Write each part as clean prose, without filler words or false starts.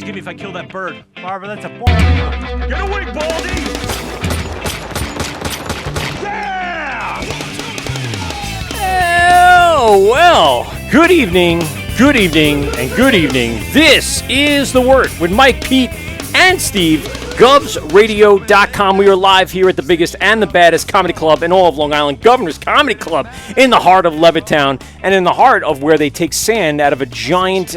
If I kill that bird. Barbara, that's a ball. Get away, Baldy! Yeah! Oh, well. Good evening, and good evening. This is The Wort with Mike, Pete, and Steve. GovsRadio.com. We are live here at the biggest and the baddest comedy club in all of Long Island, Governor's Comedy Club, in the heart of Levittown, and in the heart of where they take sand out of a giant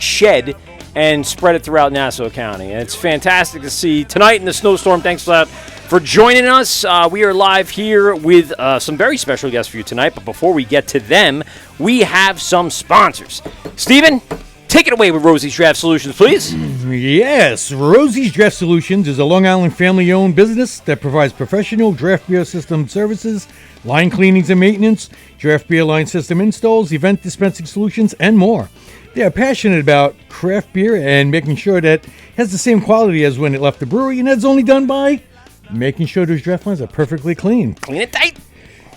shed and spread it throughout Nassau County. And it's fantastic to see tonight in the snowstorm. Thanks for joining us. We are live here with some very special guests for you tonight. But before we get to them, we have some sponsors. Steven, take it away with Rosie's Draft Solutions, please. Yes, Rosie's Draft Solutions is a Long Island family-owned business that provides professional draft beer system services, line cleanings and maintenance, draft beer line system installs, event dispensing solutions, and more. They are passionate about craft beer and making sure that it has the same quality as when it left the brewery, and that's only done by making sure those draft lines are perfectly clean. Clean it tight.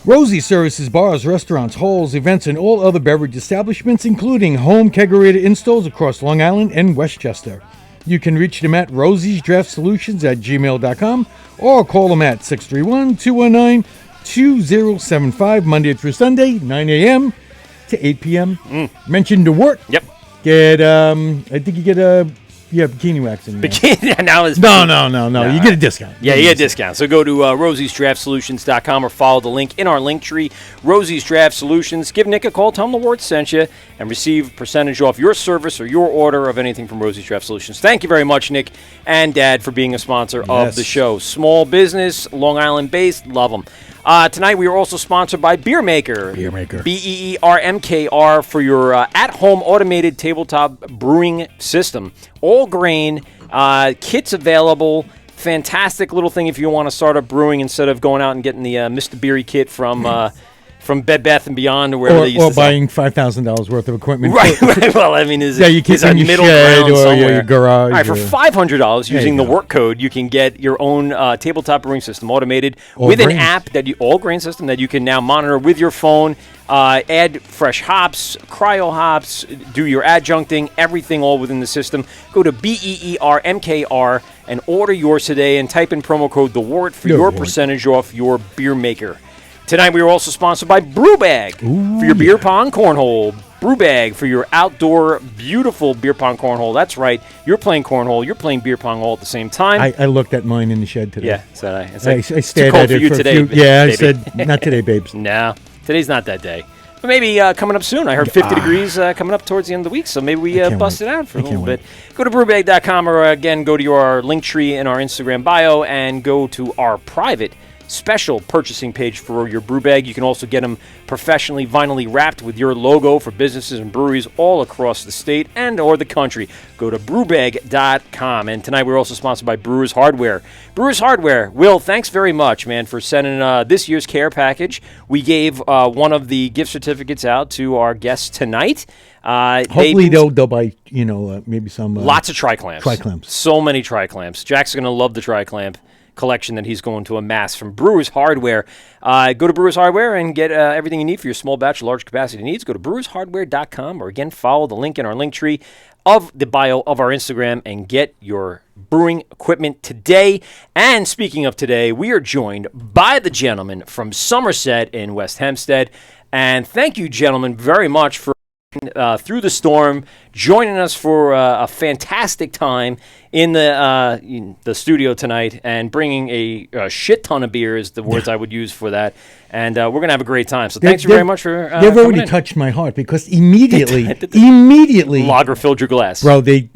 Rosie services bars, restaurants, halls, events, and all other beverage establishments, including home kegerator installs across Long Island and Westchester. You can reach them at rosiesdraftsolutions@gmail.com or call them at 631-219-2075, Monday through Sunday, 9 a.m. to 8 p.m. Mention the Wort. Yep. Get, I think you get bikini wax in there. Bikini? Now it's No. You get a discount. Yeah, you get a discount. So go to rosiesdraftsolutions.com or follow the link in our link tree, Rosie's Draft Solutions. Give Nick a call, tell him the Wort sent you, and receive percentage off your service or your order of anything from Rosie's Draft Solutions. Thank you very much, Nick and Dad, for being a sponsor of the show. Small business, Long Island-based, love them. Tonight we are also sponsored by Beer Maker. BEERMKR for your at-home automated tabletop brewing system. All grain, kits available. Fantastic little thing if you want to start up brewing instead of going out and getting the Mr. Beery kit from Bed Bath & Beyond or wherever they used to Or buying $5,000 worth of equipment. Right. Well, I mean, is you keep that in your middle shed ground or somewhere? your garage. All right, for $500 using the Wort code, you can get your own tabletop brewing system automated with an app all grain system that you can now monitor with your phone. Add fresh hops, cryo hops, do your adjuncting, everything all within the system. Go to BEERMKR and order yours today and type in promo code The Wort for your percentage off your Beer Maker. Tonight we are also sponsored by Brew Bag for your beer pong cornhole. Brew Bag for your outdoor beautiful beer pong cornhole. That's right. You're playing cornhole. You're playing beer pong all at the same time. I looked at mine in the shed today. Yeah, so I stared at it for today. I said, not today, babes. No, today's not that day. But maybe coming up soon. I heard 50 degrees coming up towards the end of the week, so maybe we bust it out for a little bit. Go to brewbag.com or, again, go to our link tree in our Instagram bio and go to our private special purchasing page for your brew bag. You can also get them professionally vinylly wrapped with your logo for businesses and breweries all across the state and or the country. Go to brewbag.com. And tonight we're also sponsored by Brewers Hardware. Brewers Hardware. Will, thanks very much, man, for sending this year's care package. We gave one of the gift certificates out to our guests tonight. Hopefully they'll buy, maybe some... lots of tri-clamps. Tri-clamps. So many tri-clamps. Jack's going to love the tri-clamp collection that he's going to amass from Brewers Hardware. Go to Brewers Hardware and get everything you need for your small batch or large capacity needs. Go to brewershardware.com or, again, follow the link in our link tree of the bio of our Instagram and get your brewing equipment today. And speaking of today, we are joined by the gentleman from Somerset in West Hempstead. And thank you, gentlemen, very much for through the storm, joining us for a fantastic time in the studio tonight, and bringing a shit ton of beer is the words I would use for that. And we're going to have a great time. So thanks very much for They've already coming in. touched my heart because immediately, Lager filled your glass. bro, they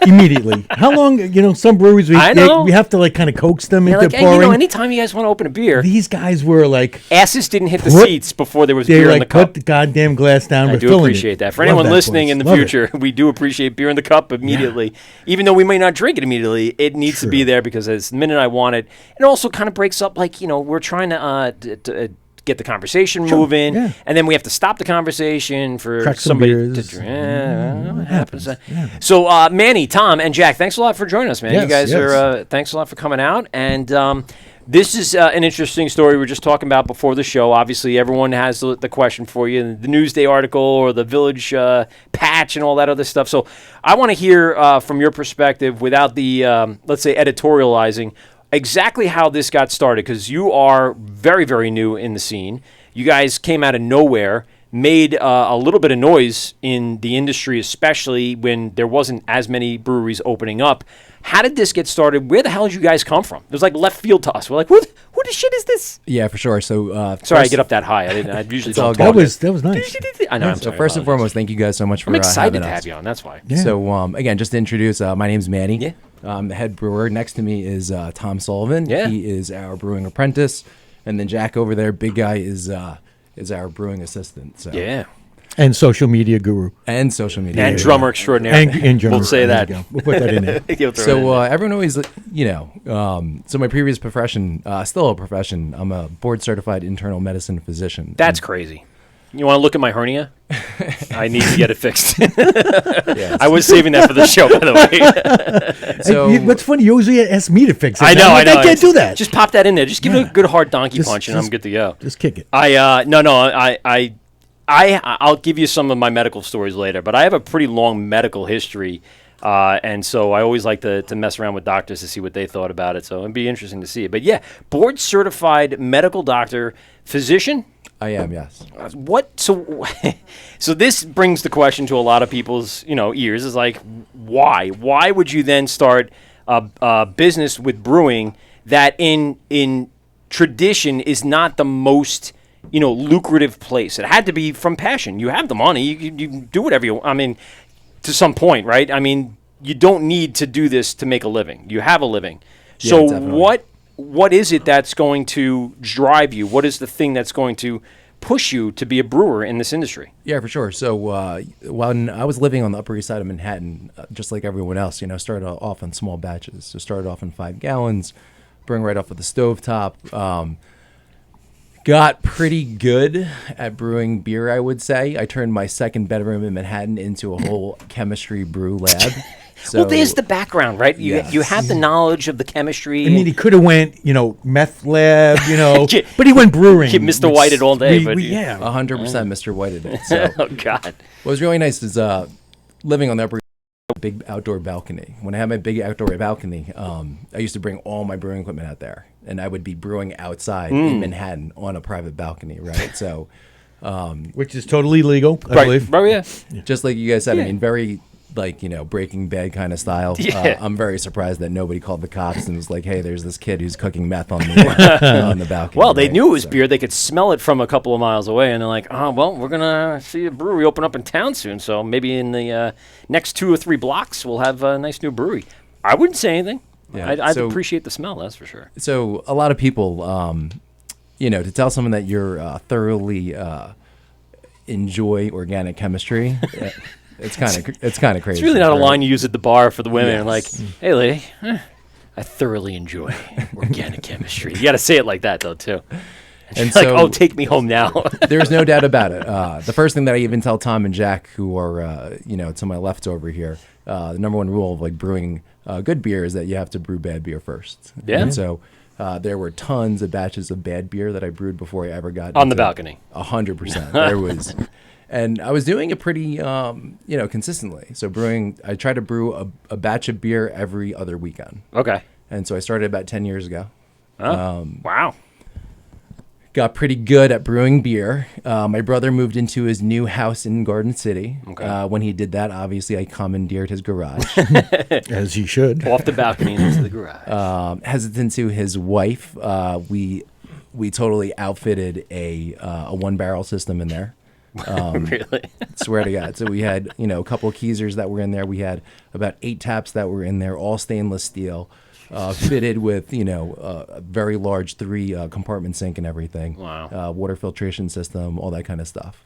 immediately. How long, some breweries, we have to like kind of coax them Yeah, into like, hey, pouring. anytime you guys want to open a beer, These guys were like, asses didn't hit the Put- seats before there was they beer like in the cup. put the goddamn glass down. I We're do filling appreciate it. that. For Love anyone that, listening boys. in the Love future, we do appreciate beer in the cup immediately. Even though we may not drink it immediately, it needs to be True. there because as the minute I want it, it also kind of breaks up, like, we're trying to get the conversation moving, yeah. and then we have to stop the conversation for Crack some somebody beers. to drink. It happens. It happens. So, Manny, Tom, and Jack, thanks a lot for joining us, man. You Yes, guys yes. are, thanks a lot for coming out. And this is an interesting story we were just talking about before the show. Obviously, everyone has the question for you, the Newsday article or the Village patch and all that other stuff. So I want to hear from your perspective, without the, let's say, editorializing, exactly how this got started, because you are very, very new in the scene. You guys came out of nowhere, made a little bit of noise in the industry, especially when there wasn't as many breweries opening up. How did this get started? Where the hell did you guys come from? It was like left field to us. We're like, who the shit is this? Yeah, for sure. So, Sorry, I first- get up that high. I usually It's all don't good. talk. That was nice. I know. I'm So sorry. first and foremost, thank you guys so much for I'm excited having to us. have you on. That's why. Yeah. So again, just to introduce, my name's Manny. Yeah. I'm the head brewer. Next to me is Tom Sullivan. Yeah. He is our brewing apprentice, and then Jack over there, big guy, is our brewing assistant. So Yeah. And social media guru. and social media. And drummer extraordinaire. And drummer. We'll say There that. you go. We'll put that in there. You'll throw it in So there. everyone always, so my previous profession, still a profession. I'm a board certified internal medicine physician. That's crazy. You want to look at my hernia? I need to get it fixed. Yeah. I was saving that for the show, by the way. So What's funny, you always ask me to fix it. I know. I can't do that. Just pop that in there. Just give it a good hard donkey Just- punch, and I'm just- good to go. Just kick it. I'll give you some of my medical stories later, but I have a pretty long medical history, and so I always like to mess around with doctors to see what they thought about it. So it'd be interesting to see it. But yeah, board certified medical doctor, physician. I am, yes. What? So, so this brings the question to a lot of people's ears: is like, why? Why would you then start a business with brewing that in tradition is not the most lucrative place? It had to be from passion. You have the money. You do whatever you. I mean, to some point, right? I mean, you don't need to do this to make a living. You have a living. Yeah, So definitely. what is it that's going to drive you? What is the thing that's going to push you to be a brewer in this industry? Yeah, for sure. So when I was living on the Upper East Side of Manhattan, just like everyone else, started off on small batches. So started off in 5 gallons, bring right off with the stovetop. Got pretty good at brewing beer, I would say. I turned my second bedroom in Manhattan into a whole chemistry brew lab. So, Well, there's the background, right? You Yes. you have the knowledge of the chemistry. I mean, he could have went, meth lab, but he went brewing. Kid Mr. which Whited all day, but yeah. 100% Mr. Whited it. So oh God. what was really nice is living on the Upper East Side, big outdoor balcony. When I had my big outdoor balcony, I used to bring all my brewing equipment out there, and I would be brewing outside in Manhattan on a private balcony, right? So Which is totally legal, I Right. believe. Oh yeah. just like you guys said, Yeah. I mean, very Breaking Bad kind of style. Yeah. I'm very surprised that nobody called the cops and was like, "Hey, there's this kid who's cooking meth on the on the balcony." Well, they right? knew it was So- beer. They could smell it from a couple of miles away, and they're like, "Oh, well, we're gonna see a brewery open up in town soon. So maybe in the next 2 or 3 blocks, we'll have a nice new brewery." I wouldn't say anything. Yeah, I'd so- appreciate the smell. That's for sure. So a lot of people, to tell someone that you're thoroughly enjoy organic chemistry, it's kind of crazy. It's really not a right? line you use at the bar for the women. Yes. Like, hey, lady, I thoroughly enjoy organic chemistry. You got to say it like that, though, too. And Like, so oh, take me home now. there's no doubt about it. The first thing that I even tell Tom and Jack, who are to my left over here, the number one rule of like brewing good beer is that you have to brew bad beer first. Yeah. And so there were tons of batches of bad beer that I brewed before I ever got On the into- balcony. 100%. There was. And I was doing it pretty, consistently. So I tried to brew a batch of beer every other weekend. Okay. And so I started about 10 years ago. Oh, wow. got pretty good at brewing beer. My brother moved into his new house in Garden City. Okay. When he did that, obviously, I commandeered his garage. As he should. Off the balcony and into the garage. Hesitant to his wife, we totally outfitted a one-barrel system in there. Really? Swear to God. So we had, a couple of keysers that were in there. We had about 8 taps that were in there, all stainless steel, fitted with, a very large 3 compartment sink and everything. Wow. Water filtration system, all that kind of stuff.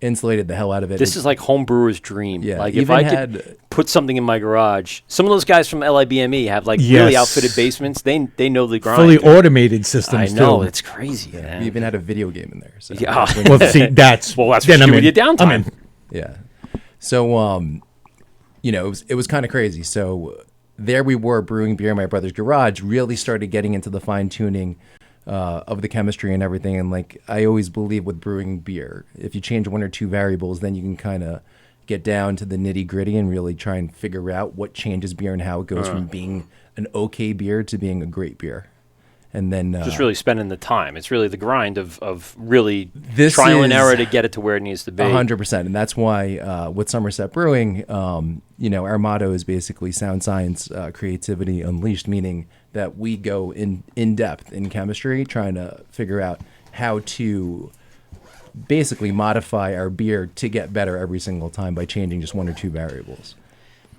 Insulated the hell out of it. This is like home brewer's dream. Yeah, Like if even I had- could put something in my garage, some of those guys from LIBME have like Yes. really outfitted basements. They know the grind. Fully automated systems, I know, too. it's crazy. man. We even had a video game in there. So Yeah. Well, see, that's... Well, that's then what I'm you do with in. your downtime. I'm in. Yeah. So, it was kind of crazy. So there we were brewing beer in my brother's garage, really started getting into the fine tuning of the chemistry and everything. And like, I always believe with brewing beer, if you change 1 or 2 variables, then you can kind of get down to the nitty gritty and really try and figure out what changes beer and how it goes from being an okay beer to being a great beer. And then Just really spending the time. It's really the grind of really This trial and is error to get it to where it needs to be. 100%. And that's why with Somerset Brewing, our motto is basically sound science, creativity unleashed, meaning that we go in depth in chemistry, trying to figure out how to basically modify our beer to get better every single time by changing just 1 or 2 variables.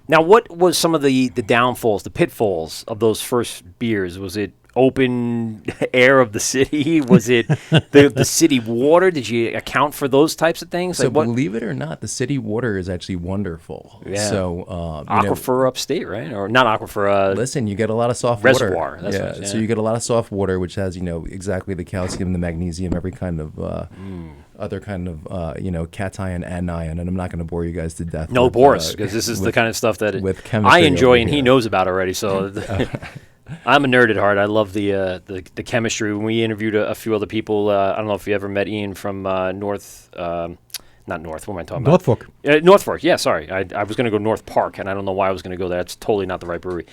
Now, what was some of the downfalls, the pitfalls of those first beers? Was it open air of the city? Was it the city water? Did you account for those types of things? So Like what believe it or not, the city water is actually wonderful. Yeah. So aquifer upstate, right? Or not aquifer? listen, you get a lot of soft Reservoir, water. that's what it is, So yeah. you get a lot of soft water, which has exactly the calcium, the magnesium, every kind of other kind of cation, anion, and I'm not going to bore you guys to death. No, with, Boris, because this is the kind of stuff that with I chemistry enjoy over and he here. knows about already. So I'm a nerd at heart. I love the chemistry. When we interviewed a few other people, I don't know if you ever met Ian from not North. What am I talking about? Norfolk. North Fork, yeah, sorry. I was going to go North Park, and I don't know why I was going to go there. It's totally not the right brewery.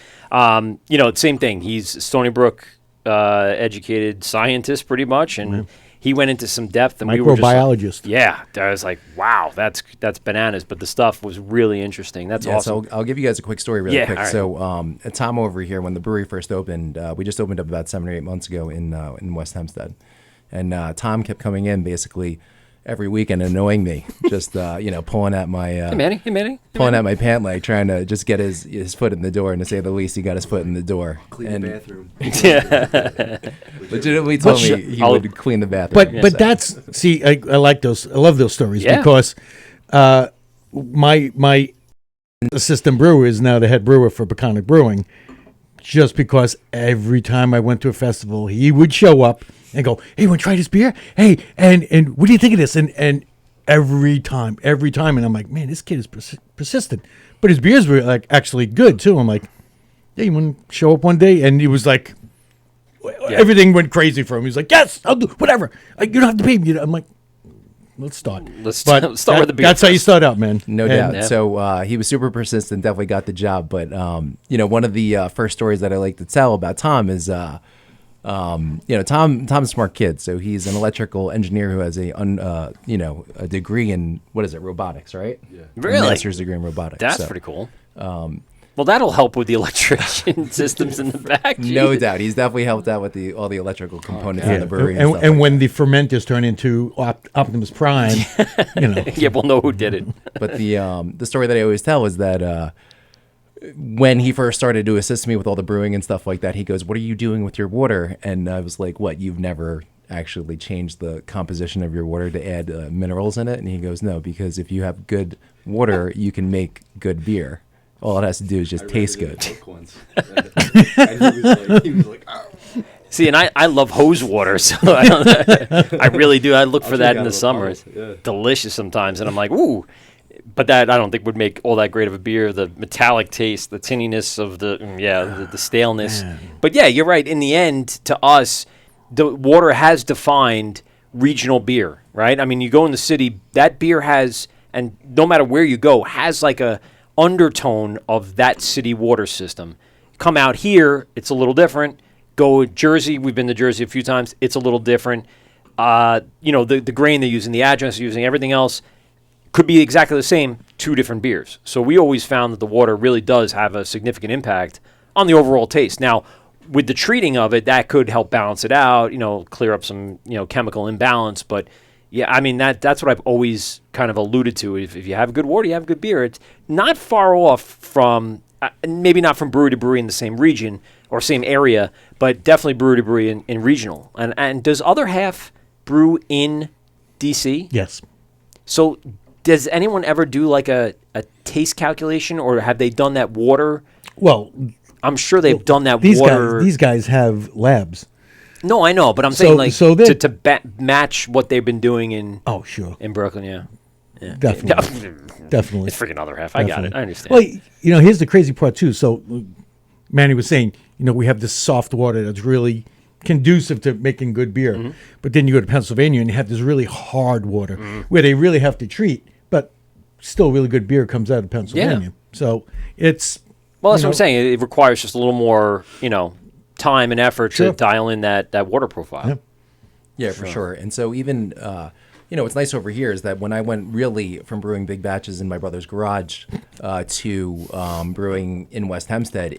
Same thing. He's Stony Brook educated scientist pretty much, and he went into some depth. And we were just like, Microbiologist. yeah, I was like, wow, that's bananas. But the stuff was really interesting. That's awesome. So I'll give you guys a quick story really Yeah, quick. all right. So at Tom over here, when the brewery first opened, we just opened up about 7 or 8 months ago in West Hempstead. And Tom kept coming in basically every weekend annoying me, just pulling at my Hey, Manny. pulling at my pant leg, trying to just get his foot in the door. And to say the least, he got his foot in the door. Clean the bathroom. Legitimately told me he I'll- would clean the bathroom. But that's see, I like those. I love those stories Yeah. because my assistant brewer is now the head brewer for Peconic Brewing. Just because every time I went to a festival, he would show up and go, "Hey, want to try this beer? Hey, and what do you think of this?" And every time, and I'm like, "Man, this kid is persistent." But his beers were like actually good too. I'm like, "Yeah, you want to show up one day?" And he was like, everything went crazy for him. He was like, "Yes, I'll do whatever. You don't have to pay me." I'm like, "Let's start." Let's But start with the beer. that's how you start out, man. No And- doubt. Yeah. So he was super persistent, definitely got the job. But, one of the first stories that I like to tell about Tom is, Tom's a smart kid. So he's an electrical engineer who has a degree in, robotics, right? Yeah. Really? A master's degree in robotics. That's So, pretty cool. Well, that'll help with the electrician systems in the back. No Jeez. doubt. He's definitely helped out with all the electrical components Yeah. in the brewery. And, stuff and like when the fermenters turn into Optimus Prime, Yeah, we'll know who did it. But the story that I always tell is that when he first started to assist me with all the brewing and stuff like that, he goes, "What are you doing with your water?" And I was like, "What? You've never actually changed the composition of your water to add minerals in it?" And he goes, "No, because if you have good water, you can make good beer. All it has to do is just taste good." He was like, "Oh." See, and I love hose water, so I really do. I look for that in the summer. It's delicious sometimes, and I'm like, ooh. But that I don't think would make all that great of a beer. The metallic taste, the tinniness of the staleness. But yeah, you're right. In the end, to us, the water has defined regional beer, right? I mean, you go in the city, that beer has, and no matter where you go, has like a undertone of that city water system. Come out here, it's a little different. go Jersey. We've been to Jersey a few times. It's a little different. The grain they're using, the adjunts they're using, everything else could be exactly the same, 2 different beers. So we always found that the water really does have a significant impact on the overall taste. Now, with the treating of it, that could help balance it out, clear up some, chemical imbalance. But yeah, I mean, that's what I've always kind of alluded to. If you have good water, you have good beer. It's not far off from, maybe not from brewery to brewery in the same region or same area, but definitely brewery to brewery in regional. And does Other Half brew in DC? Yes. So does anyone ever do like a taste calculation, or have they done that water? Well, I'm sure they've done that these water. These guys have labs. No, I know, but I'm saying to match what they've been doing in sure, in Brooklyn, yeah. Definitely. Definitely. It's freaking Other Half. I got it. I understand. Well, here's the crazy part too. So Manny was saying, we have this soft water that's really conducive to making good beer. Mm-hmm. But then you go to Pennsylvania and you have this really hard water where they really have to treat, but still really good beer comes out of Pennsylvania. Yeah. So it's... Well, that's what I'm saying. It requires just a little more, time and effort to dial in that water profile. Yeah. Yeah, for sure. And so even, what's nice over here is that when I went really from brewing big batches in my brother's garage to brewing in West Hempstead,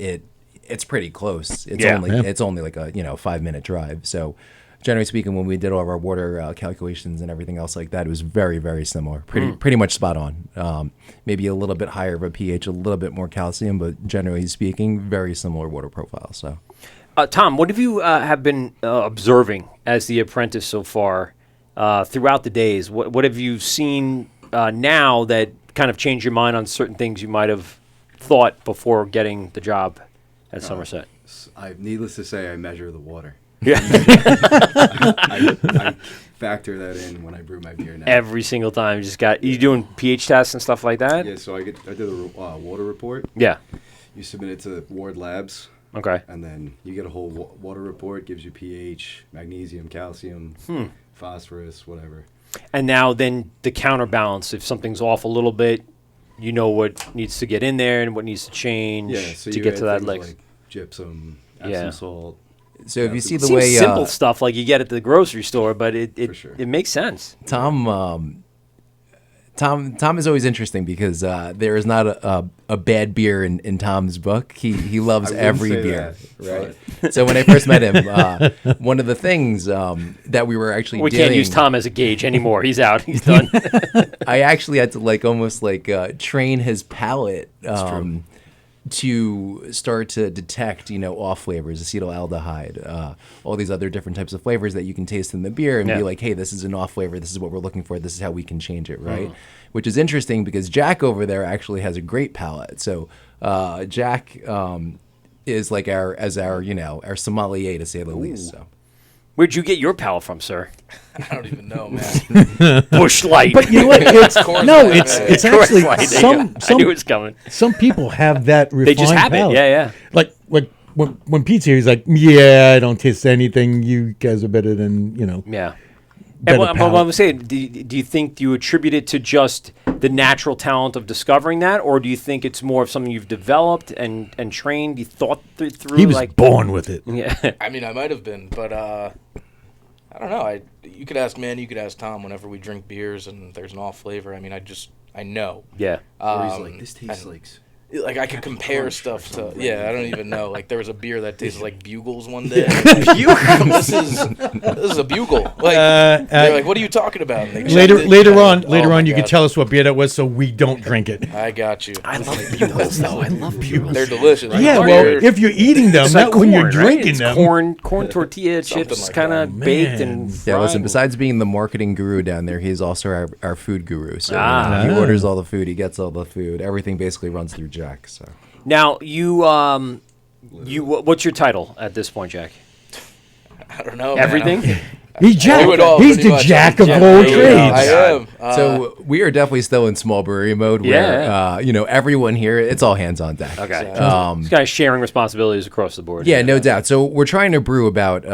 it's pretty close. It's only like a 5-minute drive. So generally speaking, when we did all of our water calculations and everything else like that, it was very, very similar. Pretty much spot on. Maybe a little bit higher of a pH, a little bit more calcium, but generally speaking, very similar water profile. So, Tom, what have you have been observing as the apprentice so far throughout the days? What have you seen now that kind of changed your mind on certain things you might have thought before getting the job at Somerset? Needless to say, I measure the water. Yeah. I factor that in when I brew my beer now. Every single time. You doing pH tests and stuff like that? Yeah, so I did a water report. Yeah. You submit it to Wort Labs. Okay. And then you get a whole water report, gives you pH, magnesium, calcium, phosphorus, whatever. And now then the counterbalance, if something's off a little bit, you know what needs to get in there and what needs to change to get to that lick. Like gypsum, Epsom salt. So if you see the Seems way simple stuff like you get at the grocery store, but it makes sense. Tom is always interesting because there is not a bad beer in Tom's book. He loves every beer, that, right? So when I first met him, one of the things that we were actually We doing, can't use Tom as a gauge anymore. He's out. He's done. I actually had to almost train his palate to start to detect, off flavors, acetaldehyde, all these other different types of flavors that you can taste in the beer and be like, hey, this is an off flavor. This is what we're looking for. This is how we can change it, right? Which is interesting because Jack over there actually has a great palate. So Jack is like our sommelier, to say the least. So. Where'd you get your palate from, sir? I don't even know, man. Bush Light. But you know what? It's actually I knew it was coming. Some people have that refined They just have palate. it. Yeah. Like when Pete's here, he's like, I don't taste anything. You guys are better than, Yeah. better And what palate. I'm saying, do you think you attribute it to just the natural talent of discovering that, or do you think it's more of something you've developed and trained? You thought through. He was born with it. Yeah. I mean, I might have been, but I don't know. You could ask Manny, you could ask Tom whenever we drink beers and there's an off flavor. I mean, I know. Yeah. Or he's like, this tastes like I could compare stuff to. Yeah, I don't even know. Like there was a beer that tasted like Bugles one day. this is a Bugle. Like they're like, what are you talking about? And they Later on, my you can God. tell us what beer that was, so we don't drink it. I got you. I love bugles, though. I love bugles. They're delicious. Yeah, They're- well, if you're eating them, It's not like when you're corn, drinking right? It's them. corn tortilla chips, like kind of that. baked Man. and fried. Yeah, listen, besides being the marketing guru down there, he's also our food guru. So Ah. he orders all the food, he gets all the food. Everything basically runs through Jack. So Now, what's your title at this point, Jack? I don't know. man. Everything? He's Jack. Do it all, He's pretty the much. Jack of Yeah, all really, trades. I am. so we are definitely still in small brewery mode where everyone here, it's all hands on deck. Okay. It's kind of sharing responsibilities across the board. Yeah, no doubt. So we're trying to brew about.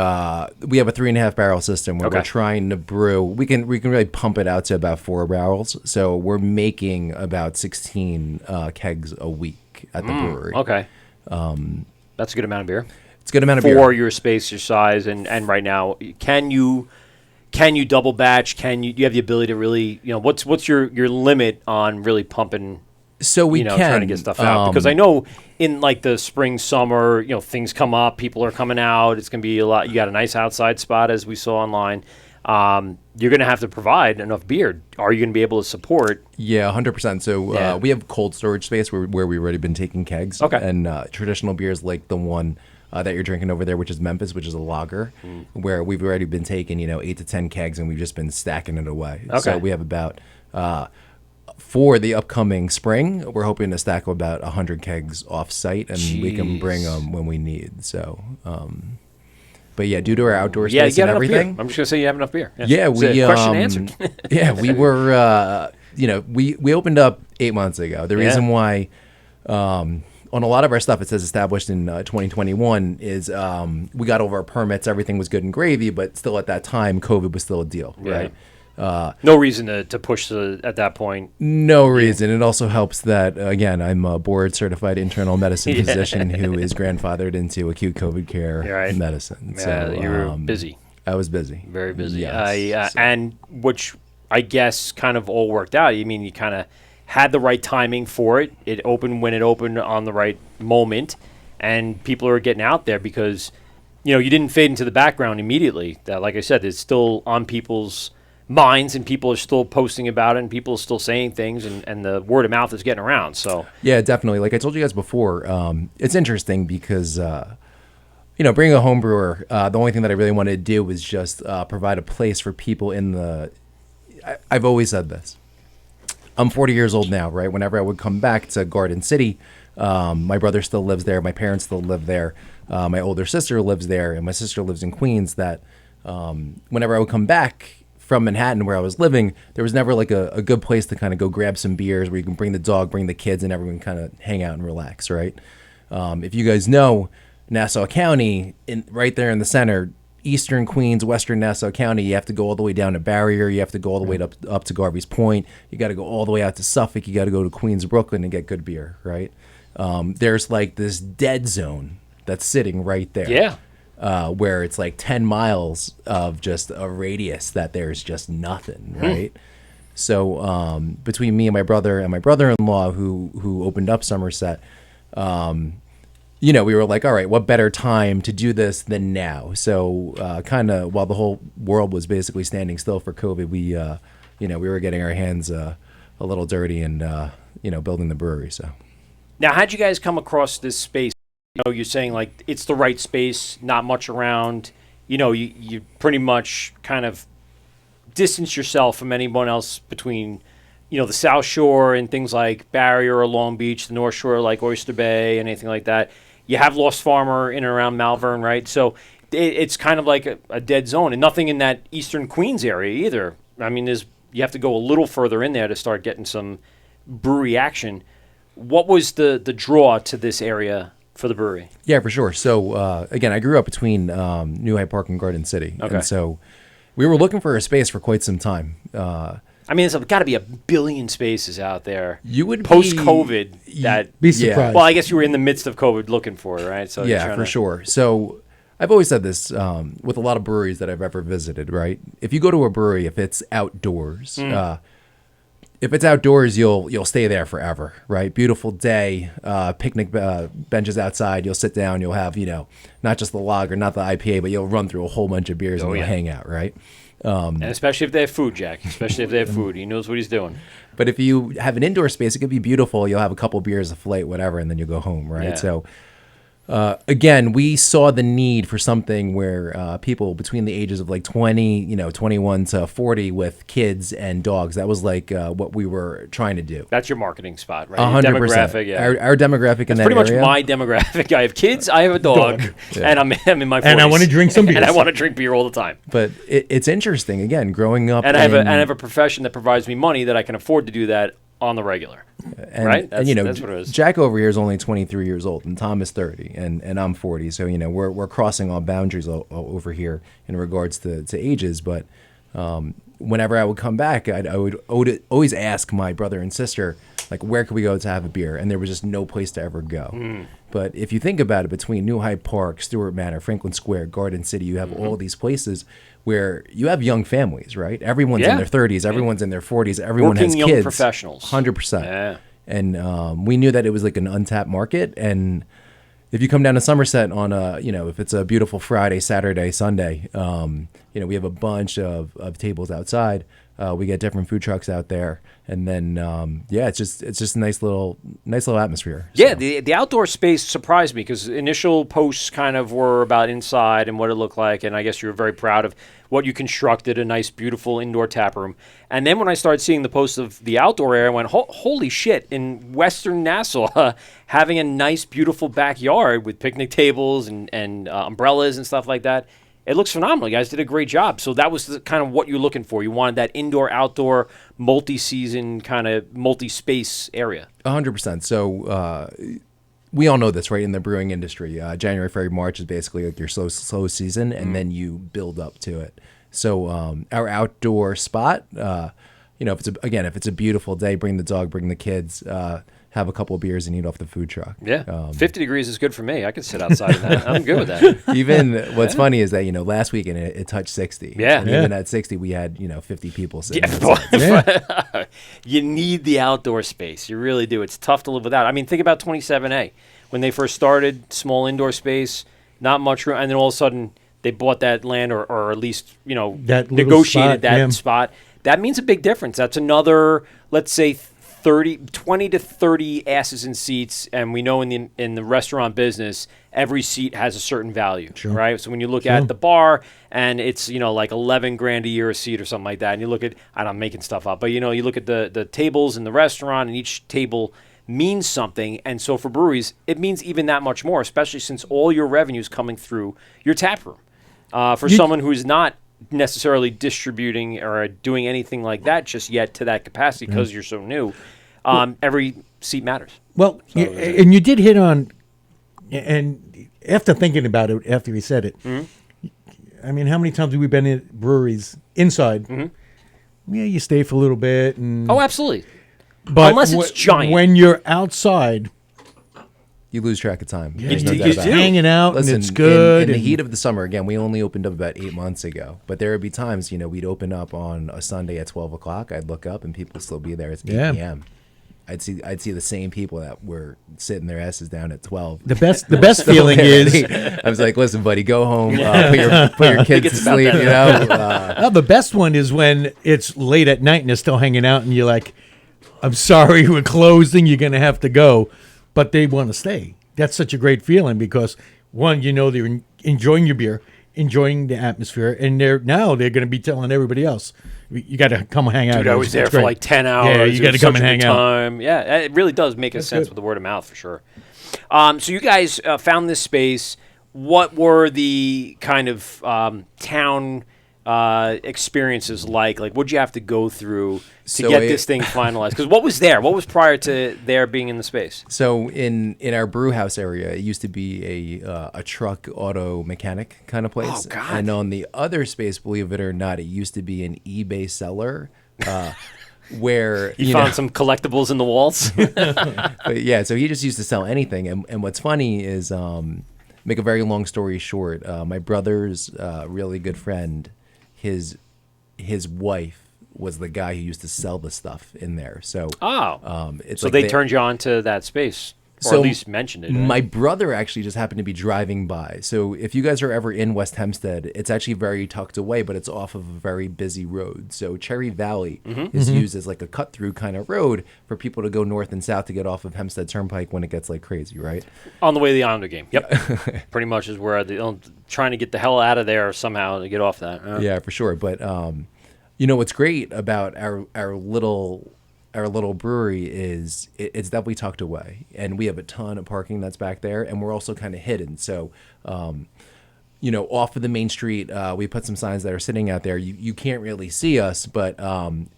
We have a 3.5 barrel system where we're Okay. trying to brew. We can really pump it out to about 4 barrels. So we're making about 16 kegs a week at the brewery. Okay. That's a good amount of beer. It's a good amount of for beer. your space, your size, and right now, can you double batch? Do you have the ability to really, what's your limit on really pumping? So we can trying to get stuff out, because I know in like the spring, summer, things come up, people are coming out. It's gonna be a lot. You got a nice outside spot, as we saw online. You're gonna have to provide enough beer. Are you gonna be able to support? Yeah, 100%. So we have cold storage space where we've already been taking kegs. Okay. And traditional beers like the one that you're drinking over there, which is Memphis, which is a lager, where we've already been taking 8 to 10 kegs, and we've just been stacking it away. Okay. So we have about for the upcoming spring, we're hoping to stack about 100 kegs off site, and we can bring them when we need. So, but yeah, due to our outdoor space you and got enough everything, beer. I'm just gonna say you have enough beer. yeah, we question answered. yeah, we were. We opened up 8 months ago. The reason why. On a lot of our stuff, it says established in 2021, is we got over our permits, everything was good and gravy, but still at that time, COVID was still a deal, right? No reason to push at that point. No reason. It also helps that, again, I'm a board-certified internal medicine physician who is grandfathered into acute COVID care medicine. Yeah, So you were busy. I was busy. Very busy. Yes. And which I guess kind of all worked out. I mean, you kind of had the right timing for it. It opened when it opened on the right moment, and people are getting out there because, you didn't fade into the background immediately. That, like I said, it's still on people's minds, and people are still posting about it, and people are still saying things, and the word of mouth is getting around. So yeah, definitely. Like I told you guys before, it's interesting because being a home brewer, the only thing that I really wanted to do was just provide a place for people in the. I've always said this. I'm 40 years old now, right? Whenever I would come back to Garden City, my brother still lives there. My parents still live there. My older sister lives there, and my sister lives in Queens. That whenever I would come back from Manhattan, where I was living, there was never like a good place to kind of go grab some beers where you can bring the dog, bring the kids, and everyone kind of hang out and relax, right? If you guys know, Nassau County, right there in the center, Eastern Queens, Western Nassau County, you have to go all the way down to Barrier. You have to go all the way up to Garvey's Point. You got to go all the way out to Suffolk. You got to go to Queens, Brooklyn, and get good beer, right? There's like this dead zone that's sitting right there. yeah, where it's like 10 miles of just a radius that there's just nothing, right? So between me and my brother-in-law who opened up Somerset, we were like, all right, what better time to do this than now? So kind of while the whole world was basically standing still for COVID, we were getting our hands a little dirty and, building the brewery. So Now, how'd you guys come across this space? You're saying like it's the right space, not much around. You pretty much kind of distance yourself from anyone else between, the South Shore and things like Barrier or Long Beach, the North Shore like Oyster Bay and anything like that. You have Lost Farmer in and around Malvern, right? So it's kind of like a dead zone, and nothing in that Eastern Queens area either. I mean, you have to go a little further in there to start getting some brewery action. What was the draw to this area for the brewery? yeah, for sure. So again, I grew up between New Hyde Park and Garden City, Okay. and so we were looking for a space for quite some time. I mean, there's got to be a billion spaces out there. You would post-COVID that. Be surprised. Well, I guess you were in the midst of COVID looking for it, right? So you're Yeah, trying for to- sure. So I've always said this with a lot of breweries that I've ever visited, right? If you go to a brewery, if it's outdoors, you'll stay there forever, right? Beautiful day, picnic benches outside. You'll sit down. You'll have, not just the lager, not the IPA, but you'll run through a whole bunch of beers and you'll hang out, right? And especially if they have food, Jack. Especially if they have food. He knows what he's doing. But if you have an indoor space, it could be beautiful. You'll have a couple beers, a flight, whatever, and then you'll go home, right? Yeah. So, again, we saw the need for something where people between the ages of like 20, 21 to 40 with kids and dogs, that was like what we were trying to do. That's your marketing spot, right? Your 100%. demographic, yeah. Our demographic in that Pretty much area. my demographic. I have kids, I have a dog, and I'm in my 40s. And I wanna drink some And I beers. want to drink beer all the time. But it's interesting, again, growing up. And I have a profession that provides me money that I can afford to do that on the regular. And, right? and That's what it is. Jack over here is only 23 years old, and Tom is 30, and I'm 40. So we're crossing all boundaries over here in regards to ages. But whenever I would come back, I would always ask my brother and sister, like where could we go to have a beer? And there was just no place to ever go. But if you think about it, between New Hyde Park, Stewart Manor, Franklin Square, Garden City, you have all these places where you have young families, right? Everyone's in their 30s, everyone's in their 40s, everyone Working has young kids. professionals. 100%. Yeah. And we knew that it was like an untapped market. And if you come down to Somerset on if it's a beautiful Friday, Saturday, Sunday, we have a bunch of tables outside. We get different food trucks out there, and then it's just a nice little atmosphere. Yeah, So. the outdoor space surprised me because initial posts kind of were about inside and what it looked like, and I guess you were very proud of what you constructed, a nice, beautiful indoor tap room. And then when I started seeing the posts of the outdoor area, I went, holy shit, in Western Nassau, having a nice, beautiful backyard with picnic tables and umbrellas and stuff like that. It looks phenomenal. You guys did a great job. So that was the kind of what you're looking for. You wanted that indoor-outdoor, multi-season, kind of multi-space area. 100%. So we all know this, right? In the brewing industry, January, February, March is basically like your slow season, and then you build up to it. So our outdoor spot, if it's a beautiful day, bring the dog, bring the kids, have a couple of beers and eat off the food truck. Yeah, 50 degrees is good for me. I could sit outside of that. I'm good with that. Even what's funny is that last weekend it touched 60. Yeah. And even at 60 we had 50 people sitting. Yeah. You need the outdoor space. You really do. It's tough to live without. I mean, think about 27A when they first started. Small indoor space, not much room, and then all of a sudden they bought that land or at least That little negotiated spot, that yeah. spot. That means a big difference. That's another, let's say, 20 to 30 asses in seats, and we know in the restaurant business, every seat has a certain value, right? So when you look at the bar, and it's like 11 grand a year a seat or something like that, and you look at, I'm making stuff up, but you look at the tables in the restaurant, and each table means something, and so for breweries, it means even that much more, especially since all your revenue is coming through your tap room. For someone who's not necessarily distributing or doing anything like that just yet to that capacity because you're so new, every seat matters. Well, and you did hit on, and after thinking about it, after he said it, I mean, how many times have we been in breweries inside? Yeah, you stay for a little bit. And, Oh, absolutely. but unless it's giant. When you're outside, You lose track of time. yeah, There's no you doubt just about it. hanging out, Listen, and it's good. In the and- heat of the summer, again, we only opened up about 8 months ago. But there would be times, we'd open up on a Sunday at 12 o'clock. I'd look up and people would still be there at 8 Yeah. p.m. I'd see the same people that were sitting their asses down at 12. the best feeling is I was like, listen, buddy, go home, put your kids to it's about sleep, well, the best one is when it's late at night and they're still hanging out, and you're like, "I'm sorry, we're closing. You're gonna have to go," but they want to stay. That's such a great feeling because one, they're enjoying your beer, enjoying the atmosphere, and they're going to be telling everybody else, "You got to come hang out." Dude, I was there It's for great. like 10 hours. Yeah, you It got to was come such and a hang good out. time. Yeah, it really does make a sense good. with the word of mouth for sure. So you guys found this space. What were the kind of town experiences like? Like, what'd you have to go through to So get I- this thing finalized? Because what was there? What was prior to there being in the space? So in our brew house area, it used to be a truck auto mechanic kind of place. Oh, God. And on the other space, believe it or not, it used to be an eBay seller. Where You found some collectibles in the walls? but yeah, so he just used to sell anything. And what's funny is, make a very long story short, my brother's really good friend, his wife was the guy who used to sell the stuff in there. So it's so like they turned you on to that space, or So at least mentioned it. Right? My brother actually just happened to be driving by. So if you guys are ever in West Hempstead, it's actually very tucked away, but it's off of a very busy road. So Cherry Valley is used as like a cut through kind of road for people to go north and south to get off of Hempstead Turnpike when it gets like crazy, right? On the way to the Islander game. Yep. Pretty much is where trying to get the hell out of there somehow to get off that. Yeah, for sure. But what's great about our little brewery is it's definitely tucked away, and we have a ton of parking that's back there, and we're also kind of hidden. So, off of the main street, we put some signs that are sitting out there. You can't really see us, but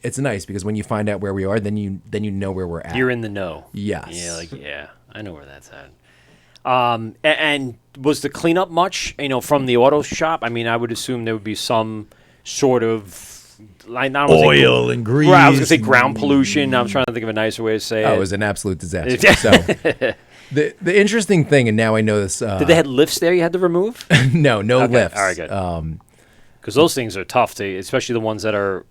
it's nice because when you find out where we are, then you know where we're at. You're in the know. Yes. Yeah, I know where that's at. And was the cleanup much, from the auto shop? I mean, I would assume there would be some sort of like not only Oil and grease. Right, I was gonna say ground pollution. I'm trying to think of a nicer way to say Oh, it. it was an absolute disaster. So the interesting thing, and now I know this. Did they have lifts there you had to remove? no Okay, lifts. all right, good. Because those things are tough to, especially the ones that are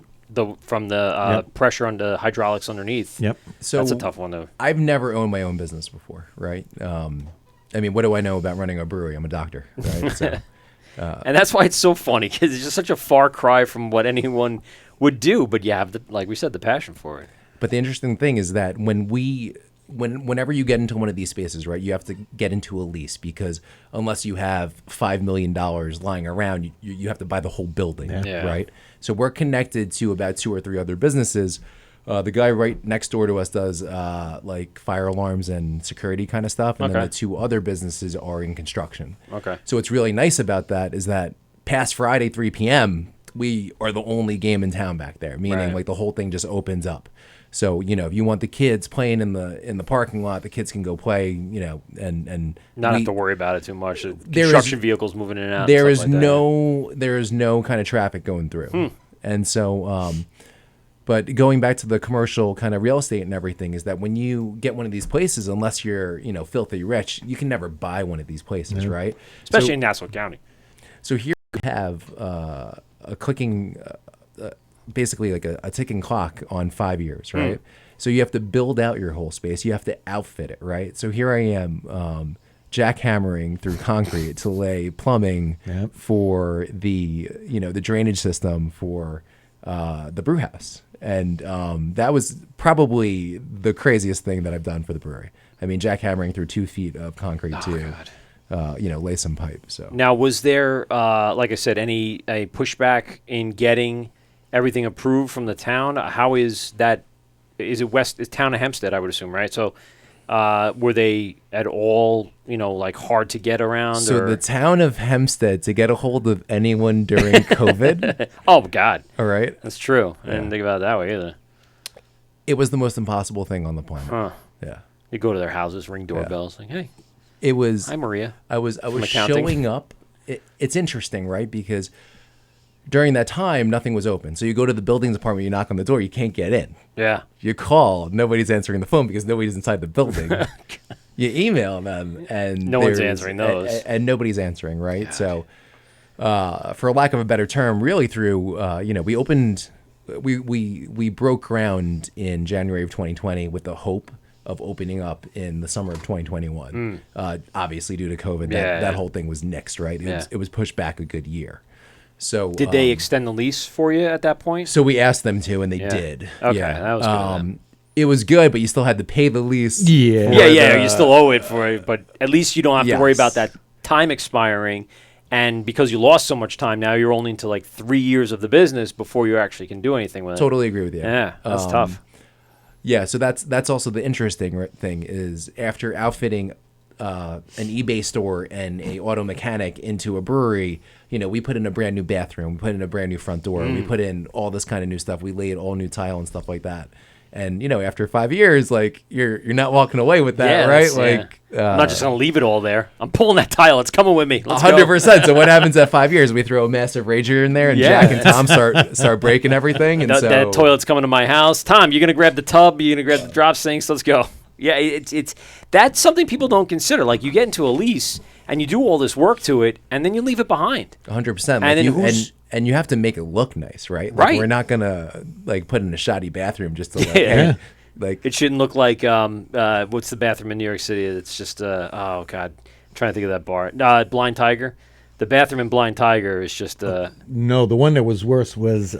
from the pressure on the hydraulics underneath. Yep. So That's a tough one though. I've never owned my own business before, right? I mean, what do I know about running a brewery? I'm a doctor, right? So. And that's why it's so funny because it's just such a far cry from what anyone would do. But you have like we said, the passion for it. But the interesting thing is that whenever you get into one of these spaces, right, you have to get into a lease because unless you have $5 million lying around, you have to buy the whole building, Yeah. right? So we're connected to about 2 or 3 other businesses. The guy right next door to us does like fire alarms and security kind of stuff, and then Okay. the 2 other businesses are in construction. Okay. So what's really nice about that is that past Friday 3 p.m. we are the only game in town back there, meaning Right. like the whole thing just opens up. So if you want the kids playing in the parking lot, the kids can go play, and Not have to worry about it too much. There is- Construction vehicles moving in and out. there and is stuff like that. there is no kind of traffic going through, and so. But going back to the commercial kind of real estate and everything is that when you get one of these places, unless you're filthy rich, you can never buy one of these places, right? Especially in Nassau County. So here you have a clicking, basically like a ticking clock on 5 years, right? So you have to build out your whole space. You have to outfit it, right? So here I am, jackhammering through concrete to lay plumbing for the drainage system for the brew house. And that was probably the craziest thing that I've done for the brewery. I mean, jackhammering through 2 feet of concrete lay some pipe. So Now, was there, like I said, any pushback in getting everything approved from the town? How is that? Is it west? It's town of Hempstead, I would assume, right? So, were they at all, like hard to get around? So or? the town of Hempstead, to get a hold of anyone during COVID, Oh God, all right, that's true. I didn't think about it that way either. it was the most impossible thing on the planet. Huh. Yeah, You go to their houses, ring doorbells, like, "Hey, it was. hi Maria." I was accounting. showing up. It's interesting, right? Because during that time, nothing was open. So you go to the buildings department, you knock on the door, you can't get in. Yeah. You call, nobody's answering the phone because nobody's inside the building. You email them, and No one's there's- answering those. and nobody's answering, right? So, for lack of a better term, really through we opened, we broke ground in January of 2020 with the hope of opening up in the summer of 2021. Obviously, due to COVID, that whole thing was nixed, right? It was pushed back a good year. So Did they extend the lease for you at that point? So we asked them to, and they did. Okay, yeah. that was good of them. It was good, but you still had to pay the lease. Yeah. for Yeah, the- you still owe it for it, but at least you don't have to worry Yes. about that time expiring. And because you lost so much time, now you're only into like 3 years of the business before you actually can do anything with it. Totally agree with you. Yeah, that's tough. Yeah, so that's also the interesting thing is after outfitting an eBay store and a auto mechanic into a brewery, we put in a brand new bathroom, we put in a brand new front door, we put in all this kind of new stuff, we laid all new tile and stuff like that. And after 5 years, like you're not walking away with that, right? Like I'm not just gonna leave it all there. I'm pulling that tile. It's coming with me. Let's go. 100%. So what happens at 5 years? We throw a massive rager in there, and Yeah. Jack and Tom start breaking everything, and That toilet's coming to my house. Tom, you're gonna grab the tub. You're gonna grab the drop sinks. Let's go. Yeah, it's that's something people don't consider. Like you get into a lease and you do all this work to it, and then you leave it behind. 100%. And then And you have to make it look nice, right? Right. We're not gonna put in a shoddy bathroom just to Yeah. hey, like It shouldn't look like what's the bathroom in New York City? It's just oh god, I'm trying to think of that bar. Blind Tiger. The bathroom in Blind Tiger is just No, the one that was worse was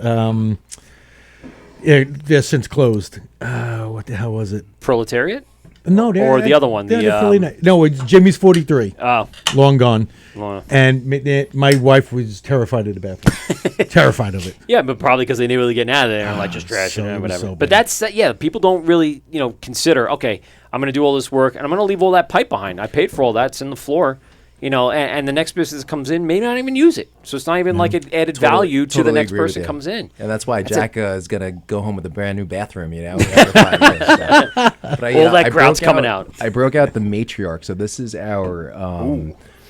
they're since closed. What the hell was it? Proletariat. No, they're, Or the other one, they're the, fairly nice. No, it's Jimmy's 43. Oh, Long gone. well, And my wife was terrified of the bathroom. Terrified of it. yeah, but probably because they knew really getting out of there and like just trashing so- it or whatever. so But bad. that's people don't really consider. Okay, I'm gonna do all this work and I'm gonna leave all that pipe behind. I paid for all that. It's in the floor. And the next business that comes in may not even use it. So it's not even like an added value to the totally next agree with person you. comes in. And that's why That's Jack is gonna go home with a brand new bathroom, after 5 years. So. But All that grout's broke coming out. I broke out the matriarch. So this is our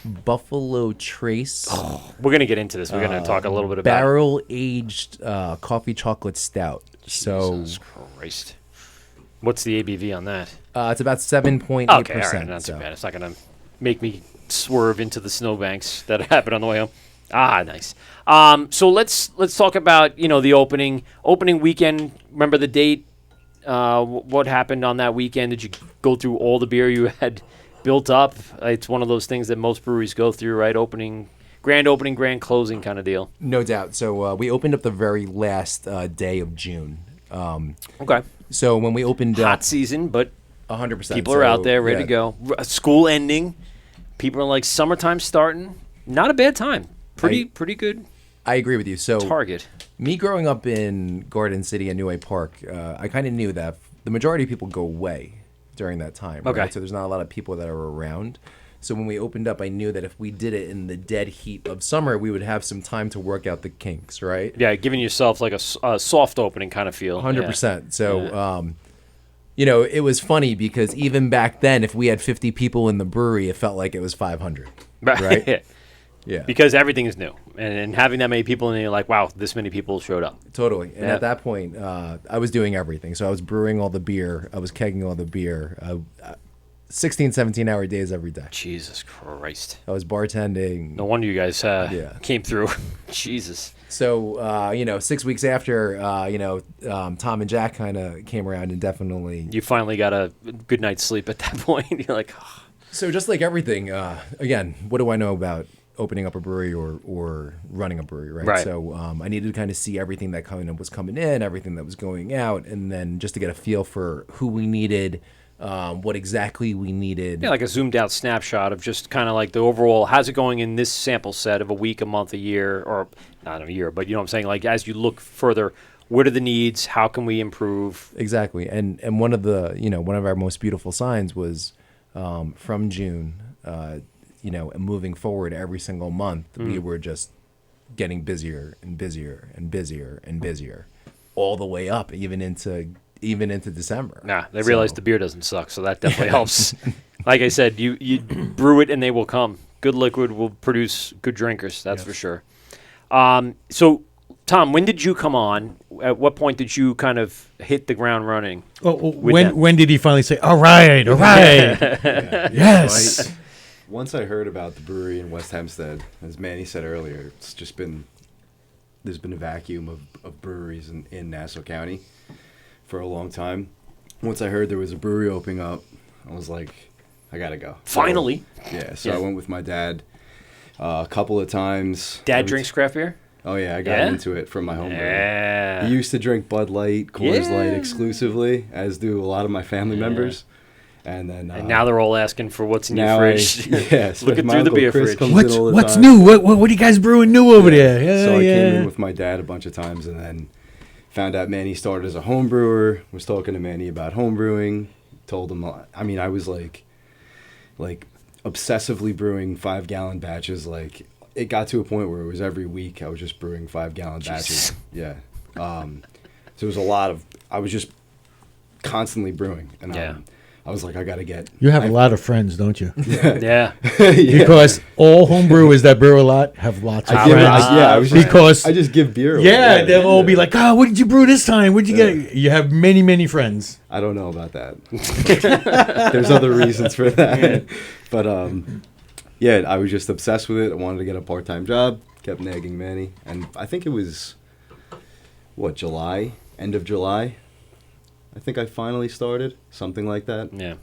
Buffalo Trace We're gonna get into this. We're gonna talk a little bit about barrel aged coffee chocolate stout. So Jesus Christ. What's the ABV on that? it's about 7.8%. Okay, all right, not too bad. It's not gonna make me swerve into the snowbanks that happen on the way home. Ah, nice. So let's talk about the opening weekend. Remember the date? What happened on that weekend? Did you go through all the beer you had built up? It's one of those things that most breweries go through, right? Grand opening, grand closing kind of deal. No doubt. So we opened up the very last day of June. Okay. So when we opened Hot up, season, but 100%. people are out there ready to go. School ending. People are like, summertime starting. Not a bad time. Pretty good I agree with you. So target. me growing up in Garden City and New Park, I kind of knew that the majority of people go away during that time. Okay. Right? So there's not a lot of people that are around. So when we opened up, I knew that if we did it in the dead heat of summer, we would have some time to work out the kinks, right? Yeah, giving yourself like a soft opening kind of feel. 100%. So, it was funny because even back then, if we had 50 people in the brewery, it felt like it was 500. Right? Yeah. Because everything is new. And having that many people, and you're like, wow, this many people showed up. Totally. And at that point, I was doing everything. So I was brewing all the beer. I was kegging all the beer. 16, 17-hour days every day. Jesus Christ. I was bartending. No wonder you guys came through. Jesus. So, 6 weeks after, Tom and Jack kind of came around and definitely... You finally got a good night's sleep at that point. You're like, oh. So just like everything, again, what do I know about opening up a brewery or running a brewery, right? Right. So I needed to kind of see everything that kind of was coming in, everything that was going out, and then just to get a feel for who we needed, what exactly we needed. Yeah, like a zoomed out snapshot of just kind of like the overall, how's it going in this sample set of a week, a month, a year, or not a year, but you know what I'm saying? Like as you look further, what are the needs? How can we improve? Exactly. And one of the, one of our most beautiful signs was from June, and moving forward every single month, we were just getting busier and busier and busier and busier all the way up, even into December. Nah, they realize the beer doesn't suck, so that definitely helps. Like I said, you brew it and they will come. Good liquid will produce good drinkers, that's for sure. So, Tom, when did you come on? At what point did you kind of hit the ground running? When did he finally say, all right, yes. Once I heard about the brewery in West Hempstead, as Manny said earlier, it's just there's been a vacuum of breweries in Nassau County for a long time. Once I heard there was a brewery opening up, I was like, I gotta go. Finally. So I went with my dad a couple of times. Dad drinks craft beer? Oh yeah, I got into it from my home brewery. Yeah. He used to drink Bud Light, Coors Light exclusively, as do a lot of my family members. And then now they're all asking for what's in your fridge. Looking through the beer fridge. What's new? What are you guys brewing new over there? So I came in with my dad a bunch of times, and then found out Manny started as a home brewer. Was talking to Manny about home brewing. Told him, I was like obsessively brewing 5-gallon batches. Like it got to a point where it was every week I was just brewing 5-gallon batches. Yeah. So it was a lot of. I was just constantly brewing, and I was like, I gotta get. You have a lot of friends, don't you? Yeah. Because all homebrewers that brew a lot have lots of friends. I just give beer away. Yeah, they'll all be like, what did you brew this time? What did you get? You have many, many friends. I don't know about that. There's other reasons for that. But I was just obsessed with it. I wanted to get a part-time job. Kept nagging Manny, and I think it was July, end of July. I think I finally started, something like that. Yeah.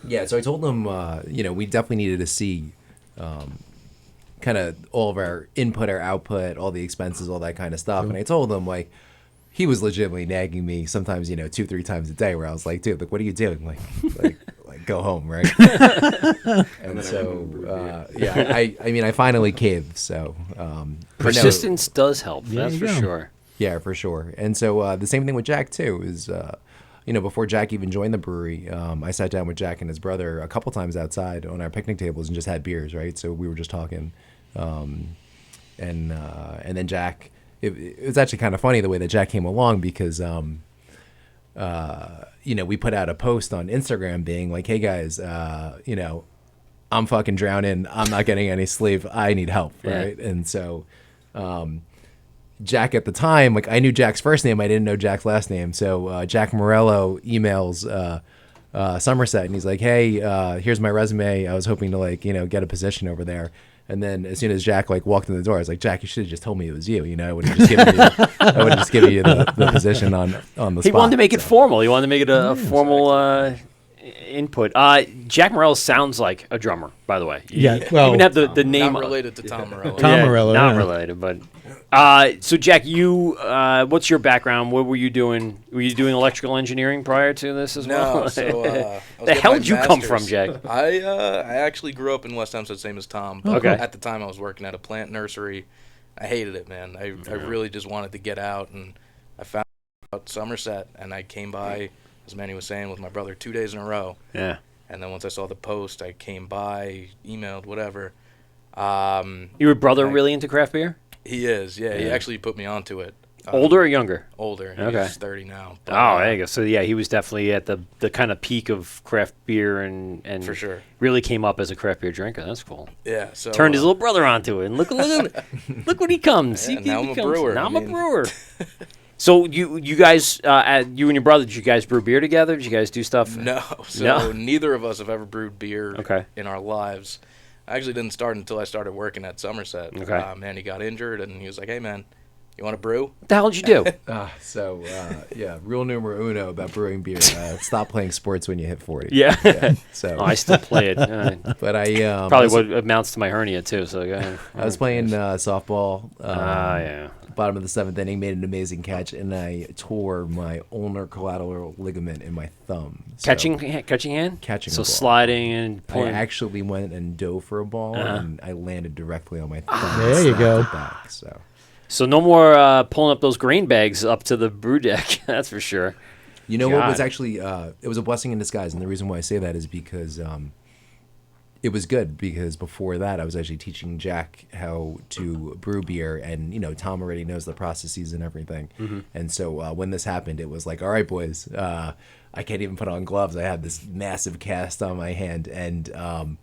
Yeah, so I told him, we definitely needed to see kind of all of our input, our output, all the expenses, all that kind of stuff. And I told him, he was legitimately nagging me sometimes, 2-3 times a day where I was like, dude, what are you doing? Like go home, right? And so, I finally caved, so. Persistence does help, that's for sure. Yeah, for sure. And so the same thing with Jack, too, is, before Jack even joined the brewery, I sat down with Jack and his brother a couple times outside on our picnic tables and just had beers, right? So we were just talking. And then Jack, it was actually kind of funny the way that Jack came along because, we put out a post on Instagram being like, hey, guys, I'm fucking drowning. I'm not getting any sleep. I need help, Yeah. right? And so, Jack at the time, like I knew Jack's first name, I didn't know Jack's last name. So Jack Morello emails Somerset, and he's like, "Hey, here's my resume. I was hoping to get a position over there." And then as soon as Jack walked in the door, I was like, "Jack, you should have just told me it was you. I would have just given you, the position on the spot." He wanted to make it formal. He wanted to make it a formal input. Jack Morello sounds like a drummer, by the way. Yeah, well, even have the name. Not related to Tom Morello. Tom Morello, not yeah. related, but. So Jack, you, what's your background? What were you doing? Were you doing electrical engineering prior to this as well? No, so I was the getting hell my did you come master's. from, Jack? I actually grew up in West Hempstead, same as Tom. But Okay. At the time, I was working at a plant nursery. I hated it, man. I really just wanted to get out, and I found out Somerset, and I came by, as Manny was saying, with my brother 2 days in a row. Yeah. And then once I saw the post, I came by, emailed, whatever. Your brother really into craft beer? He is, yeah. He actually put me onto it. Older or younger? Older. Okay. He's 30 now. But, Oh, there you go. So yeah, he was definitely at the kind of peak of craft beer and For sure. really came up as a craft beer drinker. That's cool. Yeah. So Turned his little brother onto it, and look when he comes. Yeah, He now I'm a becomes- brewer. Now I I'm a mean- brewer. So you guys, you and your brother, did you guys brew beer together? Did you guys do stuff? No. So No? neither of us have ever brewed beer Okay. in our lives. I actually didn't start until I started working at Somerset. Okay. Manny got injured, and he was like, "Hey, man, you want to brew?" What the hell did you do? Rule numero uno about brewing beer: stop playing sports when you hit 40. Yeah. So, Oh, I still play it. but I Probably was, what amounts to my hernia too. So go ahead. I was playing softball. Yeah. Bottom of the 7th inning, made an amazing catch, and I tore my ulnar collateral ligament in my thumb. So Catching hand. Catching So a ball. sliding and I pulling. actually went and dove for a ball, and I landed directly on my thumb. There and you snapped go. it back, so. So no more pulling up those grain bags up to the brew deck. That's for sure. You know what was God. actually, it was a blessing in disguise, and the reason why I say that is because it was good, because before that I was actually teaching Jack how to brew beer, and Tom already knows the processes and everything. And so when this happened, it was like, all right, boys, I can't even put on gloves. I had this massive cast on my hand, and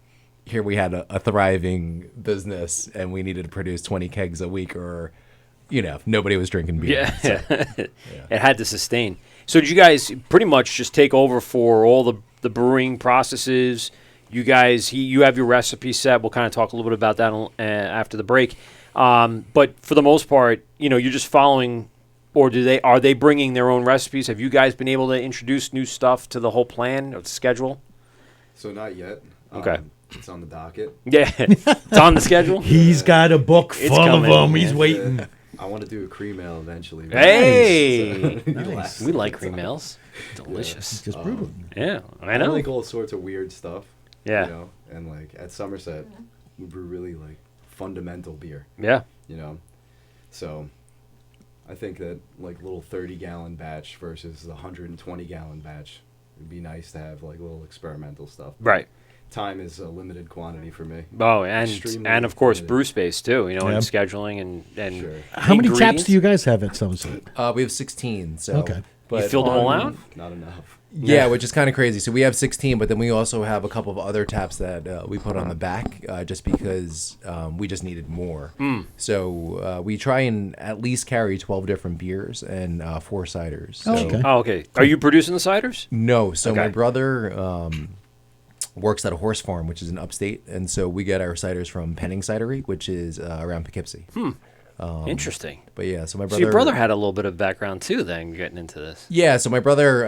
here we had a thriving business, and we needed to produce 20 kegs a week, or nobody was drinking beer. Yeah. It had to sustain. So did you guys pretty much just take over for all the brewing processes? You guys, you have your recipe set. We'll kind of talk a little bit about that after the break. But for the most part, you're just following, or are they bringing their own recipes? Have you guys been able to introduce new stuff to the whole plan or the schedule? So not yet. Okay. It's on the docket. Yeah, it's on the schedule. He's got a book It's full of coming, them. He's man. waiting. I want to do a cream ale eventually. Hey, So- nice. We like cream ales. Delicious. Just brewed them. Yeah, I I know. like all sorts of weird stuff. Yeah. And at Somerset, we brew really fundamental beer. Yeah. So I think that little 30-gallon batch versus the 120-gallon batch, it'd be nice to have little experimental stuff. Right. Time is a limited quantity for me. Oh, Extremely and of course limited. brew space too. And Yeah. scheduling and Sure. How many taps ingredients. do you guys have at Somerset? We have 16. So, Okay. But You filled them all out? Not enough. Yeah, which is kind of crazy. So we have 16, but then we also have a couple of other taps that we put on the back just because we just needed more. So we try and at least carry 12 different beers and 4 ciders. So, okay. Oh, okay. Are you producing the ciders? No, so Okay. my brother works at a horse farm, which is in upstate, and so we get our ciders from Penning Cidery, which is around Poughkeepsie. Interesting. But yeah, so my So brother. your brother had a little bit of background too, then getting into this. Yeah, so my brother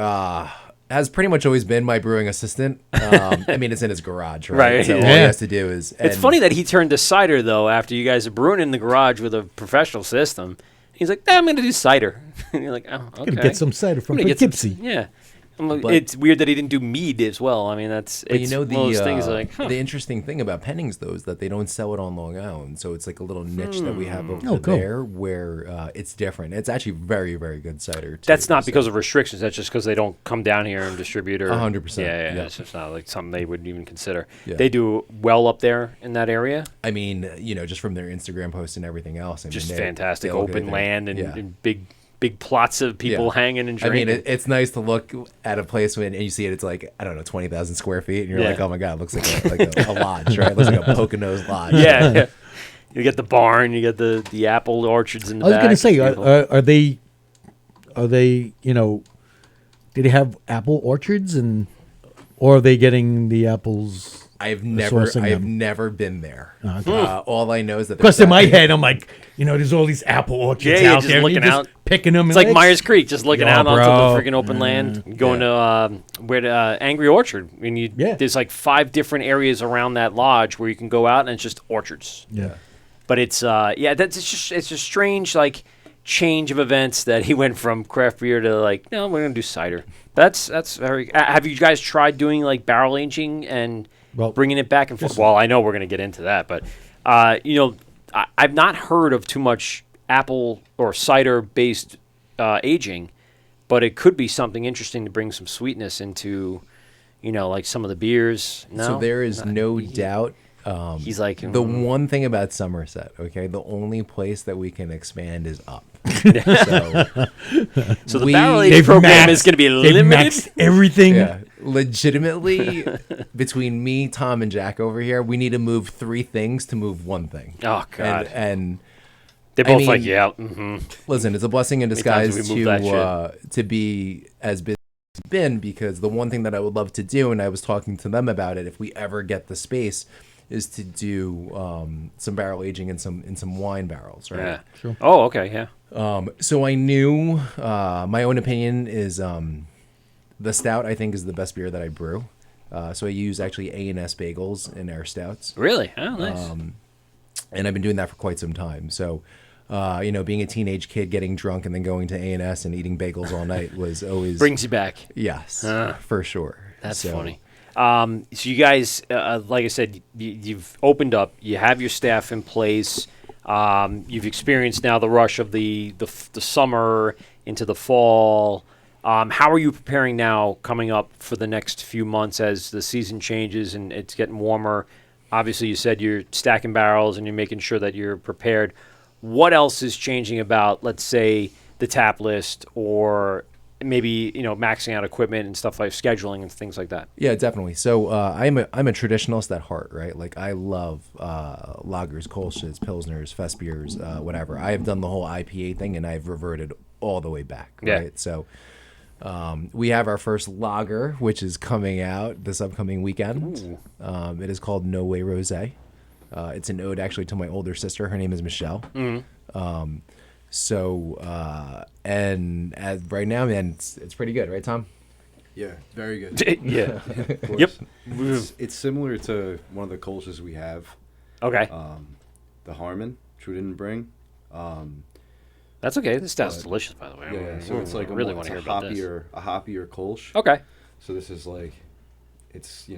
has pretty much always been my brewing assistant. I mean, it's in his garage, right? Right. So all he Yeah. has to do is. It's funny that he turned to cider though after you guys are brewing in the garage with a professional system. He's like, I'm going to do cider. And you're like, oh, okay. Gonna get some cider from I'm gonna get some- Poughkeepsie. Yeah. I'm like, But- it's weird that he didn't do mead as well. I mean, it's But one of those things like, huh. the interesting thing about Pennings though is that they don't sell it on Long Island, so it's like a little niche that we have over Oh, cool. there where it's different. It's actually very, very good cider. Too, That's not so- because of restrictions. That's just because they don't come down here and distribute. Or 100%, Yeah, yeah. it's just not like something they would even consider. Yeah. They do well up there in that area. I mean, just from their Instagram posts and everything else. I Just mean, fantastic they look open at it, land and, yeah. and big big plots of people hanging and I drinking. mean, it's nice to look at a place and you see it. It's like, I don't know, 20,000 square feet, and you're Yeah. like, oh my god, it looks like a lodge, right? It looks like a Poconos lodge. yeah. You get the barn, you get the apple orchards in the I was back. going to say, Beautiful. are they, do they have apple orchards or are they getting the apples? I've sourcing them. never been there. Okay. All I know is that Because in my head, I'm like, there's all these apple orchards Yeah, you're out just there. and looking you're out. picking them. It's like Myers Creek, just looking out onto bro. the freaking open land, going to Angry Orchard. And there's like 5 different areas around that lodge where you can go out, and it's just orchards. Yeah. But it's it's a strange like change of events that he went from craft beer to like, no, we're gonna do cider. That's very. Have you guys tried doing like barrel aging and bringing it back and forth? Well, I know we're gonna get into that, but I've not heard of too much apple or cider based aging, but it could be something interesting to bring some sweetness into, like some of the beers. No? So there is no doubt. He's like The one thing about Somerset, okay, the only place that we can expand is up. So the barrel aging program is going to be They've limited. maxed everything. Yeah, legitimately, between me, Tom, and Jack over here, we need to move 3 things to move 1 thing. Oh God! And They're I both mean, like, yeah. Mm-hmm. listen, it's a blessing in times have disguise we moved that to be as busy as it's been, because the one thing that I would love to do, and I was talking to them about it, if we ever get the space, is to do some barrel aging in some wine barrels, right? Yeah. Sure. Oh, okay. Yeah. So I knew my own opinion is the stout, I think, is the best beer that I brew. So I use actually A&S bagels in our stouts. Really? Oh, nice. And I've been doing that for quite some time. So, being a teenage kid, getting drunk, and then going to A&S and eating bagels all night was always... Brings you back. Yes, for sure. That's funny. So you guys, like I said, you've opened up. You have your staff in place. You've experienced now the rush of the summer into the fall. How are you preparing now coming up for the next few months as the season changes and it's getting warmer? Obviously, you said you're stacking barrels and you're making sure that you're prepared. What else is changing about, let's say, the tap list or maybe maxing out equipment and stuff like scheduling and things like that? Yeah, definitely. So I'm a traditionalist at heart, right? Like I love lagers, kolsch's, pilsners, fest beers, whatever. I have done the whole IPA thing and I've reverted all the way back, right? Yeah. So we have our first lager, which is coming out this upcoming weekend. It is called No Way Rosé. It's an ode actually to my older sister. Her name is Michelle. Mm-hmm. And as right now, man, it's pretty good, right, Tom? Yeah, very good. Yeah. Of course. Yep. It's similar to one of the cultures we have, Okay. the Harmon. True didn't bring. That's okay. This sounds delicious, by the way. Yeah, so it's like I really a want to hear about this. a hoppier Kolsch. Okay. So this is like, it's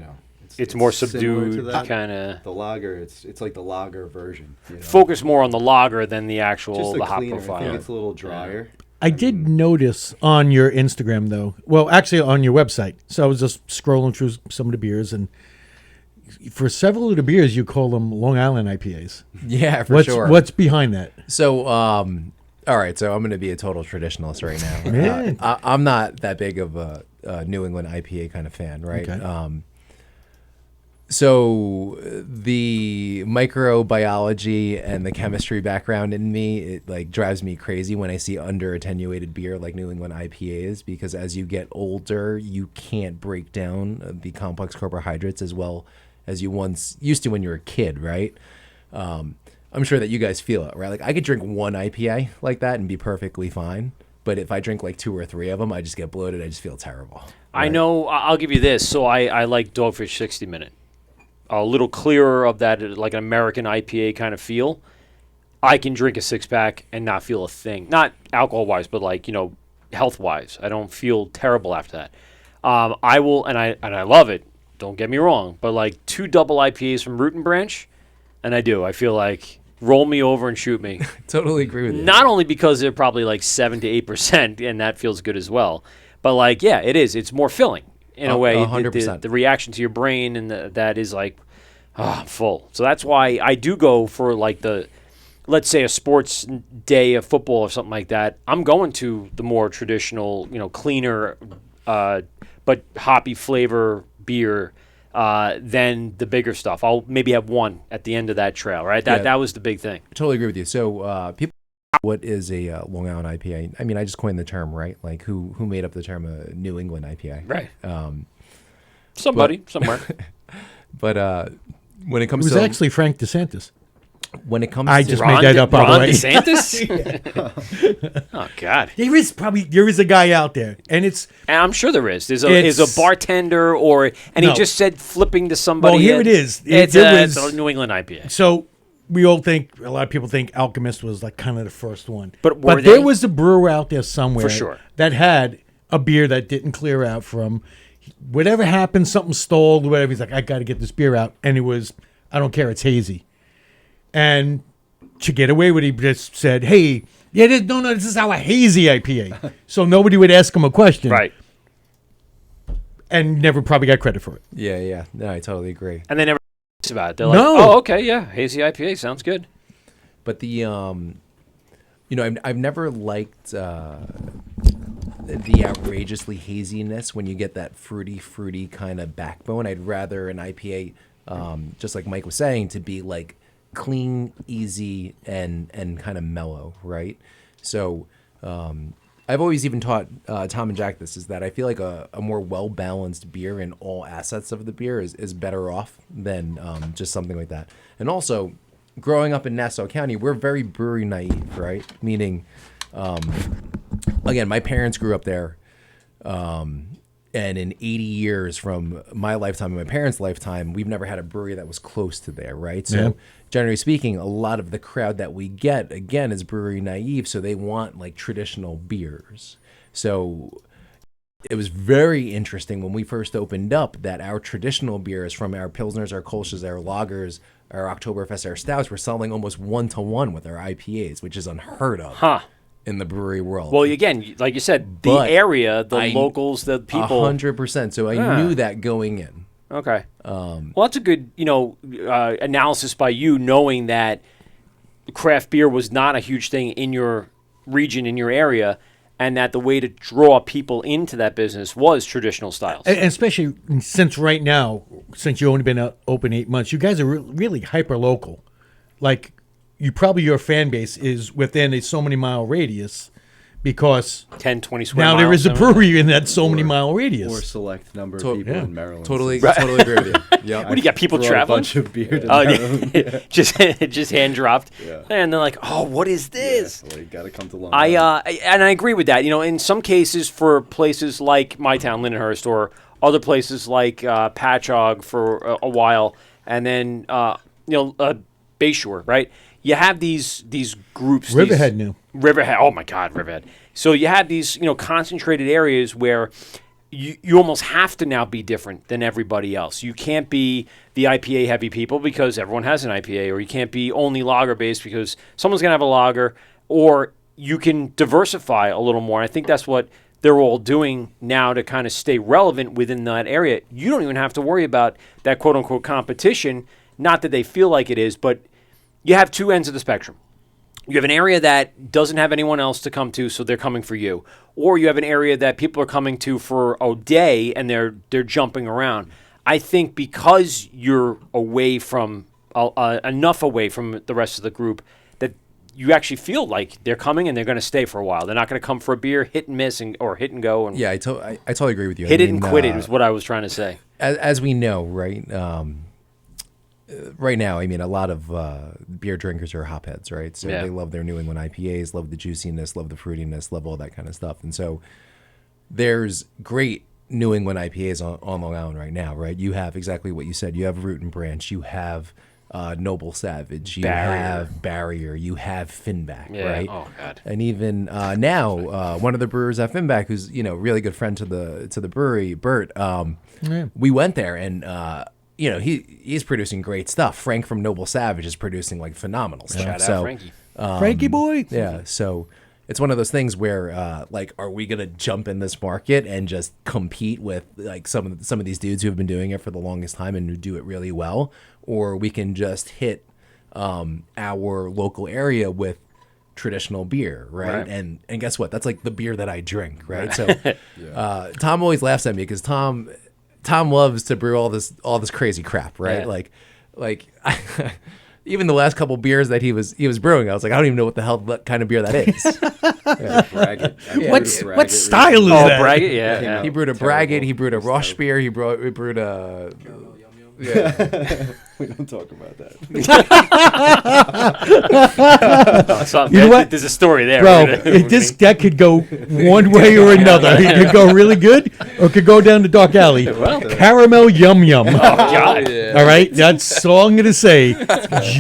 It's more similar to subdued, that. kind of. The lager, it's like the lager version. Focus more on the lager than the Just actual a the hop cleaner. I profile. think it's a little drier. I did notice on your Instagram, though. Well, actually, on your website. So I was just scrolling through some of the beers, and for several of the beers, you call them Long Island IPAs. Yeah, for sure. What's behind that? So, all right. So I'm going to be a total traditionalist right now. Yeah. I'm not that big of a New England IPA kind of fan, right? Okay. So the microbiology and the chemistry background in me, it like drives me crazy when I see under attenuated beer like New England IPAs, because as you get older, you can't break down the complex carbohydrates as well as you once used to when you were a kid, right? I'm sure that you guys feel it, right? Like I could drink one IPA like that and be perfectly fine. But if I drink like 2 or 3 of them, I just get bloated. I just feel terrible. I know. I'll give you this. So I like Dogfish 60 Minute. A little clearer of that, like an American IPA kind of feel. I can drink a 6-pack and not feel a thing. Not alcohol-wise, but like, health-wise. I don't feel terrible after that. I will, and I love it. Don't get me wrong. But like 2 double IPAs from Root and Branch, and I do. I feel like roll me over and shoot me. Totally agree with you. Not only because they're probably like 7 to 8%, and that feels good as well. But like, yeah, it is. It's more filling. In a way, 100%. the reaction to your brain and that is like, I'm full. So that's why I do go for like the let's say a sports day of football or something like that, I'm going to the more traditional, cleaner, but hoppy flavor beer than the bigger stuff. I'll maybe have one at the end of that trail, right? That was the big thing. I totally agree with you. So people, what is a Long Island IPA? I mean, I just coined the term, right? Like who made up the term New England IPA? Right. Somebody, somewhere. But when it It comes was to actually Frank DeSantis. when it comes I to just made that up, by the Ron way. DeSantis? Oh, God. There is a guy out there, and it's And I'm sure there is. There's a bartender, and he No. just said flipping to somebody. Well, here it is. It's There a was- New England IPA. so. We all think a lot of people think Alchemist was like kind of the first one, But were there they? was a brewer out there somewhere For sure. that had a beer that didn't clear out from whatever happened. Something stalled, or whatever. He's like, I got to get this beer out, and it was, I don't care, it's hazy. And to get away with it, he just said, "Hey, no, this is our hazy IPA." So nobody would ask him a question, Right. And never probably got credit for it. yeah, no, I totally agree. And they never about it. They're No. like, oh, okay, yeah, hazy IPA sounds good. But the I've never liked the outrageously haziness when you get that fruity kind of backbone. I'd rather an IPA, just like Mike was saying, to be like clean, easy, and kind of mellow, right? So I've always even taught Tom and Jack this, is that I feel like a more well-balanced beer in all assets of the beer is better off than just something like that. And also, growing up in Nassau County, we're very brewery naive, right? Meaning, again, my parents grew up there, and in 80 years from my lifetime and my parents' lifetime, we've never had a brewery that was close to there, right? So, generally speaking, a lot of the crowd that we get, again, is brewery naive, so they want like traditional beers. So it was very interesting when we first opened up that our traditional beers, from our Pilsners, our Kolsch's, our Lagers, our Oktoberfest, our Stouts, were selling almost 1-to-1 with our IPAs, which is unheard of in the brewery world. Well, again, like you said, the But area, the locals, the people. 100%. So I knew that going in. Okay. Well, that's a good, analysis by you, knowing that craft beer was not a huge thing in your region, in your area, and that the way to draw people into that business was traditional styles. And especially since right now, since you've only been open 8 months, you guys are really hyper local. Like, your fan base is within a so many mile radius, because 10, 20 square now miles. there is a brewery in that so many mile radius. Or select number of people in Maryland. Totally agree with you. Yeah. What do you got? People Brought traveling? a bunch of beer to Oh, Maryland. yeah. just hand dropped. Yeah. And they're like, oh, what is this? Well, you got to come to Long Island. And I agree with that. In some cases, for places like my town, Lindenhurst, or other places like Patchogue for a while, and then Bayshore, right? You have these groups. Riverhead new. Riverhead. Oh my God, Riverhead. So you have these concentrated areas where you almost have to now be different than everybody else. You can't be the IPA heavy people because everyone has an IPA, or you can't be only lager based because someone's gonna have a lager, or you can diversify a little more. I think that's what they're all doing now to kind of stay relevant within that area. You don't even have to worry about that quote unquote competition. Not that they feel like it is, but you have two ends of the spectrum. You have an area that doesn't have anyone else to come to, so they're coming for you. Or you have an area that people are coming to for a day and they're jumping around. I think because you're away from enough away from the rest of the group that you actually feel like they're coming and they're going to stay for a while. They're not going to come for a beer, hit and miss, or hit and go. And Yeah, I totally agree with you. hit it and quit it is what I was trying to say. As we know, right? Right now, I mean, a lot of beer drinkers are hopheads, right? So Yeah. they love their New England IPAs, love the juiciness, love the fruitiness, love all that kind of stuff. And so there's great New England IPAs on Long Island right now, right? You have exactly what you said. You have Root and Branch. You have Noble Savage. You have Barrier. You have Finback, Yeah. right? Oh, God. And even now, one of the brewers at Finback, who's really good friend to the brewery, Bert. We went there and. He's producing great stuff. Frank from Noble Savage is producing like phenomenal stuff. Shout out Frankie. Frankie boy. Yeah, so it's one of those things where are we gonna jump in this market and just compete with like some of these dudes who have been doing it for the longest time and who do it really well, or we can just hit our local area with traditional beer, right? And guess what? That's like the beer that I drink, right? So Tom always laughs at me because Tom loves to brew all this crazy crap, right? Like even the last couple beers that he was brewing, I was like, I don't even know what the hell kind of beer that is. What style is that? Braggot, yeah. He brewed a Braggot. He brewed a Roche beer. He brewed a. We don't talk about that. You know what? There's a story there. Bro, that could go one way or another. It could go really good, or it could go down the dark alley. Caramel yum yum. Oh, God. All right, that's all I'm gonna say.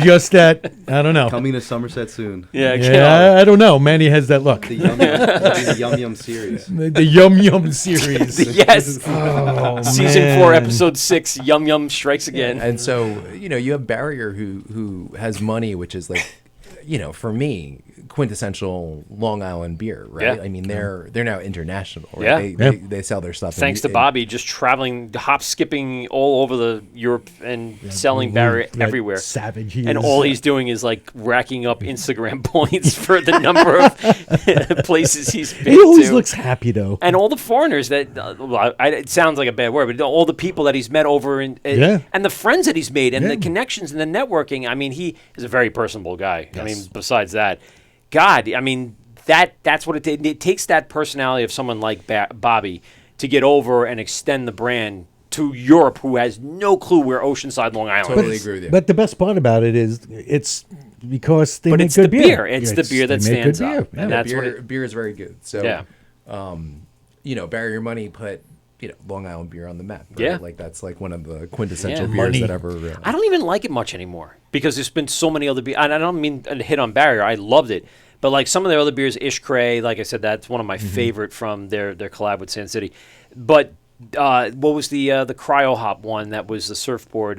Just that, I don't know. Coming to Somerset soon. Yeah, I don't know. Manny has that look. The Yum Yum series. The Yum Yum series. Yes. Oh, Season man. 4, Episode 6, Yum Yum strikes again. And so, you have Barrier who has money, which is like, for me, quintessential Long Island beer, right? Yeah. I mean, they're now international, right? They sell their stuff. Thanks to Bobby, just traveling, hop skipping all over the Europe and selling Barrier That everywhere. Savage he And is. all he's doing is like racking up Instagram points for the number of places he's been He always to. looks happy though. And all the foreigners that, it sounds like a bad word, but all the people that he's met over and the friends that he's made and the connections and the networking. I mean, he is a very personable guy. I mean, besides that, God, I mean, that's what it takes that personality of someone like Bobby to get over and extend the brand to Europe, who has no clue where Oceanside, Long Island Totally is. agree with you. But the best part about it is it's because they But make it's good the beer. beer. It's the beer that they make good stands up. beer. And that's beer, what it, beer is very good. So, Yeah. Barrier Money put Long Island beer on the map. Right? Yeah. Like that's like one of the quintessential Yeah. beers Money. that ever. I don't even like it much anymore because there's been so many other beers. And I don't mean to hit on Barrier. I loved it. But like some of their other beers, Ishcray, like I said, that's one of my favorite from their collab with Sand City. But what was the Cryo Hop one that was the surfboard?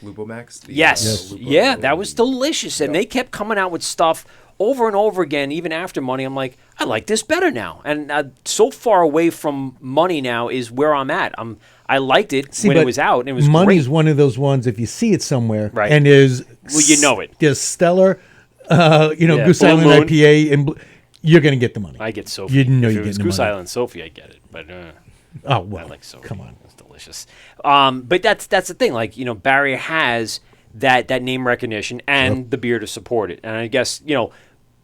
Lupo Max. Yes. Lupo- Yeah, that was delicious. And they kept coming out with stuff over and over again, even after Money. I'm like, I like this better now. And so far away from Money now is where I'm at. I liked it when it was out, and it was Money's great. one of those ones, if you see it somewhere, Right. and there's you know it. There's Stellar, Goose Blue Island Moon. IPA, and you're gonna get the money. I get Sophie. You know if you're it was getting the Goose money. Island Sophie, I get it. But Oh well, I like Sophie. come on. It's delicious. But that's the thing. Like, Barrier has that name recognition and the beer to support it. And I guess,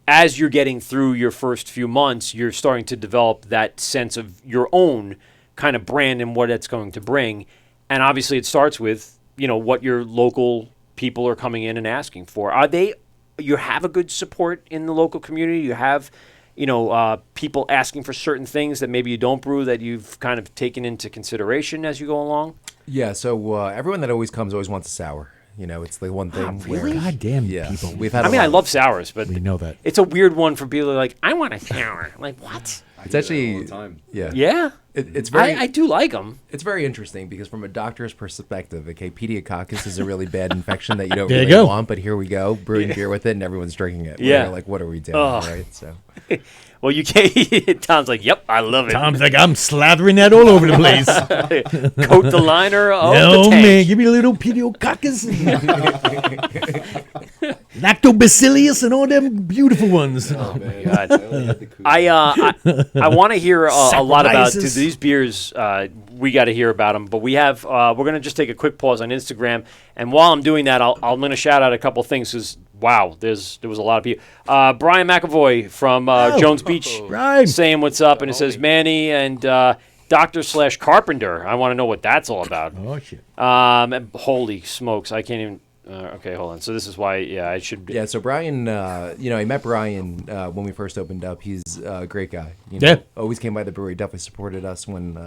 as you're getting through your first few months, you're starting to develop that sense of your own kind of brand and what it's going to bring. And obviously it starts with, what your local people are coming in and asking for. You have a good support in the local community? You have, people asking for certain things that maybe you don't brew that you've kind of taken into consideration as you go along? Yeah. So everyone that always comes always wants a sour. It's the one thing. really? God damn Yeah. people. We've had. I love sours, but We know that. it's a weird one for people who are like, I want a sour. I'm like, what? It's actually all the time. Yeah. Yeah. It's very. I do like them. It's very interesting because from a doctor's perspective, okay, pediococcus is a really bad infection that you don't There you really go. want, but here we go, brewing beer with it, and everyone's drinking it. Yeah. We're like, what are we doing, Ugh. right? So Well, you can't. Tom's like, yep, I love it. Tom's like, I'm slathering that all over the place. Coat the liner of Oh the tank. man, give me a little pediococcus, lactobacillus, and all them beautiful ones. God. The I want to hear a lot about Sacrifices. these beers. We got to hear about them, but we have. We're gonna just take a quick pause on Instagram, and while I'm doing that, I'm gonna shout out a couple things because wow, there was a lot of people. Brian McAvoy from Jones Beach Brian. saying what's up, and it says Manny and Doctor/Carpenter. I want to know what that's all about. Oh shit. And holy smokes, I can't even. Okay, hold on. So this is why, I should. yeah, so Brian, I met Brian when we first opened up. He's a great guy. Yeah. Always came by the brewery. Definitely supported us when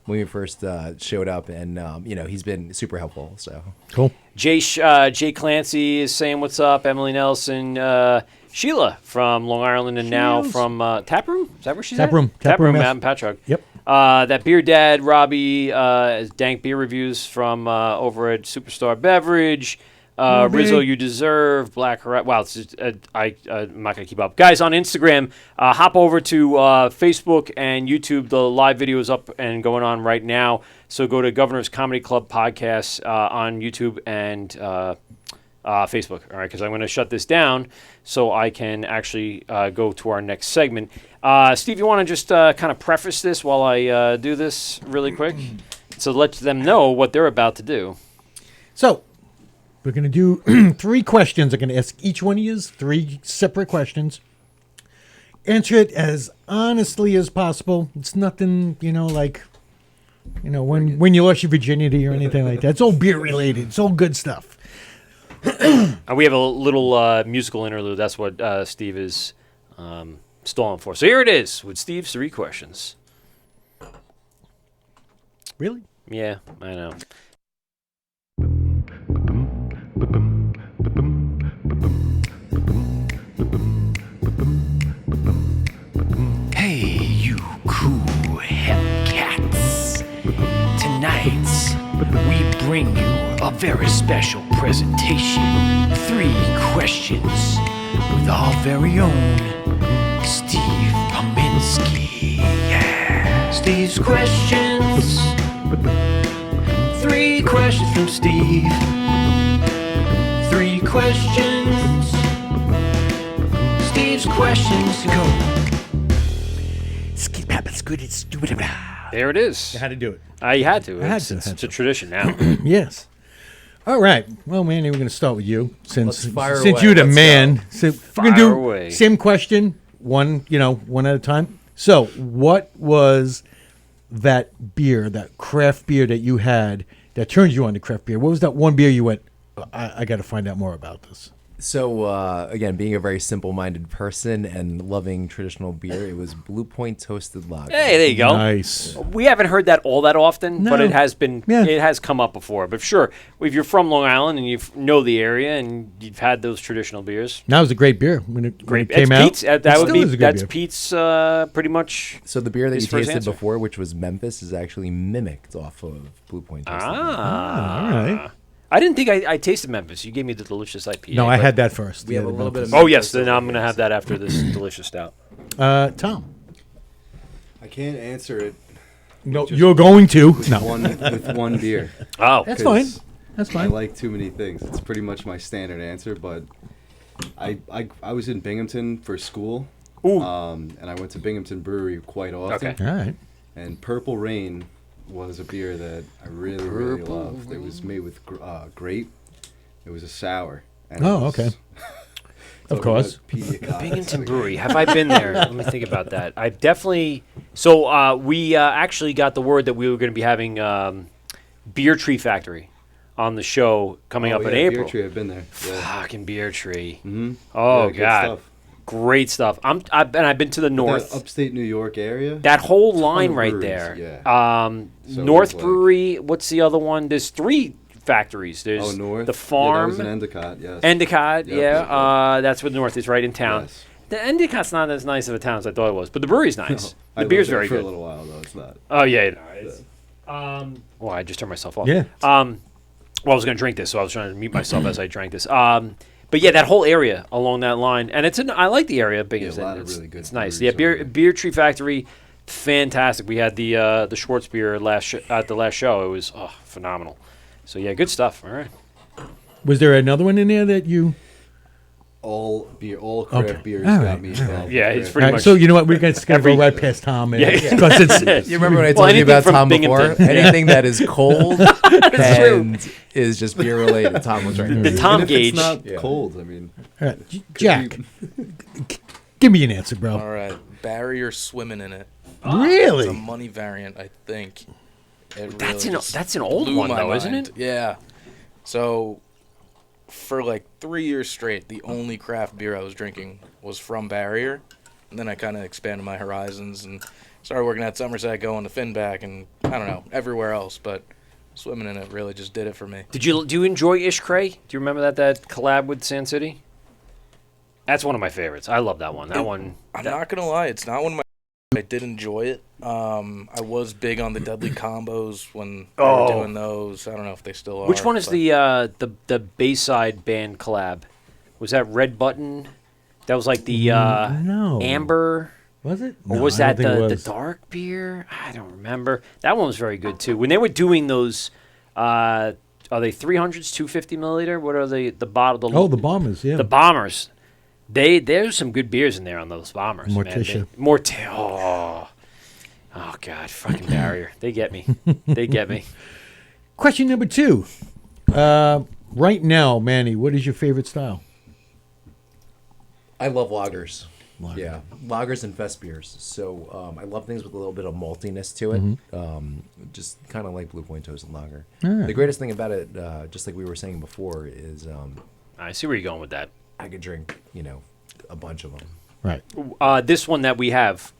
we first showed up, and he's been super helpful. So Cool. Jay Clancy is saying what's up. Emily Nelson, Sheila from Long Island, and now from Taproom. Is that where she's Taproom. at? Taproom, yes. out in Patchogue. Yep. That beer dad Robbie, dank beer reviews from over at Superstar Beverage. Rizzo, you deserve Black Horizon. Wow, it's just, I'm not gonna keep up, guys. On Instagram, hop over to Facebook and YouTube. The live video is up and going on right now. So go to Governor's Comedy Club podcast on YouTube and Facebook. All right, because I'm going to shut this down so I can actually go to our next segment. Steve, you want to just kind of preface this while I do this really quick? So let them know what they're about to do. So, we're going to do 3 questions. I'm going to ask each one of you 3 separate questions. Answer it as honestly as possible. It's nothing, like, when you lost your virginity or anything like that. It's all beer related. It's all good stuff. And we have a little musical interlude. That's what Steve is stalling for. So here it is with Steve's 3 questions. Really? Yeah, I know. Hey, you cool hep cats. Tonight, we bring you a very special presentation. 3 questions with our very own Steve Pominski. Yeah. Steve's questions. 3 questions from Steve. 3 questions. Steve's questions. Go. There it is. I had to do it. You had to. I had It's, to, it's, had it's a to. tradition now. Yes. All right. Well, Manny, we're going to start with you Let's fire since away. you're the Let's man. So we're going to Fire do away. same question, one at a time. So, what was that beer, that craft beer that you had that turned you on to craft beer? What was that one beer you went, I got to find out more about this? So again, being a very simple-minded person and loving traditional beer, it was Blue Point Toasted Lager. Hey, there you go. Nice. We haven't heard that all that often, but No. it has been. Yeah. It has come up before. But sure, if you're from Long Island and you know the area and you've had those traditional beers, That was a great beer when it great. came It's out. Pete's. That It would still be is a good that's beer. Pete's. Pretty much. So the beer that His you first tasted answer. before, which was Memphis, is actually mimicked off of Blue Point Toasted Lager. Ah, all right. I didn't think I tasted Memphis. You gave me the delicious IPA. No, I but- had that first. We have a little bit of Oh yes, Memphis then over I'm gonna here, have that after this delicious stout. Tom. I can't answer it No, Just- you're going to. No. with one beer. Oh, That's fine. 'Cause That's I fine. like too many things. It's pretty much my standard answer, but I was in Binghamton for school. Ooh. And I went to Binghamton Brewery quite often. Okay. All right. And Purple Rain was a beer that I really loved. It was made with grape. It was a sour. And it Oh, was- okay. Of talking course. about pina coladas. Binghamton Brewery. Have I been there? Let me think about that. I've definitely. So we actually got the word that we were going to be having Beer Tree Factory on the show coming up in yeah, April. Beer Tree, I've been there. Yeah. Fucking Beer Tree. Mm-hmm. Oh Good God, stuff. great stuff. I've been to the north. That upstate New York area. That whole ton line of right breweries, there. yeah. So North it's like- Brewery. What's the other one? There's 3 factories. There's Oh, North. the farm. Yeah, that was an Endicott, yes. Endicott, Yep, yeah. That's what North is, right in town. Yes. The Endicott's not as nice of a town as I thought it was, but the brewery's nice. I The beer's lived there very for good. a little while, though. It's not. Oh yeah. No, it's, well, I just turned myself off. Yeah. Well, I was going to drink this, so I was trying to mute myself as I drank this. But yeah, that whole area along that line, and I like the area. Binghamton. a lot of It's- really good It's nice. breweries Yeah, over there. Beer Tree Factory, fantastic. We had the Schwartz beer at the last show. It was phenomenal. So yeah, good stuff. All right. Was there another one in there that you? All craft Okay. beers All got right. me All involved. Yeah, with it's craft pretty All right, much so you know what? We're going to go every- right past Tom. Yeah. Because it's. You remember what I Well, told you anything about from Tom before? Binghamton. Anything that is cold and is just beer related. Tom was right. the Even Tom if gauge. It's not Yeah. cold. I mean, All right, Jack, give me an answer, bro. All right, barrier swimming in it. Really? It's a money variant, I think. It That's really an just that's an old blew one my though, isn't mind. it? Yeah. So, for like 3 years straight, the only craft beer I was drinking was from Barrier, and then I kind of expanded my horizons and started working at Somerset, going to Finback, and I don't know, everywhere else. But swimming in it really just did it for me. Do you enjoy Ish Cray? Do you remember that collab with Sand City? That's one of my favorites. I love that one. That one. I'm not gonna lie, it's not one of my. I did enjoy it. I was big on the Deadly Combos when they were doing those. I don't know if they still are. Which one is but- the Bayside band collab? Was that Red Button? That was like the no. Amber, Was it? or No, was I that don't think it the was. dark beer? I don't remember. That one was very good too. When they were doing those are they 300s, 250 milliliter? What are they? The bottle. The Bombers, yeah. The Bombers. There's some good beers in there on those Bombers. Morticia. Oh God, fucking Barrier. They get me. They get me. Question number 2. Right now, Manny, what is your favorite style? I love lagers. Lager. Yeah, lagers and fest beers. So I love things with a little bit of maltiness to it. Just kind of like Blue Point Toasted Lager. right. The greatest thing about it, just like we were saying before, is I see where you're going with that. I could drink, a bunch of them. Right. This one that we have,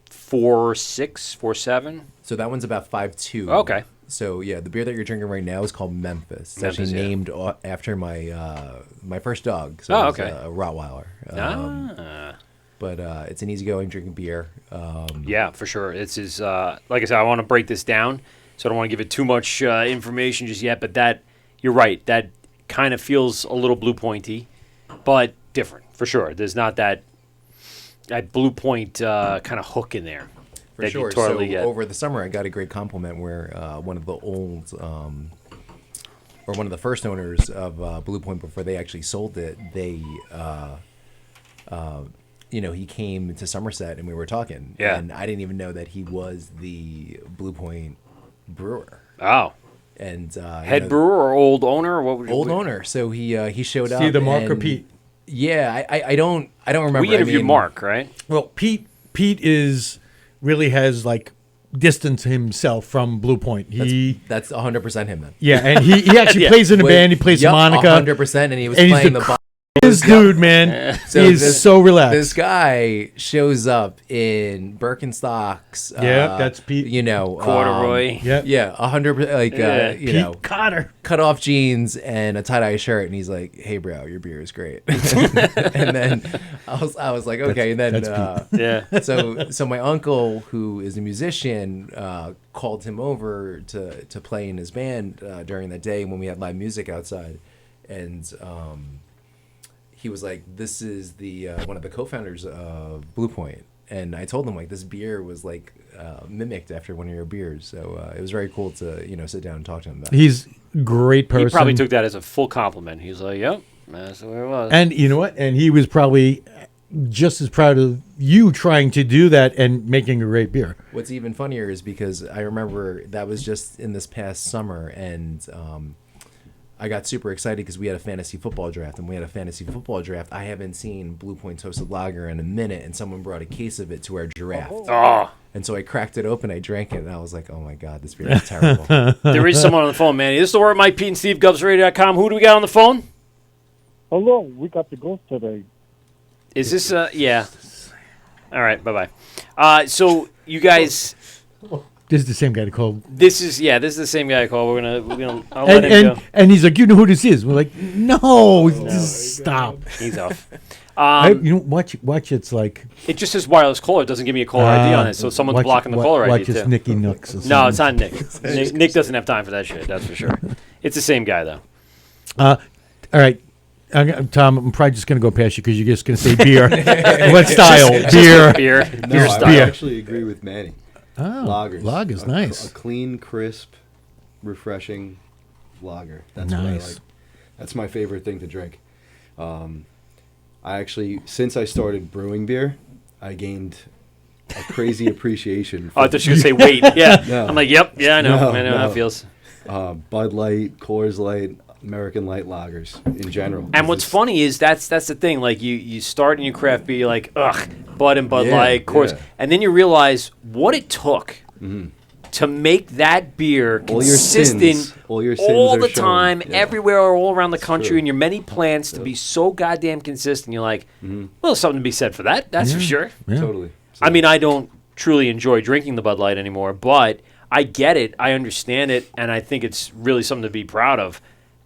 4.6, 4.7. So that one's about 5.2. Okay. So yeah, the beer that you're drinking right now is called Memphis. It's Memphis, actually yeah. named after my first dog. So Oh, it's okay. a Rottweiler. But it's an easygoing drinking beer. Yeah, for sure. It's like I said, I want to break this down, so I don't want to give it too much information just yet. But that, you're right, that kind of feels a little Blue Pointy, but different for sure. There's not that Blue Point kind of hook in there. For that sure. You totally So get. over the summer, I got a great compliment where one of the old, or one of the first owners of Blue Point before they actually sold it, they, he came to Somerset and we were talking. Yeah. And I didn't even know that he was the Blue Point brewer. Oh, And head brewer or old owner? Or what would old owner. So he showed up. Either Mark or and- Pete. Yeah, I don't remember. We interviewed I mean, Mark, right? Well, Pete really has like distanced himself from Blue Point. That's 100% him then. Yeah, and he actually Yeah. plays in a band. He plays harmonica. 100%, and he was And he's playing the the. This dude, man, So he is so relaxed. This guy shows up in Birkenstocks. Yeah, that's Pete. Corduroy. yeah, Yeah, 100%. Like Yeah. Pete Cotter. cut off jeans and a tie dye shirt, and he's like, "Hey, bro, your beer is great." And then I was like, "Okay." And then Yeah. so my uncle, who is a musician, called him over to play in his band during that day when we had live music outside, and he was like, "This is the one of the co-founders of Blue Point," and I told him like this beer was like mimicked after one of your beers, so it was very cool to sit down and talk to him about it. He's a great person. He probably took that as a full compliment. He's like, "Yep, that's the way it was." And you know what? And he was probably just as proud of you trying to do that and making a great beer. What's even funnier is because I remember that was just in this past summer, and I got super excited because we had a fantasy football draft, I haven't seen Blue Point Toasted Lager in a minute, and someone brought a case of it to our draft. Oh, And so I cracked it open, I drank it, and I was like, oh my God, this beer is terrible. there is someone on the phone, Manny. This is the Wort, Mike, Pete, and Steve, GubsRadio.com. Who do we got on the phone? Hello, we got the ghost today. Is this, yeah. All right, bye-bye. So, you guys, This is the same guy to call. this is the same guy I call. I'll let him go. And he's like, you know who this is? We're like, no, just stop. He's off. Watch. It's like It just says wireless caller. It doesn't give me a caller ID on it, so someone's blocking the caller ID, Watch it's too. Nicky Nooks. Or No, something. it's not Nick. Nick doesn't have time for that shit, that's for sure. It's the same guy, though. All right. Tom, I'm probably just going to go past you because you're just going to say beer. What style? Beer. Beer. No, Beer I style. beer. actually agree with Manny. Oh, Lagers. Lager's A nice. clean, crisp, refreshing lager. That's Nice. what I like. That's my favorite thing to drink. I actually, since I started brewing beer, I gained a crazy appreciation Oh, I for thought you were going to say wait. Yeah. No. I'm like, yep. Yeah, I know. No, I know how no. it feels. Bud Light, Coors Light, American Light lagers in general. And what's It's- funny is that's the thing. Like you start in your craft beer, you're like, ugh, Bud and Bud Yeah, Light, Coors, yeah. and then you realize what it took to make that beer All your consistent sins. All your sins all are the shown. time, Yeah. everywhere, all around the country, true. in your many plants to be so goddamn consistent. You're like, well, there's something to be said for that. That's for sure. Yeah. Totally. I mean, I don't truly enjoy drinking the Bud Light anymore, but I get it, I understand it, and I think it's really something to be proud of.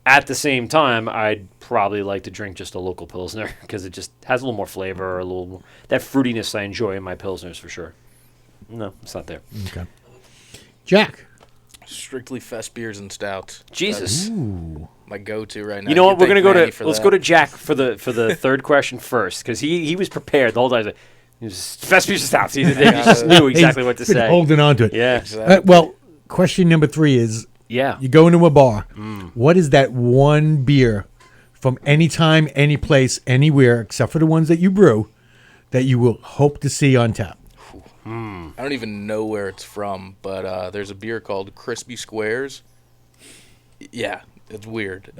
At the same time, I'd probably like to drink just a local Pilsner because it just has a little more flavor, a little more, that fruitiness I enjoy in my Pilsners for sure. No, it's not there. Okay. Jack. Strictly fest beers and stouts. Jesus. That's my go-to right now. You know what? We're Thank gonna go Manny to for let's that. go to Jack for the third question first because he was prepared the whole time. He's like, he was fest beers and stouts. He just knew exactly what to Been say. holding on to it. Yeah. Exactly. Well, question number 3 is Yeah. You go into a bar. What is that one beer from any time, any place, anywhere, except for the ones that you brew, that you will hope to see on tap? I don't even know where it's from, but there's a beer called Crispy Squares. Yeah, it's weird.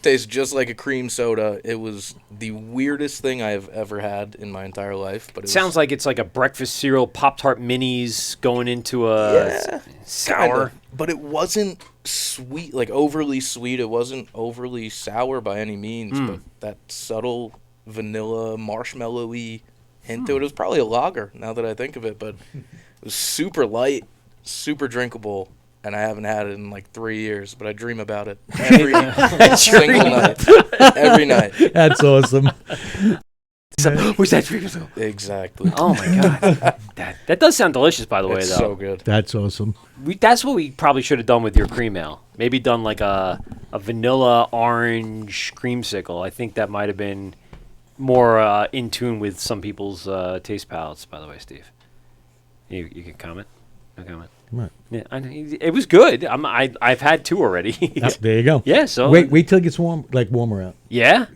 Tastes just like a cream soda. It was the weirdest thing I have ever had in my entire life. But it Sounds like it's like a breakfast cereal, Pop-Tart minis going into a sour. kinda, but it wasn't sweet, like overly sweet. It wasn't overly sour by any means, but that subtle vanilla, marshmallowy hint to it. It was probably a lager, now that I think of it, but it was super light, super drinkable. And I haven't had it in like 3 years, but I dream about it every single night. Every night. That's awesome. Who's that 3 years ago? Exactly. Oh my god, that does sound delicious. By the way, It's though, so good. That's awesome. that's what we probably should have done with your cream ale. Maybe done like a vanilla orange creamsicle. I think that might have been more in tune with some people's taste palates. By the way, Steve, you can comment. No comment. Come on. Yeah, I know. It was good. I've had 2 already. There you go. Yeah. So Wait till it gets warmer out. Yeah.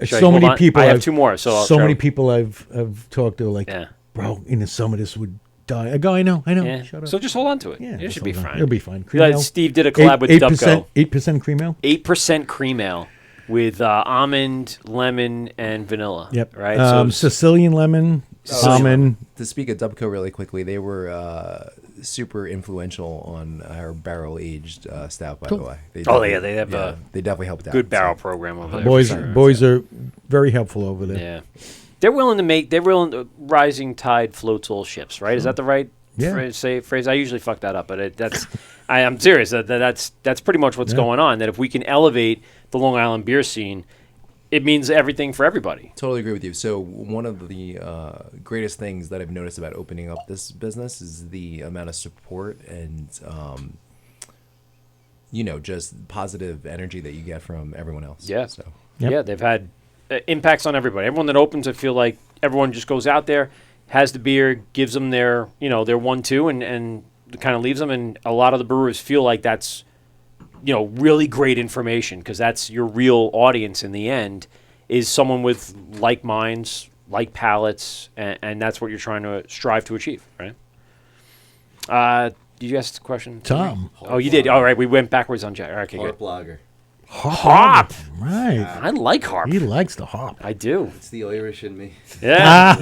Should I So hold many on? people. I have 2 more. So I'll so try- many people I've talked to are like, Yeah. bro, in the summer this would die. I go, I know. Yeah. Shut up. So just hold on to it. Yeah, It just should be hold on. fine. It'll be fine. Yeah, Cream ale. Steve did a collab with 8%, Dubco. 8% cream ale. 8% cream ale with almond, lemon, and vanilla. Yep. Right. Sicilian lemon, almond. To speak of Dubco really quickly, they were super influential on our barrel aged stout. By the way, They definitely- have a they definitely helped out. good barrel so. program over there. Boys, for sure. boys are very helpful over there. Yeah. They're willing to rising tide floats all ships, right? Is that the right Yeah. phrase? I usually fuck that up, but I'm serious. That's pretty much what's going on. That if we can elevate the Long Island beer scene, it means everything for everybody. Totally agree with you. So one of the greatest things that I've noticed about opening up this business is the amount of support and just positive energy that you get from everyone else. Yeah. So Yep. Yeah, they've had impacts on everybody. Everyone that opens, I feel like everyone just goes out there, has the beer, gives them their 1-2, and kind of leaves them. And a lot of the brewers feel like that's really great information, because that's your real audience in the end, is someone with like minds, like palates, and that's what you're trying to strive to achieve, right? Did you ask the question? Tom. Oh, you did. All right, we went backwards on Jack. Okay, good. Harp lager. Hop. Right. I like harp. He likes the hop. I do. It's the Irish in me. Yeah.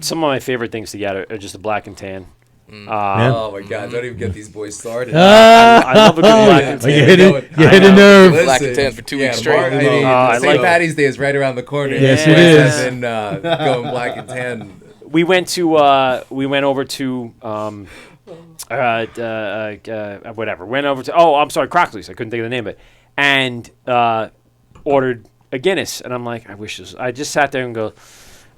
Some of my favorite things to get are just the black and tan. Oh my God! Don't even get these boys started. I love a good black and You tan. hit a nerve. Black and tan for 2 weeks straight. I St. like- Patty's Day is right around the corner. Yes, You it guys is. have been going black and tan. We went over to whatever. Went over to I'm sorry, Crockley's. I couldn't think of the name of it, and ordered a Guinness. And I'm like, I just sat there and go,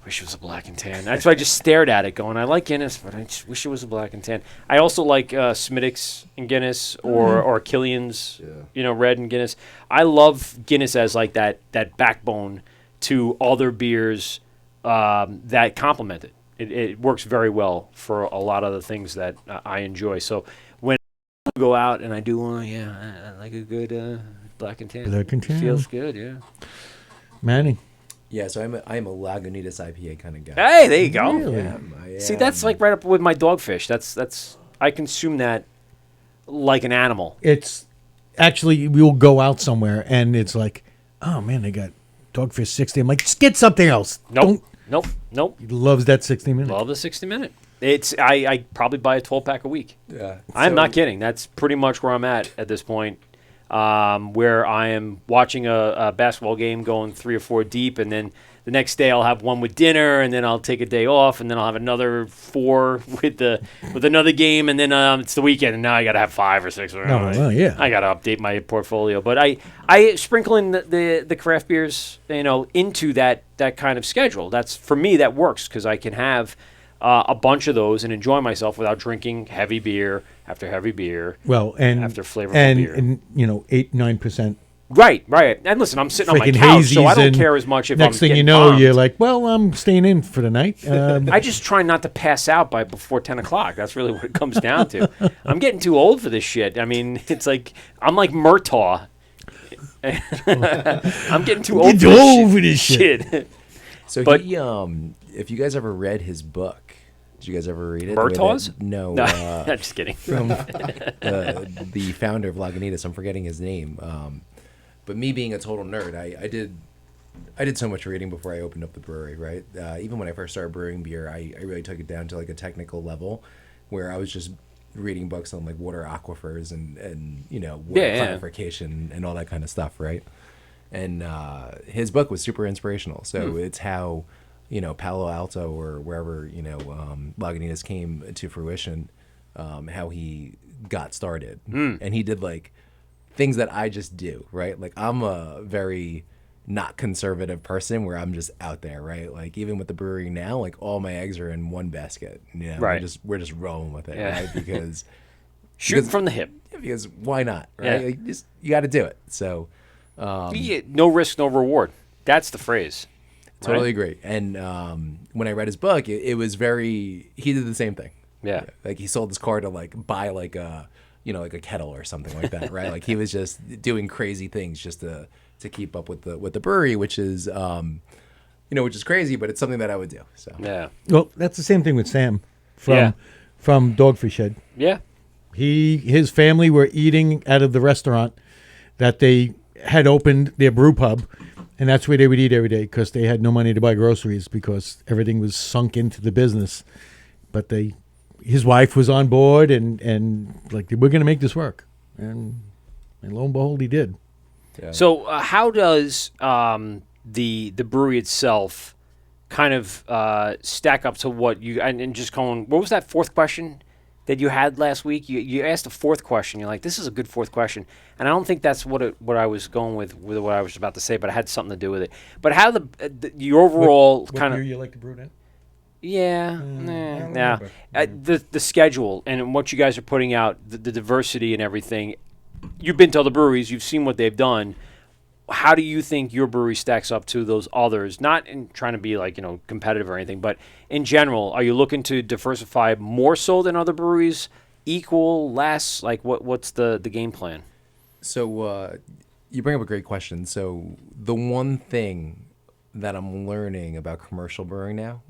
wish it was a black and tan. That's why I just stared at it, going, I like Guinness, but I just wish it was a black and tan. I also like Smittix and Guinness, or Killian's, red and Guinness. I love Guinness as like that backbone to all their beers that complement it. It works very well for a lot of the things that I enjoy. So when I go out and I do one, I like a good black and tan. Black and tan. Feels good, yeah. Manny. Yeah, so I'm a Lagunitas IPA kind of guy. Hey, there you go. Really? I See, am. that's like right up with my dogfish. That's I consume that like an animal. It's actually, we'll go out somewhere and it's like, oh man, they got Dogfish 60. I'm like, just get something else. Nope. He loves that 60 minutes. Love the 60-minute. I probably buy a 12-pack a week. Yeah. I'm not kidding. That's pretty much where I'm at this point, where I am watching a basketball game going 3 or 4 deep, and then the next day I'll have one with dinner, and then I'll take a day off, and then I'll have another 4 with another game, and then it's the weekend, and now I got to have 5 or 6. yeah. I got to update my portfolio, but I sprinkle in the craft beers, into that kind of schedule. That's, for me, that works, because I can have a bunch of those and enjoy myself without drinking heavy beer after heavy beer. Well, and after flavorful and, beer. and 8-9% Right. And listen, I'm sitting on my freaking couch, so I hazies, don't and care as much if next I'm thing you getting know, bombed. you're like, well, I'm staying in for the night. I just try not to pass out before 10 o'clock. That's really what it comes down to. I'm getting too old for this shit. I mean, it's like, I'm like Murtaugh. I'm getting too old Get old for this shit. So But- he, if you guys ever read his book, did you guys ever read it? Murtaugh's? No. No, I'm just kidding. From the founder of Lagunitas, I'm forgetting his name. But me being a total nerd, I did so much reading before I opened up the brewery, right? Even when I first started brewing beer, I really took it down to like a technical level where I was just reading books on like water aquifers and water clarification and all that kind of stuff, right? And his book was super inspirational. So it's how, Palo Alto or wherever, Lagunitas came to fruition, how he got started. And he did like things that I just do, right? Like I'm a very not conservative person where I'm just out there, right? Like even with the brewery now, like all my eggs are in one basket. Right. We're just rolling with it, Yeah. right? Because Shoot from the hip. because why not, right? Yeah. Like, you got to do it. So No risk, no reward. That's the phrase. totally right? agree. And when I read his book, it was he did the same thing. Yeah. Like he sold his car to like buy like a like a kettle or something like that, right? Like he was just doing crazy things just to keep up with the brewery, which is which is crazy, but it's something that I would do. So Yeah. Well, that's the same thing with Sam Yeah. from Dogfish Head. Yeah. His family were eating out of the restaurant that they had opened their brew pub, and that's where they would eat every day because they had no money to buy groceries because everything was sunk into the business. But his wife was on board and like we're going to make this work, and lo and behold, he did. So how does the brewery itself kind of stack up to what you and just going? What was that fourth question that you had last week? You asked a fourth question. You're like, this is a good fourth question, and I don't think that's what I was going with what I was about to say, but it had something to do with it. But how the overall What kind beer of you like to brew then? yeah, I don't nah. remember. The schedule and what you guys are putting out, the diversity and everything. You've been to other breweries. You've seen what they've done. How do you think your brewery stacks up to those others? Not in trying to be like competitive or anything, but in general, are you looking to diversify more so than other breweries? Equal, less? Like what's the game plan? So you bring up a great question. So the one thing that I'm learning about commercial brewing now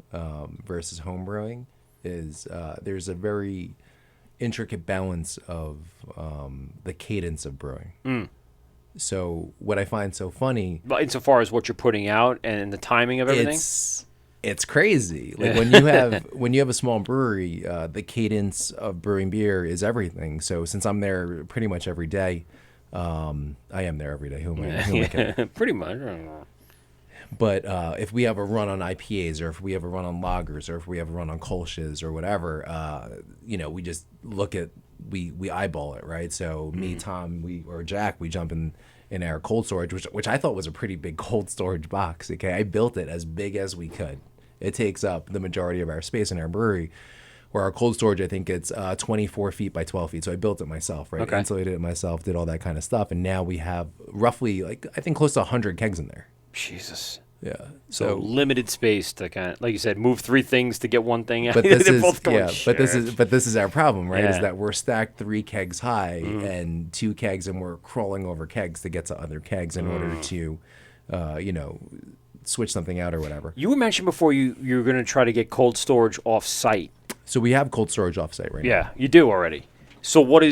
versus home brewing is there's a very intricate balance of the cadence of brewing. So what I find so funny, But insofar as what you're putting out and the timing of everything, it's crazy. Like when you have a small brewery, the cadence of brewing beer is everything. So since I'm there pretty much every day, I am there every day. Who am I kidding? pretty much. I don't know. But if we have a run on IPAs, or if we have a run on lagers, or if we have a run on Kolsch's or whatever, we just look at we eyeball it, right? So me, Tom, or Jack, we jump in our cold storage, which I thought was a pretty big cold storage box. Okay, I built it as big as we could. It takes up the majority of our space in our brewery. Where our cold storage, I think it's 24 feet by 12 feet. So I built it myself, right? Okay. Insulated it myself, did all that kind of stuff, and now we have roughly I think close to 100 kegs in there. Jesus. Yeah. So limited space to kind of, like you said, move three things to get one thing out. But this They're is both going, but this is our problem, right? Is Yeah. that we're stacked 3 kegs high and 2 kegs, and we're crawling over kegs to get to other kegs in order to, switch something out or whatever. You were mentioned before you were going to try to get cold storage off site. So we have cold storage offsite right now. Yeah, you do already. So where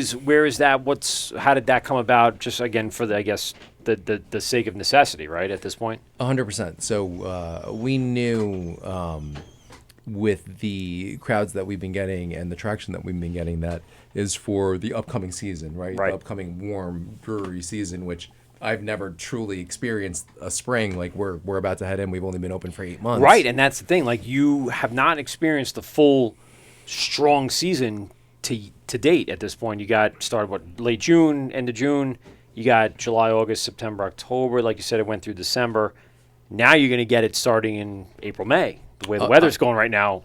is that? How did that come about? Just again for the, I guess, the sake of necessity, right? At this point. 100%. So we knew with the crowds that we've been getting and the traction that we've been getting, that is for the upcoming season, right? Right. The upcoming warm brewery season, which I've never truly experienced a spring like we're about to head in. We've only been open for 8 months. Right, and that's the thing. Like you have not experienced the full strong season to date at this point. You got started late June, end of June. You got July, August, September, October. Like you said, it went through December. Now you're going to get it starting in April, May. The way the weather's going right now.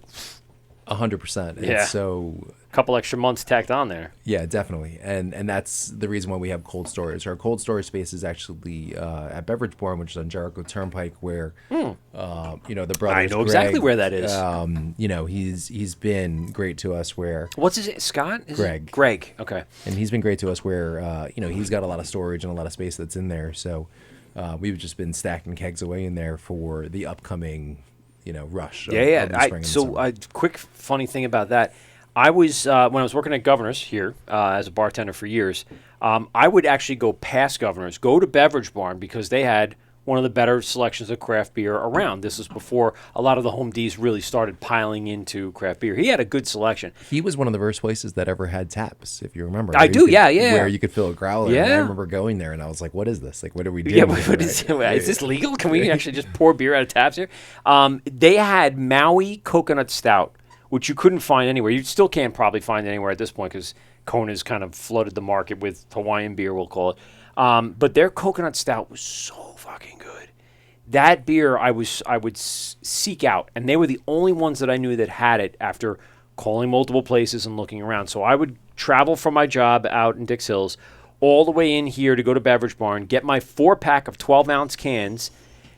100%. Yeah. So Couple extra months tacked on there. yeah, definitely, and that's the reason why we have cold storage. Our cold storage space is actually at Beverage Barn, which is on Jericho Turnpike, where the brothers. I know exactly Greg, where that is. He's been great to us. Where What's his name? Scott? Greg. Greg. Okay. and he's been great to us. Where he's got a lot of storage and a lot of space that's in there. So we've just been stacking kegs away in there for the upcoming rush. Yeah. Of the spring and summer. Quick funny thing about that. I was when I was working at Governor's here as a bartender for years. I would actually go past Governor's, go to Beverage Barn because they had one of the better selections of craft beer around. This was before a lot of the home Ds really started piling into craft beer. He had a good selection. He was one of the first places that ever had taps, if you remember. I do, yeah. Where you could fill a growler. Yeah. And I remember going there and I was like, what is this? Like, what are we doing? Yeah, here, is this legal? Can we actually just pour beer out of taps here? They had Maui Coconut Stout, which you couldn't find anywhere. You still can't probably find anywhere at this point because Kona's kind of flooded the market with Hawaiian beer, we'll call it. But their coconut stout was so fucking good. That beer I would seek out, and they were the only ones that I knew that had it after calling multiple places and looking around. So I would travel from my job out in Dix Hills all the way in here to go to Beverage Barn, get my 4-pack of 12-ounce cans,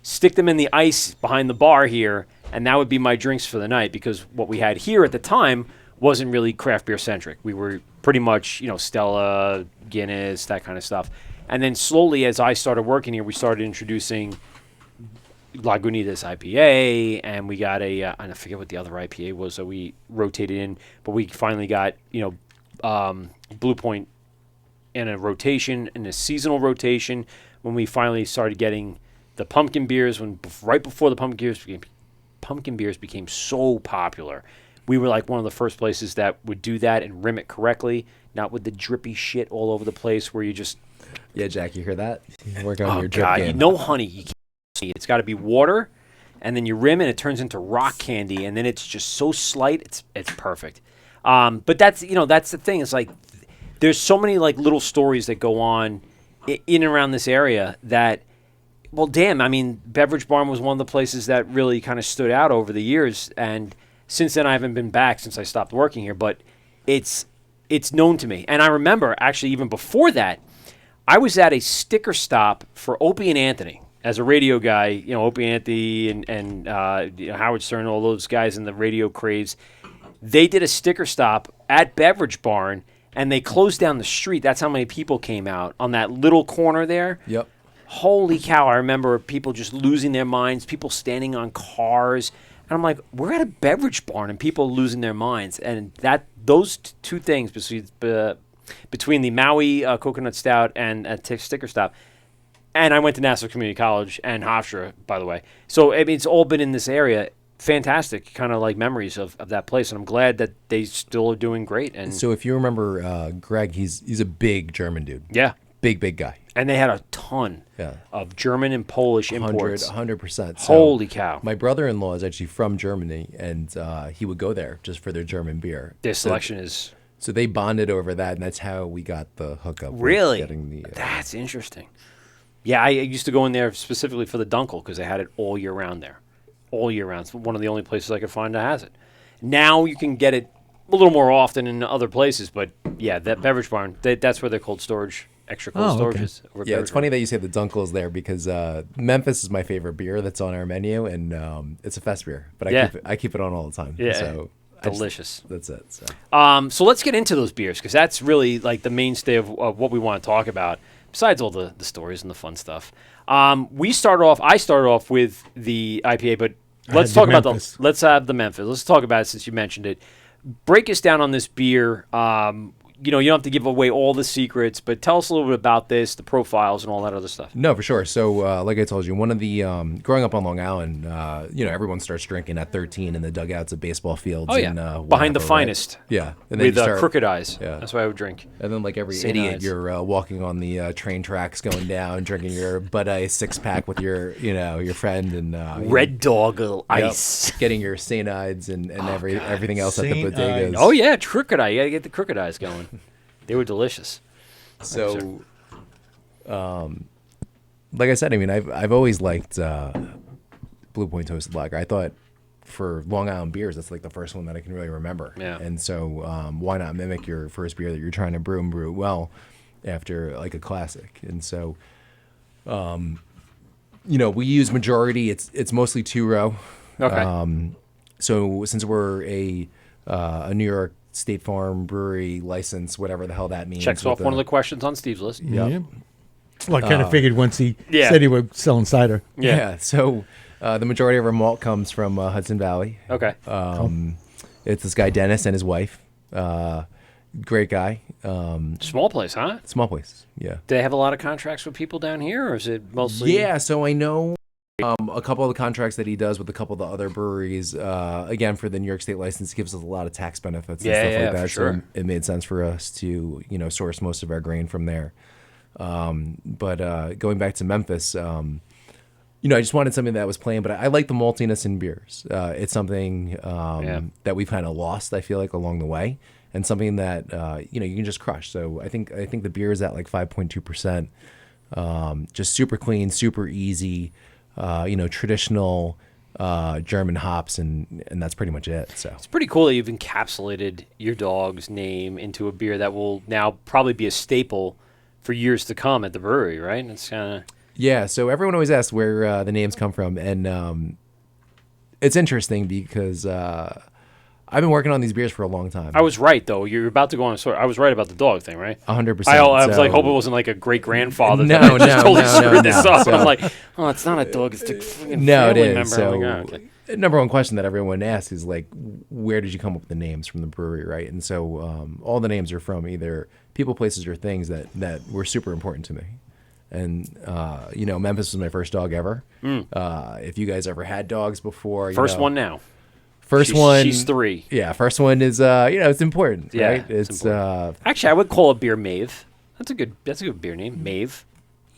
stick them in the ice behind the bar here, and that would be my drinks for the night because what we had here at the time wasn't really craft beer centric. We were pretty much, Stella, Guinness, that kind of stuff. And then slowly as I started working here, we started introducing Lagunitas IPA, and we got I forget what the other IPA was that we rotated in, but we finally got, Blue Point in a rotation, in a seasonal rotation, when we finally started getting the pumpkin beers, right before the pumpkin beers became so popular. We were like one of the first places that would do that and rim it correctly, not with the drippy shit all over the place where you just... Yeah, Jack, you hear that? You're working on Oh, your drip God, game. no honey. You can't see. It's got to be water, and then you rim and it turns into rock candy, and then it's just so slight, it's perfect. But that's the thing. It's like there's so many like little stories that go on in and around this area that... Well, damn, I mean, Beverage Barn was one of the places that really kind of stood out over the years, and since then I haven't been back since I stopped working here, but it's known to me. And I remember, actually, even before that, I was at a sticker stop for Opie and Anthony as a radio guy, Opie and Anthony and Howard Stern, all those guys in the radio craze. They did a sticker stop at Beverage Barn, and they closed down the street. That's how many people came out on that little corner there. Yep. Holy cow, I remember people just losing their minds, people standing on cars. And I'm like, we're at a Beverage Barn and people losing their minds. And those two things between the Maui Coconut Stout and a sticker stop. And I went to Nassau Community College and Hofstra, by the way. So, I mean, it's all been in this area. Fantastic kind of like memories of that place. And I'm glad that they still are doing great. And So if you remember Greg, he's a big German dude. yeah. Big guy. And they had a ton of German and Polish imports. 100%. Holy cow. My brother-in-law is actually from Germany, and he would go there just for their German beer. Their selection is... So they bonded over that, and that's how we got the hookup. with Really? Getting the, That's interesting. Yeah, I used to go in there specifically for the Dunkel because they had it all year round there. All year round. It's one of the only places I could find that has it. Now you can get it a little more often in other places, but yeah, that Beverage Barn, that's where their cold storage... Extra cold storage okay. is. Yeah, it's funny that you say the Dunkel is there because Memphis is my favorite beer that's on our menu, and it's a fest beer. But I keep it on all the time. Yeah, so delicious. That's it. So. So let's get into those beers because that's really like the mainstay of what we want to talk about. Besides all the stories and the fun stuff, I started off with the IPA, but let's talk about let's have the Memphis. Let's talk about it since you mentioned it. Break us down on this beer. You don't have to give away all the secrets, but tell us a little bit about this, the profiles, and all that other stuff. No, for sure. So, like I told you, one of the growing up on Long Island, everyone starts drinking at 13 in the dugouts of baseball fields. Oh, yeah. And, behind the whatever, finest. Right? Yeah. And with Crooked Eyes. Yeah. That's what I would drink. And then, like every City idiot, Eyes. you're walking on the train tracks going down, drinking your Bud Ice 6-pack with your friend. And Red Dog Ice. Getting your St. Ides and everything else at the St. bodegas. Ides. Oh, yeah, Crooked Eye. You got to get the Crooked Eyes going. They were delicious. So, like I said, I mean, I've always liked Blue Point Toasted Lager. I thought for Long Island beers, that's like the first one that I can really remember. Yeah. And so why not mimic your first beer that you're trying to brew and brew well after like a classic? And so, we use majority. It's mostly 2-row. Okay. So since we're a New York State Farm brewery license, whatever the hell that means. Checks off one of the questions on Steve's list. Yeah. Well, I kind of figured once he Yeah. said he was selling cider. Yeah. So the majority of our malt comes from Hudson Valley. Okay. It's this guy Dennis and his wife. Great guy. Small place, huh? Small place. Yeah. Do they have a lot of contracts with people down here, or is it mostly? Yeah. So I know a couple of the contracts that he does with a couple of the other breweries. Again, for the New York State license, gives us a lot of tax benefits and stuff like that. For sure. So it made sense for us to source most of our grain from there. But going back to Memphis, I just wanted something that was plain, but I like the maltiness in beers. It's something that we've kind of lost, I feel like, along the way, and something that you can just crush. So I think the beer is at like 5.2%, just super clean, super easy, traditional German hops, and that's pretty much it. So It's pretty cool that you've encapsulated your dog's name into a beer that will now probably be a staple for years to come at the brewery, right? And it's kind of... Yeah, so everyone always asks where the names come from, and it's interesting because I've been working on these beers for a long time. I was right, though. You're about to go on a story. I was right about the dog thing, right? 100%. I was like, hope it wasn't like a great-grandfather No, that just totally screwed this up. So, I'm like, oh, it's not a dog. It's a freaking no, it family is. member. So, I'm like, oh, okay. number one question that everyone asks is like, where did you come up with the names from the brewery, right? And so all the names are from either people, places, or things that were super important to me. And Memphis was my first dog ever. If you guys ever had dogs before, First one now. First one. She's 3. Yeah, first one is it's important, Yeah, right? it's Actually, I would call a beer Mave. That's a good beer name. Mave.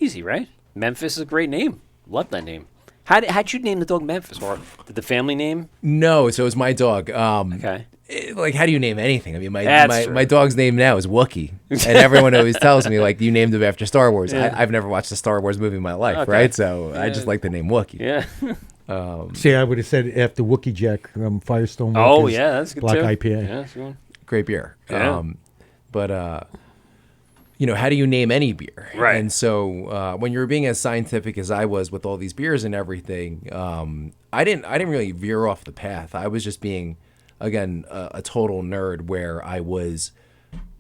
Easy, right? Memphis is a great name. Love that name. How'd you name the dog Memphis? Or did the family name? No, so it was my dog. Okay. Like, how do you name anything? I mean, That's true. my dog's name now is Wookiee, and everyone always tells me like, you named him after Star Wars. Yeah. I've never watched a Star Wars movie in my life, Okay. right? So I just like the name Wookiee. Yeah. See, I would have said after Wookiee Jack from Firestone. Oh, Walker's yeah, that's good Black too. IPA. Yeah, that's a good one. Great beer. Yeah. But how do you name any beer? Right. And so when you're being as scientific as I was with all these beers and everything, I didn't really veer off the path. I was just being, again, a total nerd where I was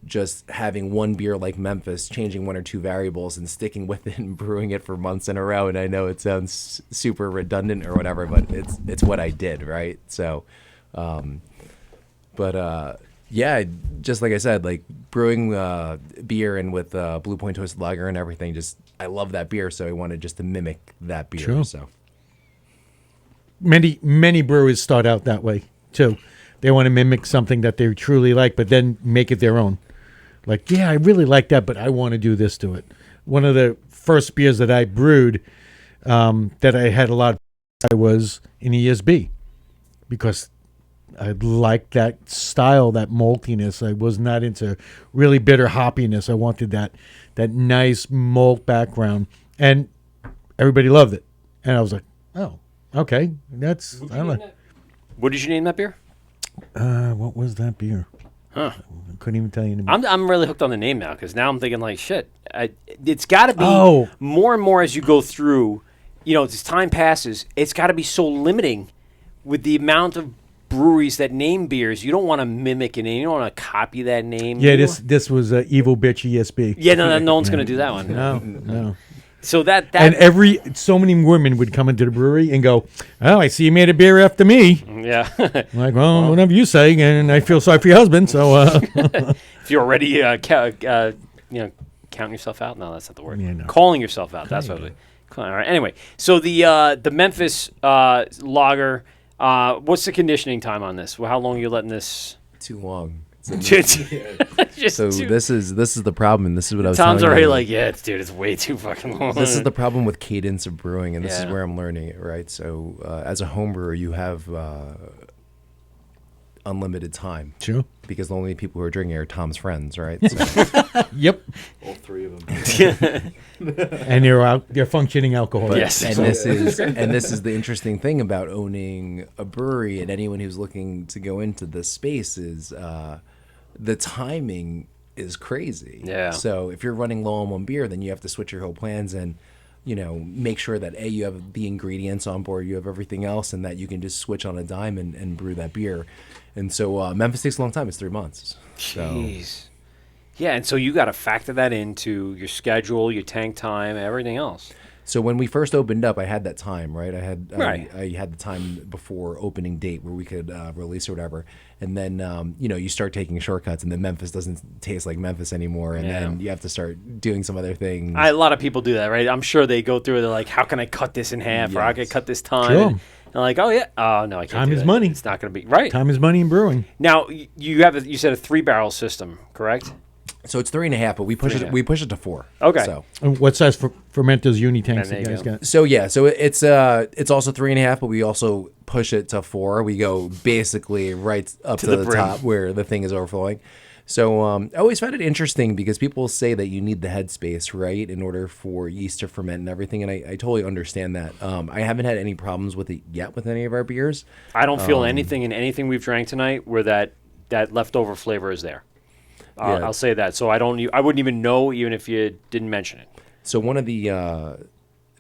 just having one beer like Memphis, changing 1 or 2 variables and sticking with it and brewing it for months in a row. And I know it sounds super redundant or whatever, but it's what I did, right? So, yeah, just like I said, like brewing beer and with Blue Point Toasted Lager and everything, just I love that beer, so I wanted just to mimic that beer. Sure. So Many brewers start out that way too. They want to mimic something that they truly like, but then make it their own. Like, yeah, I really like that, but I want to do this to it. One of the first beers that I brewed that I had a lot of was in ESB because I liked that style, that maltiness. I was not into really bitter hoppiness. I wanted that nice malt background, and everybody loved it. And I was like, oh, okay, that's I don't know. What did you name that beer? What was that beer? Huh. I couldn't even tell you. I'm really hooked on the name now because now I'm thinking like shit. It's got to be Oh. more and more as you go through. As time passes, it's got to be so limiting with the amount of breweries that name beers. You don't want to mimic a name. You don't want to copy that name. Yeah, You this was Evil Bitch ESB. Yeah, no one's gonna do that one. No. So that And so many women would come into the brewery and go, "Oh, I see you made a beer after me." yeah. I'm like, well, whatever you say, and I feel sorry for your husband. So, If you're already counting yourself out, no, that's not the word. Yeah, no. Calling yourself out. That's what. All right. Anyway, so the Memphis lager. What's the conditioning time on this? Well, how long are you letting this? too long. Just So too- this is the problem, and this is what I was Tom's telling already you. like, yeah, it's way too fucking long. This is the problem with cadence of brewing, and this is Yeah. where I'm learning it, right? So as a home brewer, you have unlimited time. Sure. Because the only people who are drinking are Tom's friends, right? So, Yep. All three of them. And they're functioning alcoholics. Yes. and this is the interesting thing about owning a brewery, and anyone who's looking to go into this space is the timing is crazy. Yeah. So if you're running low on one beer, then you have to switch your whole plans and, make sure that you have the ingredients on board, you have everything else, and that you can just switch on a dime and brew that beer. And so Memphis takes a long time. It's 3 months. Jeez. Yeah, and so you got to factor that into your schedule, your tank time, everything else. So when we first opened up, I had that time, right? I had the time before opening date where we could release or whatever. And then, you start taking shortcuts, and then Memphis doesn't taste like Memphis anymore. And then you have to start doing some other things. A lot of people do that, right? I'm sure they go through it. They're like, how can I cut this in half? Or how can I cut this time? Sure. And like, oh, yeah. Oh, no, I can't Time do is that. money. It's not going to be. Right. Time is money in brewing. Now, you said a 3-barrel system, correct? So it's 3.5, but we push it. 3.5. We push it to 4. Okay. So And what size fermenters, uni tanks And you there guys you go. got? So it's also 3.5, but we also push it to 4. We go basically right up to the the brim. top where the thing is overflowing. So I always found it interesting because people say that you need the headspace, right, in order for yeast to ferment and everything, and I totally understand that. I haven't had any problems with it yet with any of our beers. I don't feel anything in anything we've drank tonight where that leftover flavor is there. Yeah. I'll say that. So I wouldn't even know even if you didn't mention it. So one of the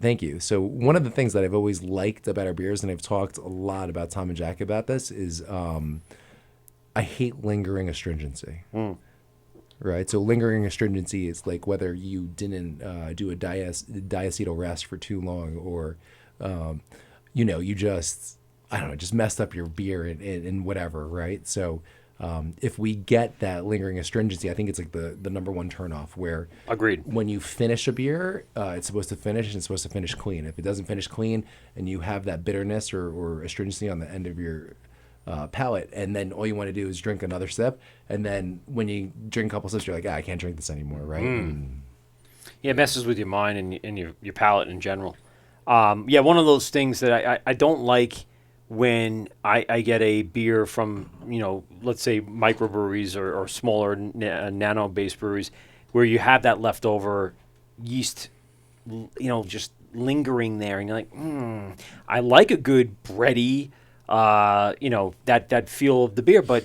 thank you. So one of the things that I've always liked about our beers, and I've talked a lot about Tom and Jack about this, is I hate lingering astringency. Right. So lingering astringency is like whether you didn't do a diacetyl rest for too long, or you just just messed up your beer and whatever. Right. So. If we get that lingering astringency, I think it's like the number one turnoff. Where Agreed. when you finish a beer, it's supposed to finish, and it's supposed to finish clean. If it doesn't finish clean, and you have that bitterness or astringency on the end of your palate, and then all you want to do is drink another sip, and then when you drink a couple sips, you're like, I can't drink this anymore, right? Yeah, it messes with your mind and your palate in general. One of those things that I don't like when I get a beer from, let's say microbreweries or smaller nano-based breweries where you have that leftover yeast, just lingering there. And you're like, I like a good bready, that feel of the beer. But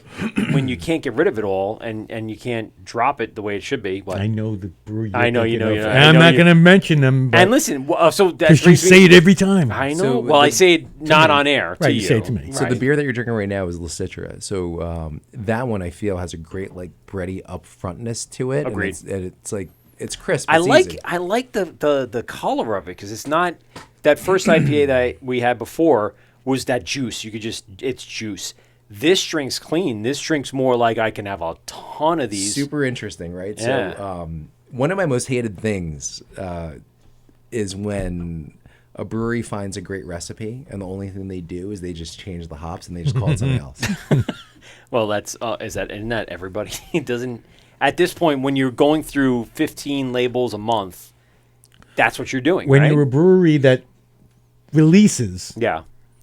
when you can't get rid of it all and you can't drop it the way it should be. What? I know the brewery. I know you know. And I'm not going to mention them. And listen, so that because you brings me- say it every time. I know. So Well, I say it not on air to Right, you. you say it to me. So the Right. beer that you're drinking right now is La Citra. So that one I feel has a great like bready upfrontness to it. Agreed. And it's like it's crisp. I It's like easy. I like the color of it because it's not that first IPA that we had before was that juice. It's juice. This drink's clean. This drink's more like I can have a ton of these. Super interesting, right? Yeah. So one of my most hated things is when a brewery finds a great recipe and the only thing they do is they just change the hops and they just call it something else. Well, isn't that everybody? It doesn't. At this point, when you're going through 15 labels a month, that's what you're doing. When right? you're a brewery that releases yeah.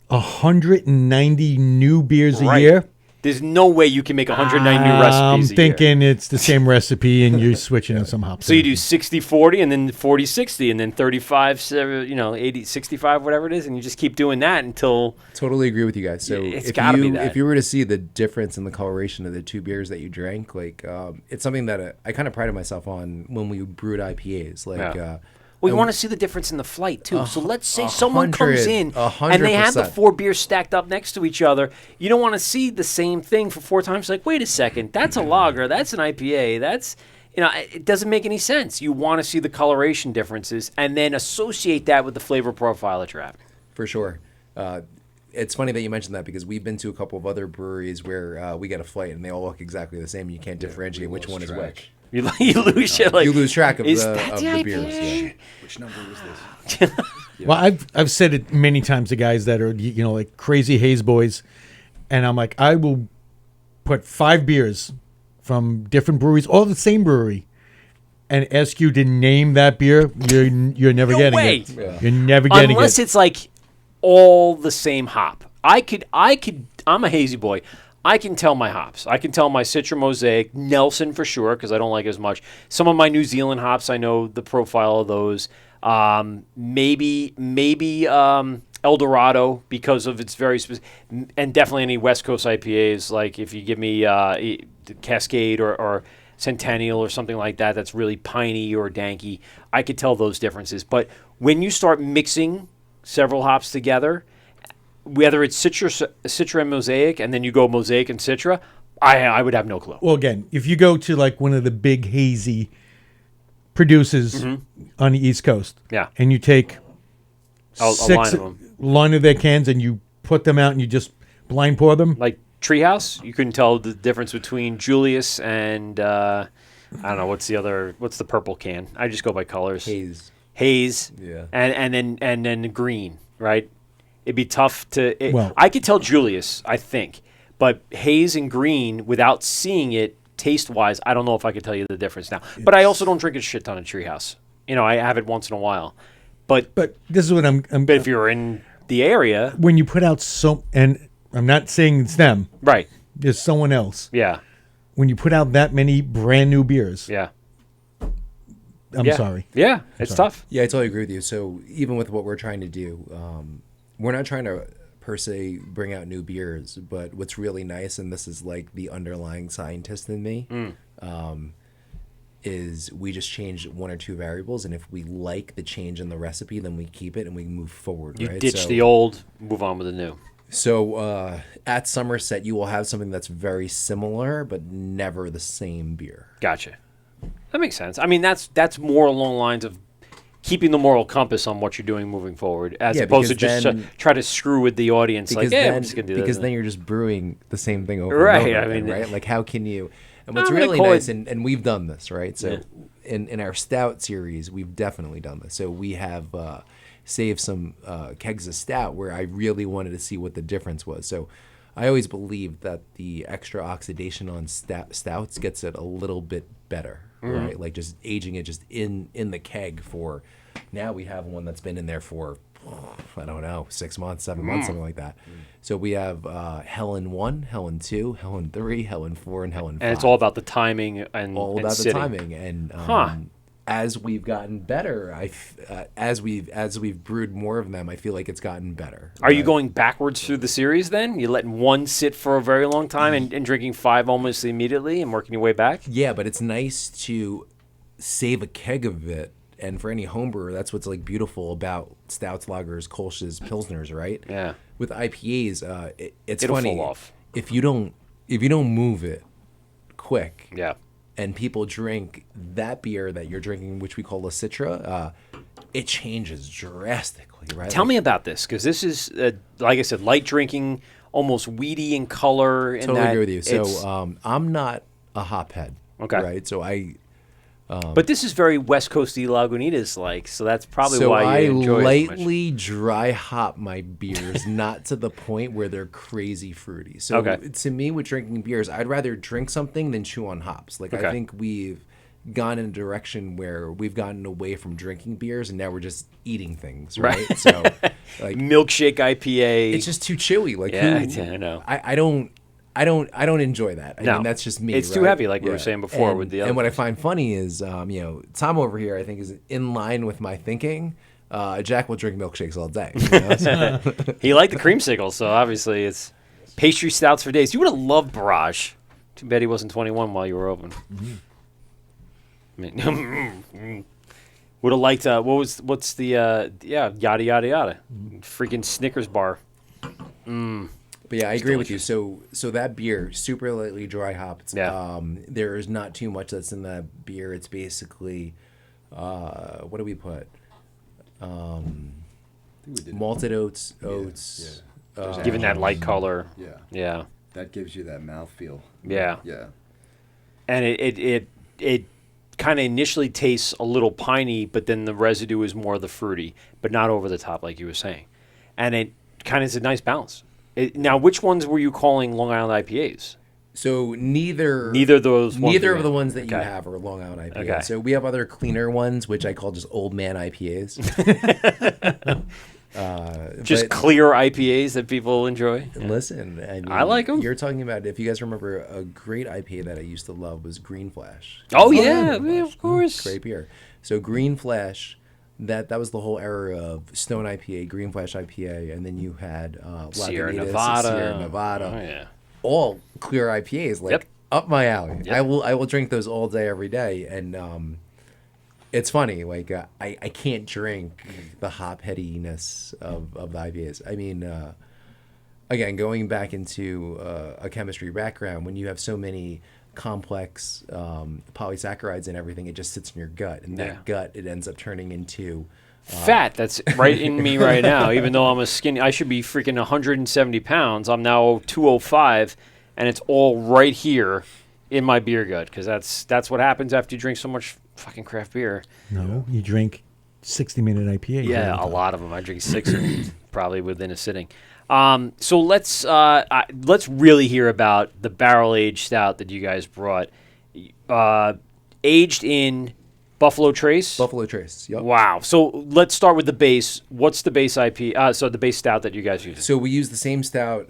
190 new beers a Right. year, There's no way you can make 109 new recipes I'm a year. thinking it's the same recipe and you're switching in some hops. So you do 60-40 and then 40-60 and then 35-80-65, whatever it is, and you just keep doing that until Totally agree with you guys. So It's gotta be that. if you were to see the difference in the coloration of the two beers that you drank, like it's something that I kind of prided myself on when we brewed IPAs. Like Yeah. Well, you want to see the difference in the flight, too. So let's say someone comes 100, in and they have the 100%. 4 beers stacked up next to each other. You don't want to see the same thing for 4 times. Like, wait a second, that's a lager, that's an IPA, that's, it doesn't make any sense. You want to see the coloration differences and then associate that with the flavor profile that you're having. For sure. It's funny that you mentioned that because we've been to a couple of other breweries where we get a flight and they all look exactly the same. And you can't differentiate which one is which. You lose shit like You lose track of is the that of the the IPA? beers. Yeah. Which number was this? Well, I've said it many times to guys that are like crazy haze boys, and I'm like, I will put 5 beers from different breweries, all the same brewery, and ask you to name that beer. You're never No getting way. it. Yeah. You're never getting Unless it. it's like all the same hop. I'm a hazy boy. I can tell my hops. I can tell my Citra Mosaic, Nelson for sure, because I don't like it as much. Some of my New Zealand hops, I know the profile of those. Maybe El Dorado because of its very specific, and definitely any West Coast IPAs. Like if you give me Cascade or Centennial or something like that, that's really piney or danky. I could tell those differences. But when you start mixing several hops together, whether it's Citra and Mosaic, and then you go Mosaic and Citra, I would have no clue. Well, again, if you go to like one of the big hazy producers on the East Coast, Yeah. and you take A line of them. line of their cans and you put them out and you just blind pour them. Like Treehouse, you couldn't tell the difference between Julius and I don't know what's the purple can. I just go by colors. Haze. Yeah. And then the green, right? It'd be tough to. Well- I could tell Julius, I think, but haze and green without seeing it taste wise, I don't know if I could tell you the difference now. But I also don't drink a shit ton of Treehouse. I have it once in a while, but this is what I'm but if you're in the area, when you put out and I'm not saying it's them, right? there's someone else. Yeah, When you put out that many brand new beers, yeah. I'm Yeah. sorry. Yeah, it's tough. Yeah, I totally agree with you. So even with what we're trying to do, we're not trying to per se bring out new beers, but what's really nice, and this is like the underlying scientist in me, is we just change one or two variables, and if we like the change in the recipe, then we keep it and we move forward. You right? ditch So- the old, move on with the new. So at Somerset, you will have something that's very similar, but never the same beer. Gotcha. That makes sense. I mean, that's more along the lines of keeping the moral compass on what you're doing moving forward, as Yeah, opposed to because just then- try to screw with the audience. Like, Because yeah, then, we're just gonna do because this. then you're just brewing the same thing over Right, and over I again, mean, right? Like, how can you? And what's I'm gonna really call nice, it- and we've done this, right? So Yeah. in our stout series, we've definitely done this. So we have saved some kegs of stout where I really wanted to see what the difference was. So I always believed that the extra oxidation on stouts gets it a little bit better, right? Like just aging it just in the keg for. Now we have one that's been in there for, I don't know, 6 months, 7 months, something like that. So we have Helen 1, Helen 2, Helen 3, Helen 4, and Helen 5. and it's all about the timing and all and about the sitting. timing. And Huh. as we've gotten better, as we've brewed more of them, I feel like it's gotten better. Are you right? going backwards through the series then? You're letting one sit for a very long time and drinking 5 almost immediately and working your way back? Yeah, but it's nice to save a keg of it. And for any home brewer, that's what's like beautiful about stouts, lagers, kolsch's, pilsners, right? Yeah. With IPAs, it's It'll funny fall off. if you don't move it quick, Yeah. and people drink that beer that you're drinking, which we call a Citra, it changes drastically, right? Tell me about this, because this is, like I said, light drinking, almost weedy in color. Totally agree with you. So I'm not a hophead, Okay. right? So but this is very West Coasty Lagunitas like, so that's probably so why I you enjoy it so much. lightly dry hop my beers, not to the point where they're crazy fruity. So Okay. to me, with drinking beers, I'd rather drink something than chew on hops. Like Okay. I think we've gone in a direction where we've gotten away from drinking beers and now we're just eating things, right? So like Milkshake IPA. it's just too chewy. Like Yeah, who, I know. I don't enjoy that. I No. mean, that's just me. It's too right? heavy, like we were saying before And, with the and other what I ones. find funny is, Tom over here, I think, is in line with my thinking. Jack will drink milkshakes all day. You know? So- He liked the creamsicle, so obviously it's pastry stouts for days. You would have loved Barrage. Too bad he wasn't 21 while you were open. I mean, would have liked what's the yada yada yada, freaking Snickers bar. But yeah, I agree with you. So that beer, super lightly dry hopped. Yeah. There is not too much that's in that beer. It's basically, what do we put? Malted oats. Given that light color. Yeah. Yeah. That gives you that mouthfeel. Yeah. Yeah. And it kind of initially tastes a little piney, but then the residue is more of the fruity, but not over the top like you were saying. And it kind of is a nice balance. Now, which ones were you calling Long Island IPAs? So neither Neither of those ones neither are- of the ones that you Okay. have are Long Island IPAs. Okay. So we have other cleaner ones, which I call just old man IPAs. Just but clear IPAs that people enjoy. listen, I, mean, I like 'em. You're talking about, if you guys remember, a great IPA that I used to love was Green Flash. Oh yeah, of course. Great beer. So Green Flash, that was the whole era of Stone IPA, Green Flash IPA, and then you had Sierra Lagunitas, Nevada. Sierra Nevada, Oh yeah. all clear IPAs, like Yep. up my alley. Yep. I will drink those all day, every day, and it's funny. Like I can't drink the hop headiness of the IPAs. I mean, again, going back into a chemistry background, when you have so many complex polysaccharides and everything, it just sits in your gut, and that gut, it ends up turning into Fat that's right in me right now. Even though I'm a skinny, I should be freaking 170 pounds. I'm now 205, and it's all right here in my beer gut, because that's what happens after you drink so much fucking craft beer. No, you drink 60-minute IPA. Yeah, a lot of them. I drink 6 probably within a sitting. So let's really hear about the barrel aged stout that you guys brought. Aged in Buffalo Trace. Buffalo Trace. Yep. Wow. So let's start with the base. What's the base IP? So the base stout that you guys use. So we use the same stout.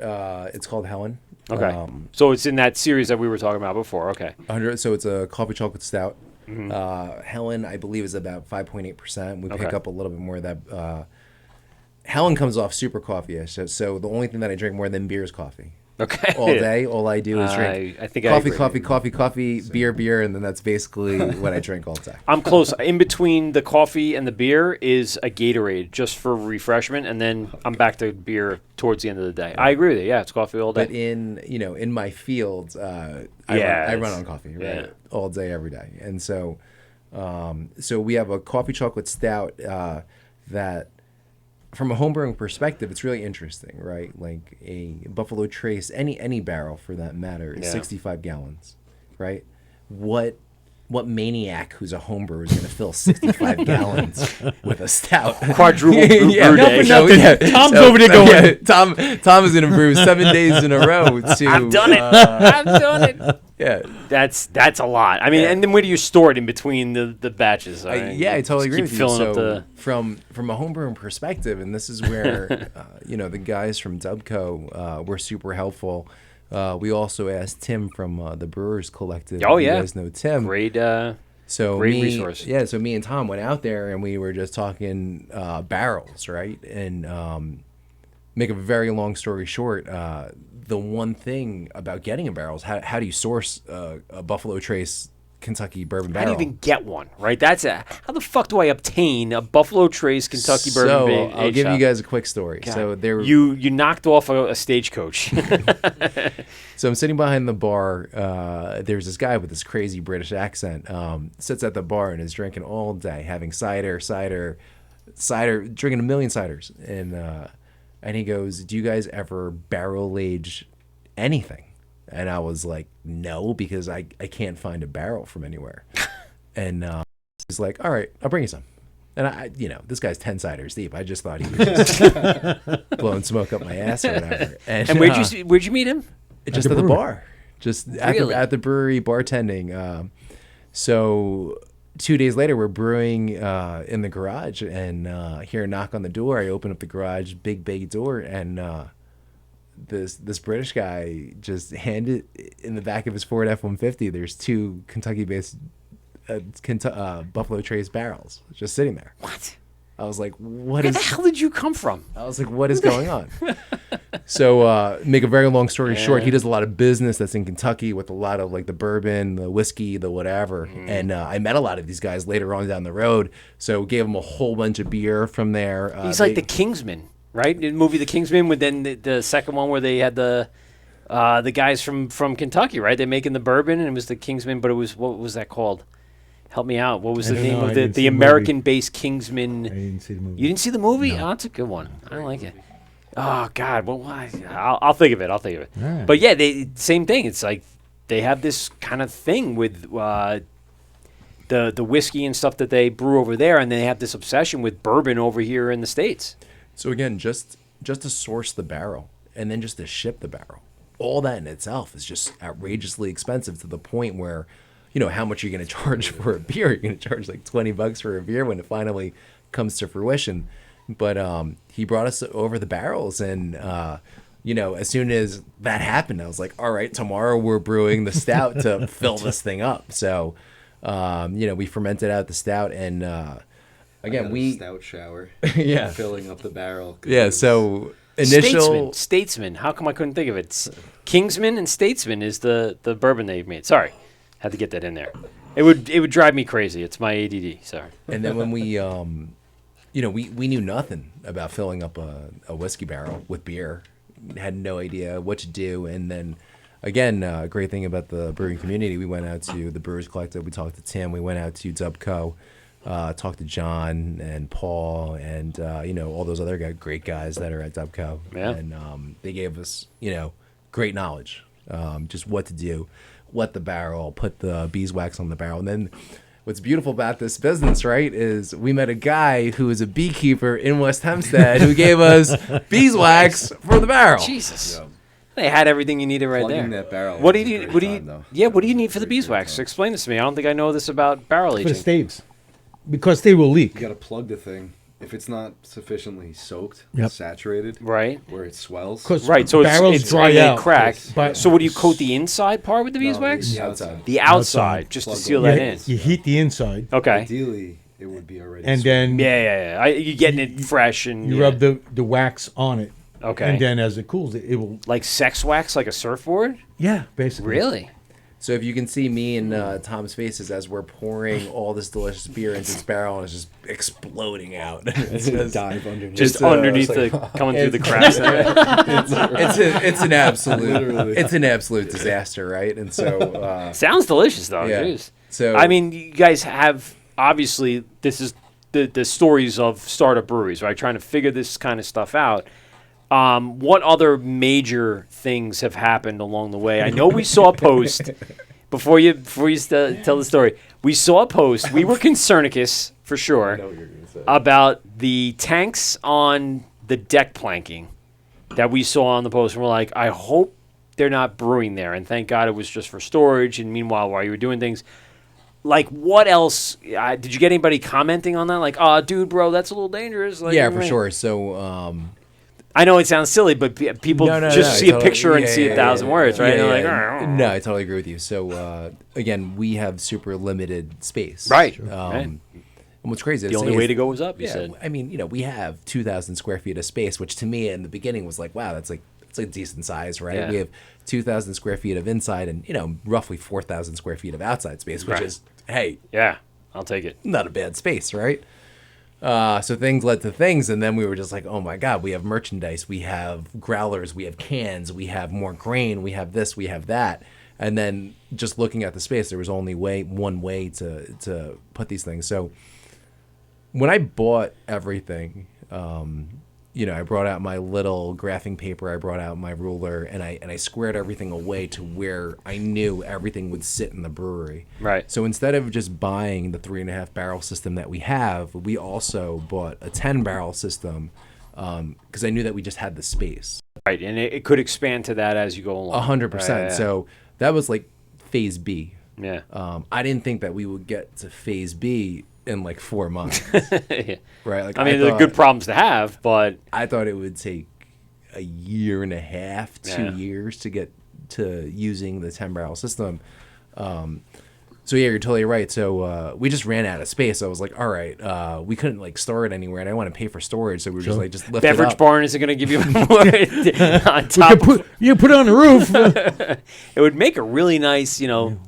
It's called Helen. Okay. So it's in that series that we were talking about before. Okay. 100. So it's a coffee chocolate stout. Helen, I believe, is about 5.8%. We pick up a little bit more of that. Helen comes off super coffee-ish. So the only thing that I drink more than beer is coffee. Okay. All day, all I do is drink I think I agree. coffee, beer, and then that's basically what I drink all day. I'm close. In between the coffee and the beer is a Gatorade, just for refreshment, and then I'm back to beer towards the end of the day. I agree with you. Yeah, it's coffee all day. But in my field, I run on coffee, right? All day, every day. And so we have a coffee chocolate stout that, from a homebrewing perspective, it's really interesting, right? Like a Buffalo Trace, any barrel for that matter, is 65 gallons, right? What maniac who's a homebrewer is going to fill 65 gallons with a stout? Quadruple brew day. Tom's over there going. Tom is going to brew 7 days in a row. I've done it. I've done it. Yeah, that's a lot. I mean, and then where do you store it in between the batches? I totally agree with you. Filling So up the... from a homebrewing perspective, and this is where the guys from Dubco were super helpful. We also asked Tim from the Brewers Collective. Oh You yeah, guys know Tim. Great resource. Yeah, so me and Tom went out there and we were just talking barrels, right? And make a very long story short, the one thing about getting a barrel is how do you source a Buffalo Trace Kentucky bourbon barrel? How do you even get one, right? How the fuck do I obtain a Buffalo Trace Kentucky bourbon barrel? I'll give you guys a quick story. God. So there, you knocked off a stagecoach. So I'm sitting behind the bar. There's this guy with this crazy British accent. Sits at the bar and is drinking all day, having cider, drinking a million ciders. And he goes, "Do you guys ever barrel age anything?" And I was like, "No, because I can't find a barrel from anywhere." And he's like, "All right, I'll bring you some." And this guy's 10 ciders deep. I just thought he was just blowing smoke up my ass or whatever. And where'd you meet him? Just at the bar, just Really? at the brewery bartending. So 2 days later, we're brewing in the garage, and hear a knock on the door. I open up the garage, big bay door, and this British guy just handed in the back of his Ford F-150. There's 2 Kentucky-based Buffalo Trace barrels just sitting there. What? I was like, Where the hell did you come from? I was like, what is going on? So make a very long story short, he does a lot of business that's in Kentucky with a lot of like the bourbon, the whiskey, the whatever. And I met a lot of these guys later on down the road. So gave him a whole bunch of beer from there. He's like the Kingsman, right? In the movie The Kingsman, with then the second one where they had the guys from Kentucky, right? They're making the bourbon, and it was the Kingsman, but it was, what was that called? Help me out. What was the name of the American-based Kingsman? I didn't see the movie. You didn't see the movie? No. Oh, that's a good one. I like it. Oh God. Well, I'll think of it. I'll think of it. Right. But yeah, same thing. It's like they have this kind of thing with the whiskey and stuff that they brew over there, and they have this obsession with bourbon over here in the States. So again, just to source the barrel and then just to ship the barrel, all that in itself is just outrageously expensive, to the point where, how much you're going to charge for a beer. You're going to charge like $20 for a beer when it finally comes to fruition. But he brought us over the barrels, and as soon as that happened, I was like, all right, tomorrow we're brewing the stout to fill this thing up. So, we fermented out the stout, and again, stout shower. Yeah, filling up the barrel. Yeah, so Statesman. How come I couldn't think of it? Kingsman and Statesman is the bourbon they've made. Sorry, had to get that in there. It would drive me crazy. It's my ADD. Sorry. And then when we we knew nothing about filling up a whiskey barrel with beer. Had no idea what to do. And then again, great thing about the brewing community, we went out to the Brewers Collective. We talked to Tim. We went out to Dubco. Talked to John and Paul and all those other great guys that are at Dubco. Yeah. And they gave us great knowledge, just what to do, wet the barrel, put the beeswax on the barrel. And then what's beautiful about this business, right, is we met a guy who is a beekeeper in West Hempstead who gave us beeswax for the barrel. Jesus. Yeah. They had everything you needed right there. That barrel. What do you need? What do you need for the beeswax? Explain this to me. I don't think I know this about barrel aging. For the staves. Because they will leak. You got to plug the thing. If it's not sufficiently soaked, saturated, right, where it swells, right, so barrels dry out, crack. So what do you coat the inside part with the beeswax? The outside. The outside, just to seal that in. You heat the inside. Okay. Ideally, it would be already. And then you're getting it fresh, and you rub the wax on it. Okay. And then as it cools, it will like sex wax, like a surfboard. Yeah, basically. Really. So if you can see me and Tom's faces as we're pouring all this delicious beer into this barrel, and it's just exploding out. It's just dive underneath. Just underneath coming through the cracks. It's an absolute disaster, right? And so sounds delicious though. Yeah. Jeez. So I mean, you guys have obviously this is the stories of startup breweries, right? Trying to figure this kind of stuff out. What other major things have happened along the way? I know we saw a post before you tell the story. We saw a post. We were concernicus for sure about the tanks on the deck planking that we saw on the post. And we're like, I hope they're not brewing there. And thank God it was just for storage. And meanwhile, while you were doing things, like what else? Did you get anybody commenting on that? Like, oh, dude, bro, that's a little dangerous. Like, yeah, for sure. So. I know it sounds silly, but people see a picture and see 1,000 words, right? Yeah, and they're like, no, I totally agree with you. So, again, we have super limited space. Right. And what's crazy the only way to go is up, you said. I mean, we have 2,000 square feet of space, which to me in the beginning was like, wow, it's a decent size, right? Yeah. We have 2,000 square feet of inside and, roughly 4,000 square feet of outside space, which is, hey. Yeah, I'll take it. Not a bad space, right? So things led to things, and then we were just like, oh my God, we have merchandise, we have growlers, we have cans, we have more grain, we have this, we have that. And then just looking at the space, there was only one way to put these things. So when I bought everything, I brought out my little graphing paper, I brought out my ruler, and I squared everything away to where I knew everything would sit in the brewery. Right. So instead of just buying the 3.5 barrel system that we have, we also bought a 10 barrel system because I knew that we just had the space. Right, and it could expand to that as you go along. 100%. Right, yeah. So that was like phase B. Yeah. I didn't think that we would get to phase B in like 4 months. Yeah. Right. Like I mean, they're good problems to have, but I thought it would take a year and a half, 2 years to get to using the 10 barrel system. So yeah, you're totally right. So we just ran out of space. I was like, all right, we couldn't like store it anywhere, and I want to pay for storage, so we were just lift it up. Beverage barn isn't going to give you more on top. You put it on the roof. It would make a really nice, you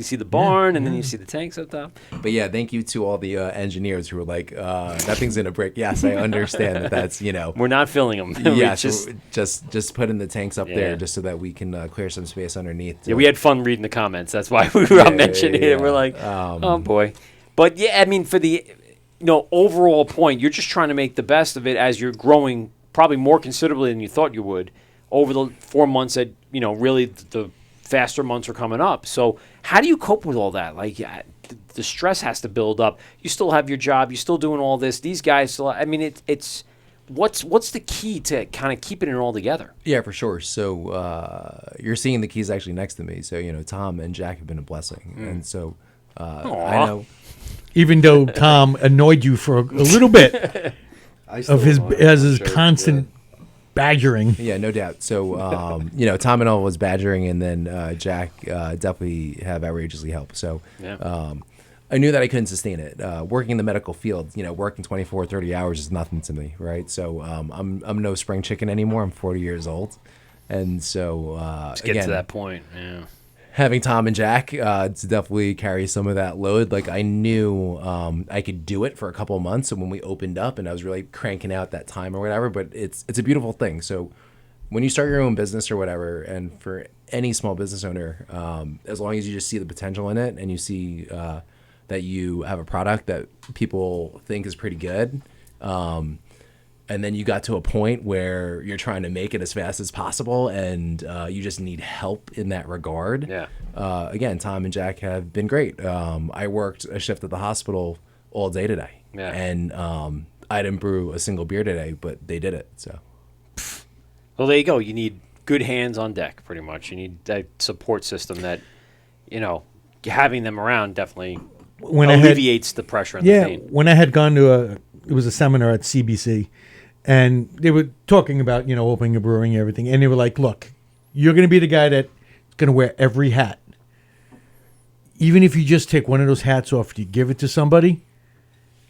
see the barn, and then you see the tanks up top. But yeah, thank you to all the engineers who were like, that thing's gonna break. Yes, I understand that's We're not filling them. Yeah, just putting the tanks up there just so that we can clear some space underneath. Yeah, we had fun reading the comments. That's why we were mentioning it. We're like, oh boy. But yeah, I mean, for the overall point, you're just trying to make the best of it as you're growing, probably more considerably than you thought you would over the 4 months that really the faster months are coming up. So how do you cope with all that? Like, the stress has to build up. You still have your job. You're still doing all this. These guys still. I mean, it's what's the key to kind of keeping it all together? Yeah, for sure. So you're seeing the keys actually next to me. So Tom and Jack have been a blessing, and so I know. Even though Tom annoyed you for a little bit, I still of his love it, as I'm his sure, constant badgering. Yeah, no doubt. So, Tom and all was badgering, and then Jack definitely have outrageously helped. So, I knew that I couldn't sustain it. Working in the medical field, working 24, 30 hours is nothing to me, right? So, I'm no spring chicken anymore. I'm 40 years old. And so, Let's get to that point. Yeah. having Tom and Jack to definitely carry some of that load. Like I knew I could do it for a couple of months, and when we opened up, and I was really cranking out that time or whatever. But it's a beautiful thing. So when you start your own business or whatever, and for any small business owner, as long as you just see the potential in it and you see that you have a product that people think is pretty good. And then you got to a point where you're trying to make it as fast as possible, and you just need help in that regard. Yeah. Again, Tom and Jack have been great. I worked a shift at the hospital all day today. Yeah. And I didn't brew a single beer today, but they did it. So. Well, there you go. You need good hands on deck, pretty much. You need that support system that, having them around definitely alleviates the pressure and the pain. When I had gone to it was a seminar at CBC, and they were talking about, opening a brewing and everything. And they were like, look, you're going to be the guy that's going to wear every hat. Even if you just take one of those hats off, you give it to somebody,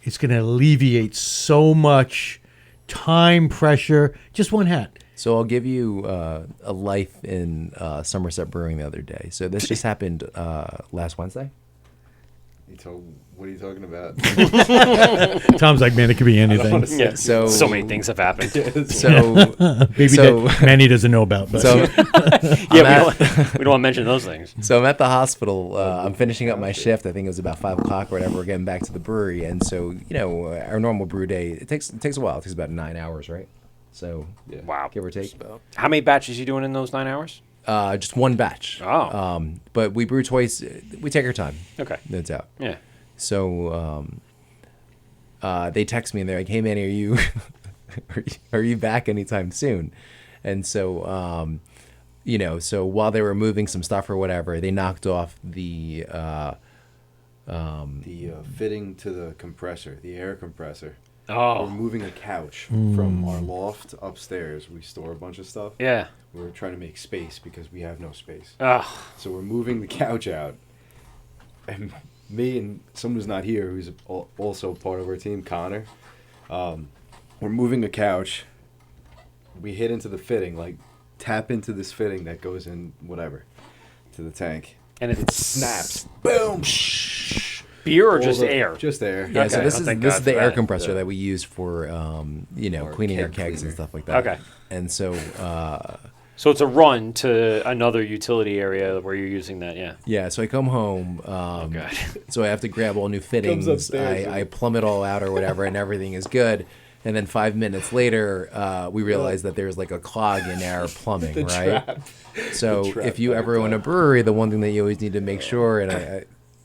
it's going to alleviate so much time, pressure, just one hat. So I'll give you a life in Somerset Brewing the other day. So this just happened last Wednesday. What are you talking about? Tom's like, man, it could be anything. Yeah. So many things have happened. That Manny doesn't know about. But. we don't want to mention those things. So I'm at the hospital. I'm finishing up my shift. I think it was about 5 o'clock or whatever. We're getting back to the brewery, and so our normal brew day it takes a while. It takes about 9 hours, right? So Wow, give or take. How many batches are you doing in those 9 hours? Just one batch. Oh. But we brew twice. We take our time. Okay. No doubt. Yeah. So they text me and they're like, "Hey, Manny, are you are you back anytime soon?" And so so while they were moving some stuff or whatever, they knocked off the fitting to the compressor, the air compressor. Oh. We're moving a couch from our loft upstairs. We store a bunch of stuff. Yeah. We're trying to make space because we have no space. Oh. So we're moving the couch out. And me and someone who's not here, who's also part of our team, Connor, we're moving a couch. We hit into the fitting, tap into this fitting that goes in to the tank. And it snaps. Boom. Beer or just air? Just air. Yeah. Okay. So this is the air compressor Yeah. that we use for cleaning our kegs and stuff like that. Okay. And so. So it's a run to another utility area where you're using that, yeah. Yeah, so I come home. God. So I have to grab all new fittings. upstairs, I plumb it all out or whatever, and everything is good. And then 5 minutes later, we realize that there's a clog in our plumbing, right? Trap. So trap if you that ever own a brewery, the one thing that you always need to make sure,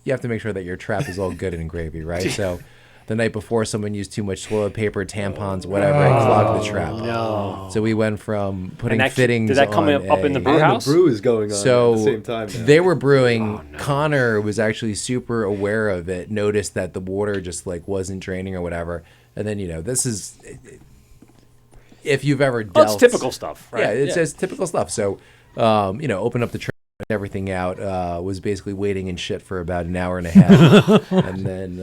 you have to make sure that your trap is all good and gravy, right? So the night before, someone used too much toilet paper, tampons, whatever, and clogged the trap. No. So we went from putting And that- fittings did that come on up in the brew And house? the brew is going on So at the same time now. they were brewing. Connor was actually super aware of it. Noticed that the water just wasn't draining or whatever. And then this is if you've ever dealt. Well, it's typical stuff, right? Yeah, it's just typical stuff. So open up the trap and everything out. Was basically waiting in shit for about an hour and a half, and then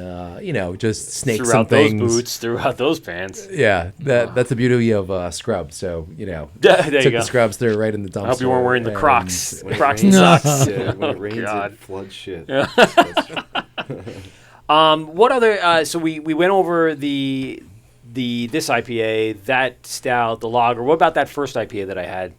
just snake Throughout some things. those boots, throughout those pants. Yeah, that's the beauty of scrubs. So There you took go. the scrubs, threw it right in the dumpster. I hope you weren't wearing the and- Crocs. When it Crocs and rains- socks. Yeah, when it rains, God. it floods shit. What other? So we went over this IPA, that stout, the lager. What about that first IPA that I had?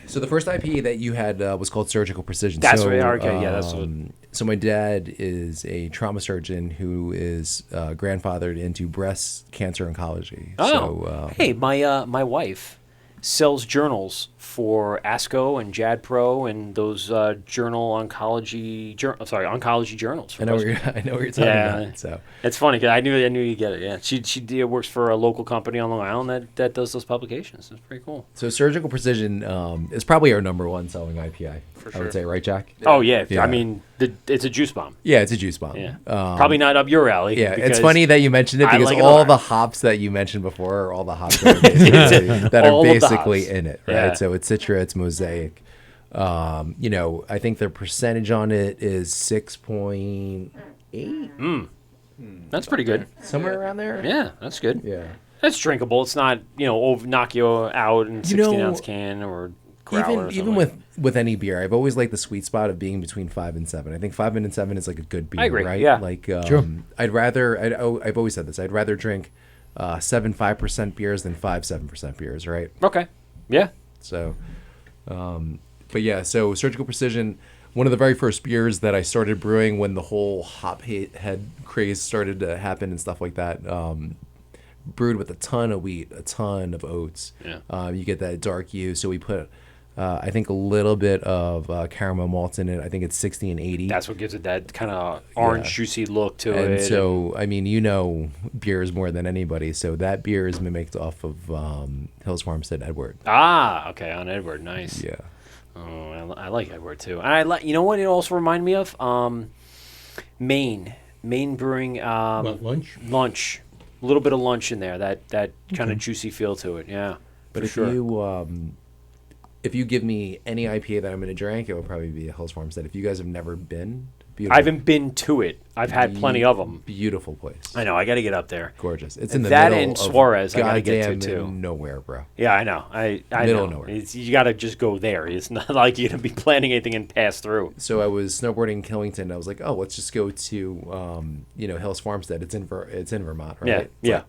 So the first IPA that you had was called Surgical Precision. That's so, right. Okay, yeah, that's what. So my dad is a trauma surgeon who is grandfathered into breast cancer oncology. Oh, So, hey, my wife sells journals for ASCO and JADPRO and those oncology journals. I know what you're talking about. So It's funny because I knew you get it. Yeah, she works for a local company on Long Island that does those publications. It's pretty cool. Surgical Precision is probably our number one selling IPA. for I sure. would say, right, Jack? Oh yeah. Yeah. I mean, it's a juice bomb. Yeah, it's a juice bomb. Yeah. Probably not up your alley. Yeah, it's because funny that you mentioned it I because like it all alive. the hops that you mentioned before are all the hops that are basically, that All are of the basically hops. in it, right? Yeah. So it's Citra, it's Mosaic. You know, I think the percentage on it is 6.8, That's pretty good. somewhere around there. Yeah, that's good. Yeah. That's drinkable. It's not, knock you out in 16-ounce can or growler or Even something. with any beer, I've always liked the sweet spot of being between 5 and 7. I think 5 and 7 is like a good beer, agree, right? yeah. Like, Sure. I've always said this. I'd rather drink 7 5% beers than 5 7% beers, right? Okay. Yeah. So, but yeah, so Surgical Precision, one of the very first beers that I started brewing when the whole hop head craze started to happen and stuff like that. Brewed with a ton of wheat, a ton of oats. Yeah. You get that dark hue. So we put, I think, a little bit of caramel malt in it. I think it's 60 and 80. That's what gives it that kind of orange, juicy look to And it. so, I mean, you know beers more than anybody. So that beer is mimicked off of Hills Farmstead Edward. Okay, on Edward. Nice. Yeah. Oh, I like Edward too. And I like, you know what it also reminded me of? Maine Brewing. What, lunch? Lunch. A little bit of lunch in there. That kind of juicy feel to it. Yeah. But for if sure. if you give me any IPA that I'm going to drink, it will probably be a Hills Farmstead. If you guys have never been, beautiful. I haven't been to it. I've had plenty of them. Beautiful place. I know. I got to get up there. Gorgeous. It's in the That middle and of Suarez I gotta get to, goddamn too. nowhere, bro. Yeah, I know. I Middle know. of nowhere. You got to just go there. It's not like you're going to be planning anything and pass through. So I was snowboarding in Killington. I was like, oh, let's just go to Hills Farmstead. It's in Vermont, right? Yeah, It's yeah. like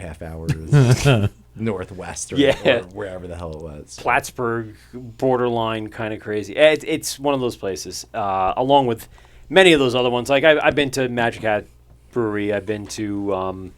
4.5 hours northwest or wherever the hell it was. Plattsburgh, borderline, kind of crazy. It's one of those places, along with many of those other ones. Like I've been to Magic Hat Brewery, I've been to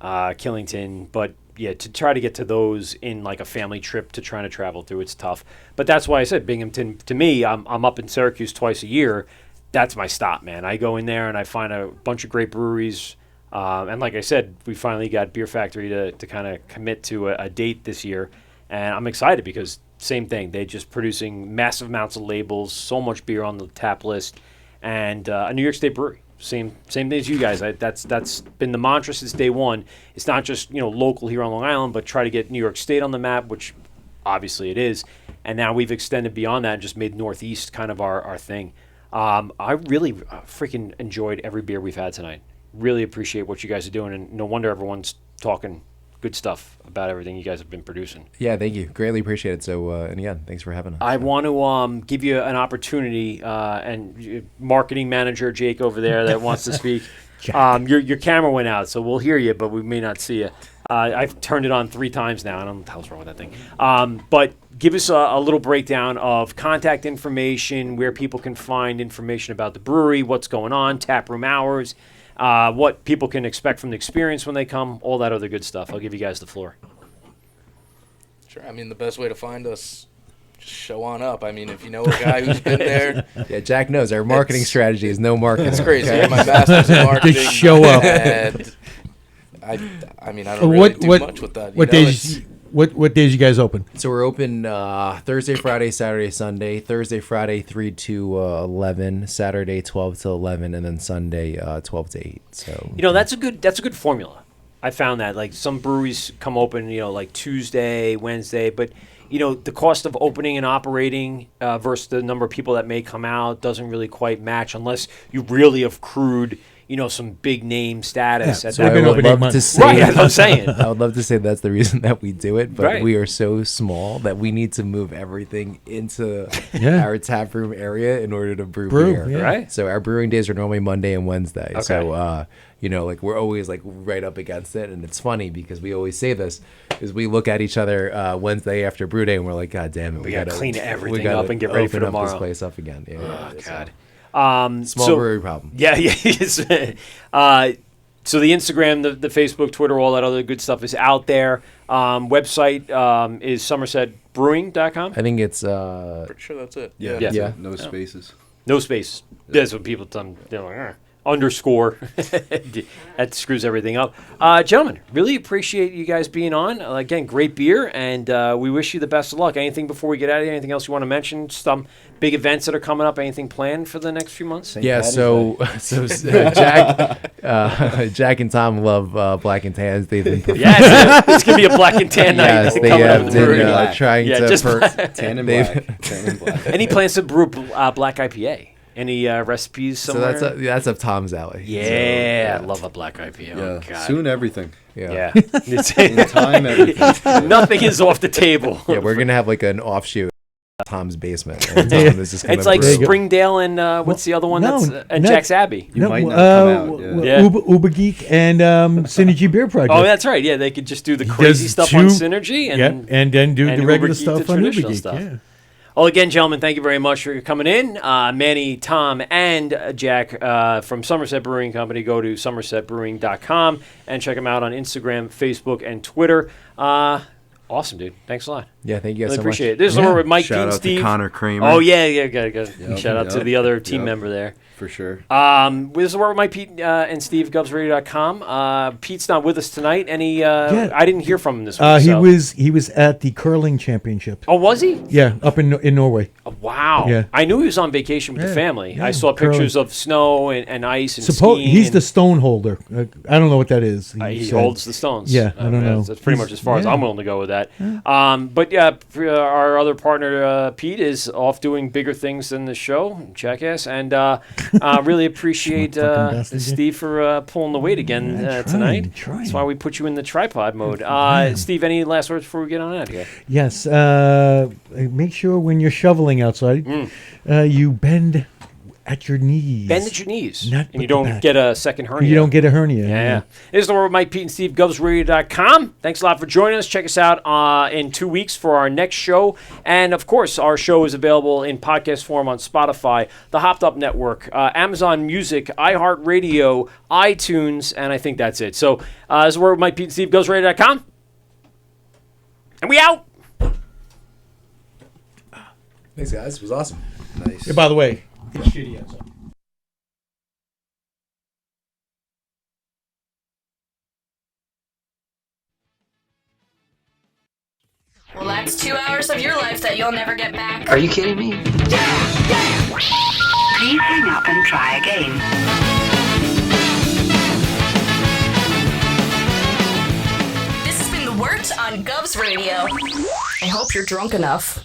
Killington, but yeah, to try to get to those in like a family trip to trying to travel through, it's tough. But that's why I said Binghamton. To me, I'm up in Syracuse twice a year. That's my stop, man. I go in there and I find a bunch of great breweries. And like I said, we finally got Beer Factory to kind of commit to a date this year. And I'm excited because same thing. They're just producing massive amounts of labels, so much beer on the tap list, and a New York State brewery. Same thing as you guys. That's been the mantra since day one. It's not just local here on Long Island, but try to get New York State on the map, which obviously it is. And now we've extended beyond that and just made Northeast kind of our thing. I really freaking enjoyed every beer we've had tonight. Really appreciate what you guys are doing, and no wonder everyone's talking good stuff about everything you guys have been producing. Yeah, thank you. Greatly appreciate it. So, and again, thanks for having us. I want to give you an opportunity, and marketing manager Jake over there that wants to speak. Your camera went out, so we'll hear you, but we may not see you. I've turned it on 3 times now. I don't know what the hell's wrong with that thing. But give us a little breakdown of contact information, where people can find information about the brewery, what's going on, taproom hours, what people can expect from the experience when they come, all that other good stuff. I'll give you guys the floor. Sure. I mean, the best way to find us, just show on up. I mean, if you know a guy who's been there, Yeah, Jack knows our marketing strategy is no marketing. it's crazy. I have my master's in marketing. Just show up. And I mean, I don't really do much with that. What days? What days you guys open? So we're open Thursday, Friday, Saturday, Sunday. Thursday, Friday, 3 to 11. Saturday, 12 to 11, and then Sunday, 12 to 8. So That's a good formula. I found that like some breweries come open, like Tuesday, Wednesday, but the cost of opening and operating versus the number of people that may come out doesn't really quite match unless you really have accrued some big name status. At So that I've been point. open 8 months. to say, Right, that's what I'm saying. I would love to say that's the reason that we do it, but Right. we are so small that we need to move everything into Yeah. our tap room area in order to brew Brew, beer. yeah. Right. So our brewing days are normally Monday and Wednesday. Okay. So like we're always like right up against it, and it's funny because we always say this is we look at each other Wednesday after brew day and we're like, God damn it, We gotta clean we everything gotta up and get ready for open up tomorrow. this place up again. Yeah, Oh, so God. small brewery problem. Yeah. So the Instagram, the Facebook, Twitter, all that other good stuff is out there. Website is somersetbrewing.com. I think it's Pretty sure that's it. Yeah. Yeah. No spaces. No space. That's what people tell me. They're like, underscore. That screws everything up. Gentlemen, really appreciate you guys being on. Again, great beer, and we wish you the best of luck. Anything before we get out of here? Anything else you want to mention? Some big events that are coming up? Anything planned for the next few months? Yeah, so Jack and Tom love black and tans. They've been Yes, it's going to be a black and tan night. yes, they coming up have in the brewery. been trying Yeah, to just Tan and black. Tan and black. Any plans to brew black IPA? Any recipes so somewhere? that's up Tom's alley. Yeah, I love a black IPA. Oh, Yeah. God. Soon everything. Yeah. In time, everything. Nothing is off the table. Yeah, we're gonna have like an offshoot of Tom's basement. And Tom is just gonna It's like brew. Springdale and what's the other one? No, And no. Jack's Abbey. You might not come out. Yeah. Yeah. Uber Geek and Synergy Beer Project. Oh, that's right. Yeah, they could just do the crazy does stuff on two- Synergy and Yep, and then do and the regular Uber Geek, the stuff on Uber traditional Geek. stuff. Yeah. Well, again, gentlemen, thank you very much for coming in. Manny, Tom, and Jack from Somerset Brewing Company. Go to somersetbrewing.com and check them out on Instagram, Facebook, and Twitter. Awesome, dude. Thanks a lot. Yeah, thank you Really guys so much. appreciate it. This is where with Mike, Pete, Shout and out Steve. to Connor Kramer. Oh, yeah. Good. Shout out to yep, the other team yep. member there. For sure. This is where with Mike, Pete, and Steve, GubsRadio.com. Pete's not with us tonight. I didn't hear from him this week. He was at the curling championship. Oh, was he? Yeah, up in Norway. Oh, wow. Yeah. I knew he was on vacation with the Yeah, family. yeah, I saw curling. pictures of snow and ice and skiing. He's and the stone holder. I don't know what that is. he said. holds the stones. Yeah, I don't know. That's pretty much as far as yeah. I'm willing to go with that. But yeah, our other partner, Pete, is off doing bigger things than the show, jackass. And really appreciate Fucking bastard, yeah. Steve for pulling the weight again tonight. trying. That's why we put you in the tripod mode. Steve, any last words before we get on out here? Yes. Make sure when you're shoveling outside, you bend at your knees. Bend at your knees. Not and you with the don't back. get a second hernia. You don't get a hernia. Yeah. This is the Word with Mike, Pete, and Steve, GubsRadio.com. Thanks a lot for joining us. Check us out in 2 weeks for our next show. And, of course, our show is available in podcast form on Spotify, the Hopped Up Network, Amazon Music, iHeartRadio, iTunes, and I think that's it. So, this is the Word with Mike, Pete, and Steve, GubsRadio.com. And we out. Thanks, guys. It was awesome. Nice. By the way, it's shitty outside. Well, that's 2 hours of your life that you'll never get back. Are you kidding me? Please hang up and try again. This has been The Wort on Govs Radio. I hope you're drunk enough.